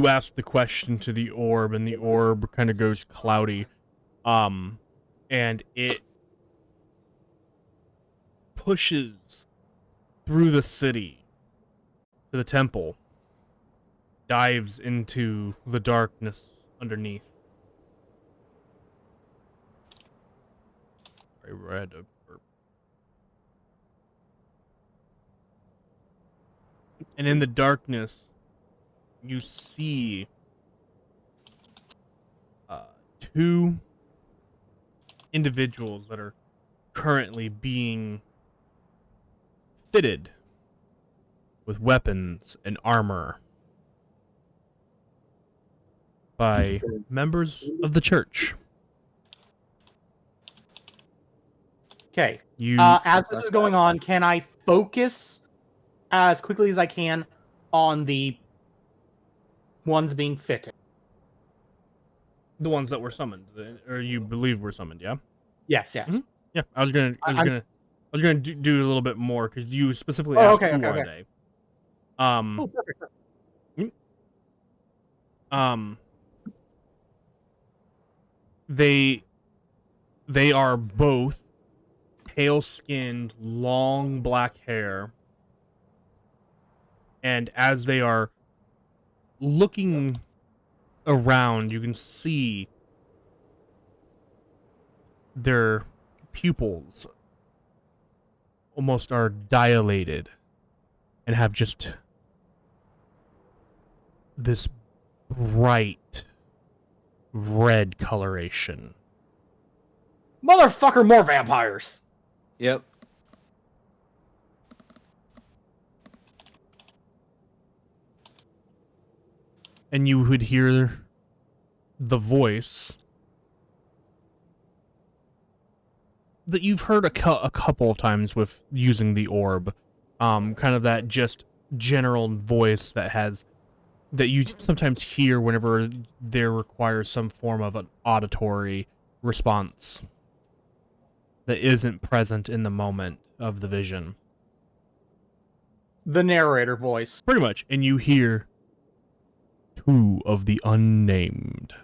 ask the question to the orb, and the orb kind of goes cloudy. And it pushes through the city to the temple, dives into the darkness underneath. I read a burp. And in the darkness, you see two individuals that are currently being fitted with weapons and armor by members of the church. Okay. You As this is going on, can I focus as quickly as I can on the ones being fitted? the ones that were summoned, or you believe were summoned, yeah? Yes, yes. Mhm. Yeah, I was gonna do a little bit more because you specifically Oh, asked okay, who okay, are okay. they. Oh, perfect. They are both pale-skinned, long black hair, and as they are looking around, you can see their pupils almost are dilated and have just this bright red coloration. Motherfucker, more vampires. Yep. And you would hear the voice that you've heard a couple of times with using the orb. Kind of that just general voice that you sometimes hear whenever there requires some form of an auditory response that isn't present in the moment of the vision. The narrator voice. Pretty much. And you hear two of the unnamed.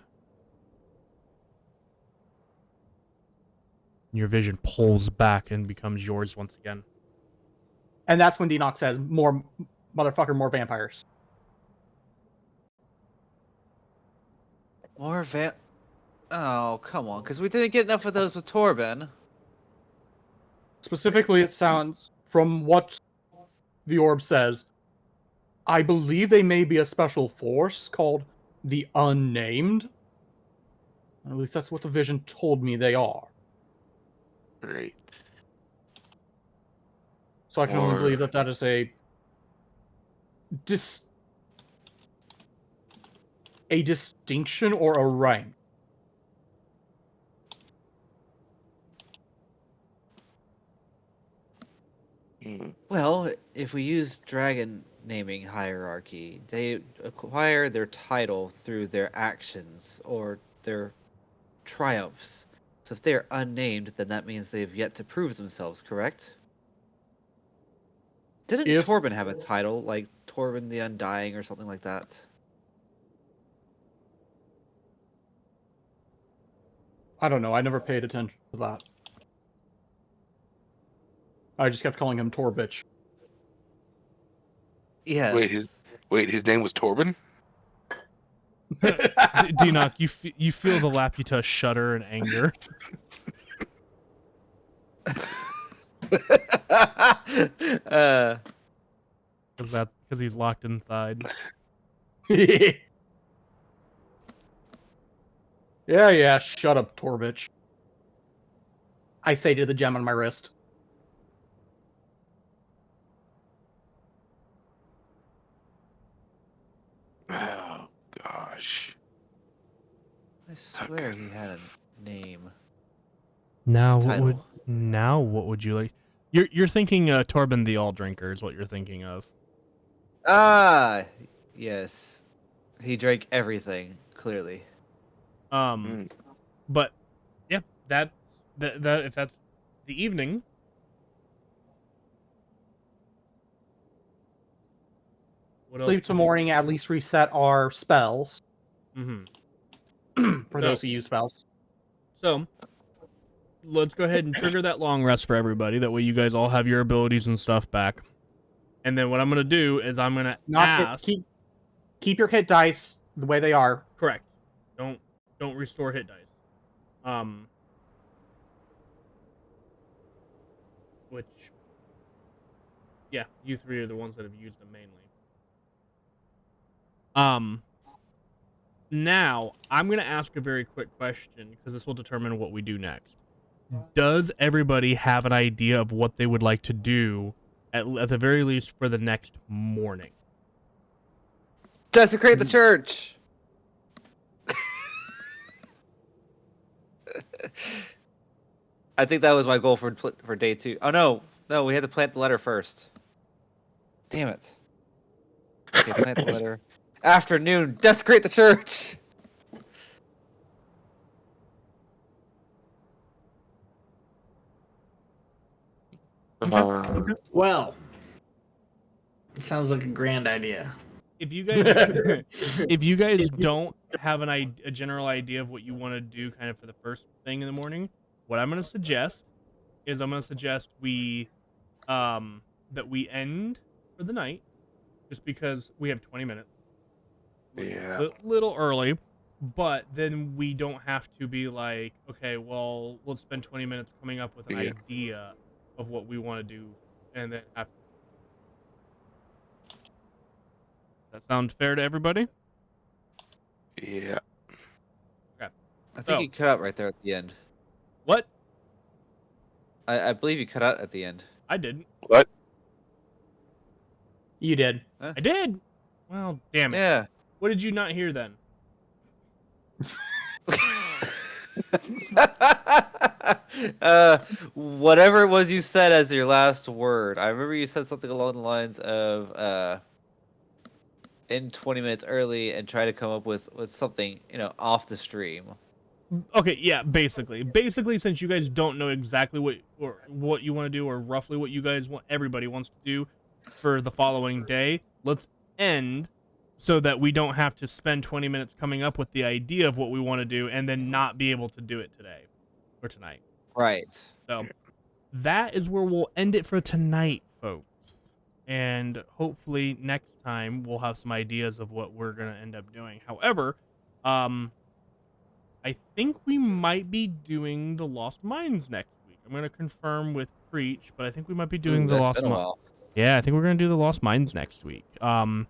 Your vision pulls back and becomes yours once again. And that's when Denock says, more motherfucker, more vampires. More Oh, come on, because we didn't get enough of those with Torben. Specifically, it sounds from what the orb says. I believe they may be a special force called the Unnamed. At least that's what the vision told me they are. Great. So I can only Or- believe that that is a distinction or a rank. Hmm. Well, if we use dragon naming hierarchy, they acquire their title through their actions or their triumphs. So if they're unnamed, then that means they've yet to prove themselves, correct? Didn't If- Torben have a title, like Torben the Undying or something like that? I don't know. I never paid attention to that. I just kept calling him Torbitch. Yes. Wait, his name was Torben? Dinoc, you feel the Laputa shudder in anger. uh, Because he's locked inside. Yeah, shut up, Torbitch. I say to the gem on my wrist. Oh gosh. I swear he had a name. Now Title. what would you like? You're thinking Torben the All Drinker is what you're thinking of. Ah, yes. He drank everything, clearly. But yeah, that if that's the evening. What Sleep till morning, at least reset our spells. Mm-hmm. For those who use spells. So let's go ahead and trigger that long rest for everybody. That way you guys all have your abilities and stuff back. And then what I'm gonna do is I'm gonna ask. Keep your hit dice the way they are. Correct. Don't restore hit dice. Which, yeah, you three are the ones that have used them mainly. Now I'm gonna ask a very quick question because this will determine what we do next. Does everybody have an idea of what they would like to do at the very least for the next morning? Desecrate the church! I think that was my goal for day 2. Oh, no, we had to plant the letter first. Damn it. Okay, plant the letter. Afternoon, desecrate the church! Well, it sounds like a grand idea. If you guys don't have a general idea of what you want to do kind of for the first thing in the morning, what I'm going to suggest is we that we end for the night just because we have 20 minutes. Yeah. Little early, but then we don't have to be like, okay, well, let's spend 20 minutes coming up with an idea of what we want to do and then after. That sound fair to everybody? Yeah. Okay. I think you cut out right there at the end. What? I believe you cut out at the end. I didn't. What? You did. I did. Well, damn it. Yeah. What did you not hear then? Whatever it was you said as your last word. I remember you said something along the lines of end 20 minutes early and try to come up with something, off the stream. Okay, yeah, basically, since you guys don't know exactly what you want to do or roughly what you guys want, everybody wants to do for the following day, let's end so that we don't have to spend 20 minutes coming up with the idea of what we want to do and then not be able to do it today or tonight. Right. So that is where we'll end it for tonight, folks. And hopefully next time we'll have some ideas of what we're going to end up doing. However, I think we might be doing the Lost Mines next week. I'm gonna confirm with Preach, but I think we might be doing the That's Lost been a Mines. while. Yeah, I think we're gonna do the Lost Mines next week. And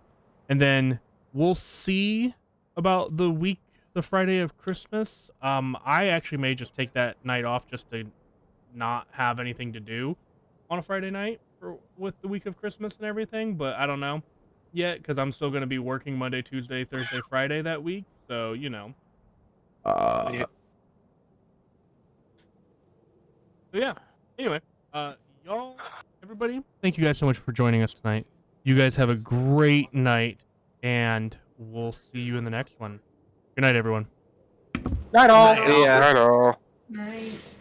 then we'll see about the Friday of Christmas. I actually may just take that night off just to not have anything to do on a Friday night with the week of Christmas and everything. But I don't know yet because I'm still gonna be working Monday, Tuesday, Thursday, Friday that week. So Yeah. So yeah. Anyway, y'all, everybody, thank you guys so much for joining us tonight. You guys have a great night, and we'll see you in the next one. Good night, everyone. Night all. Night. See ya. Right all. Night.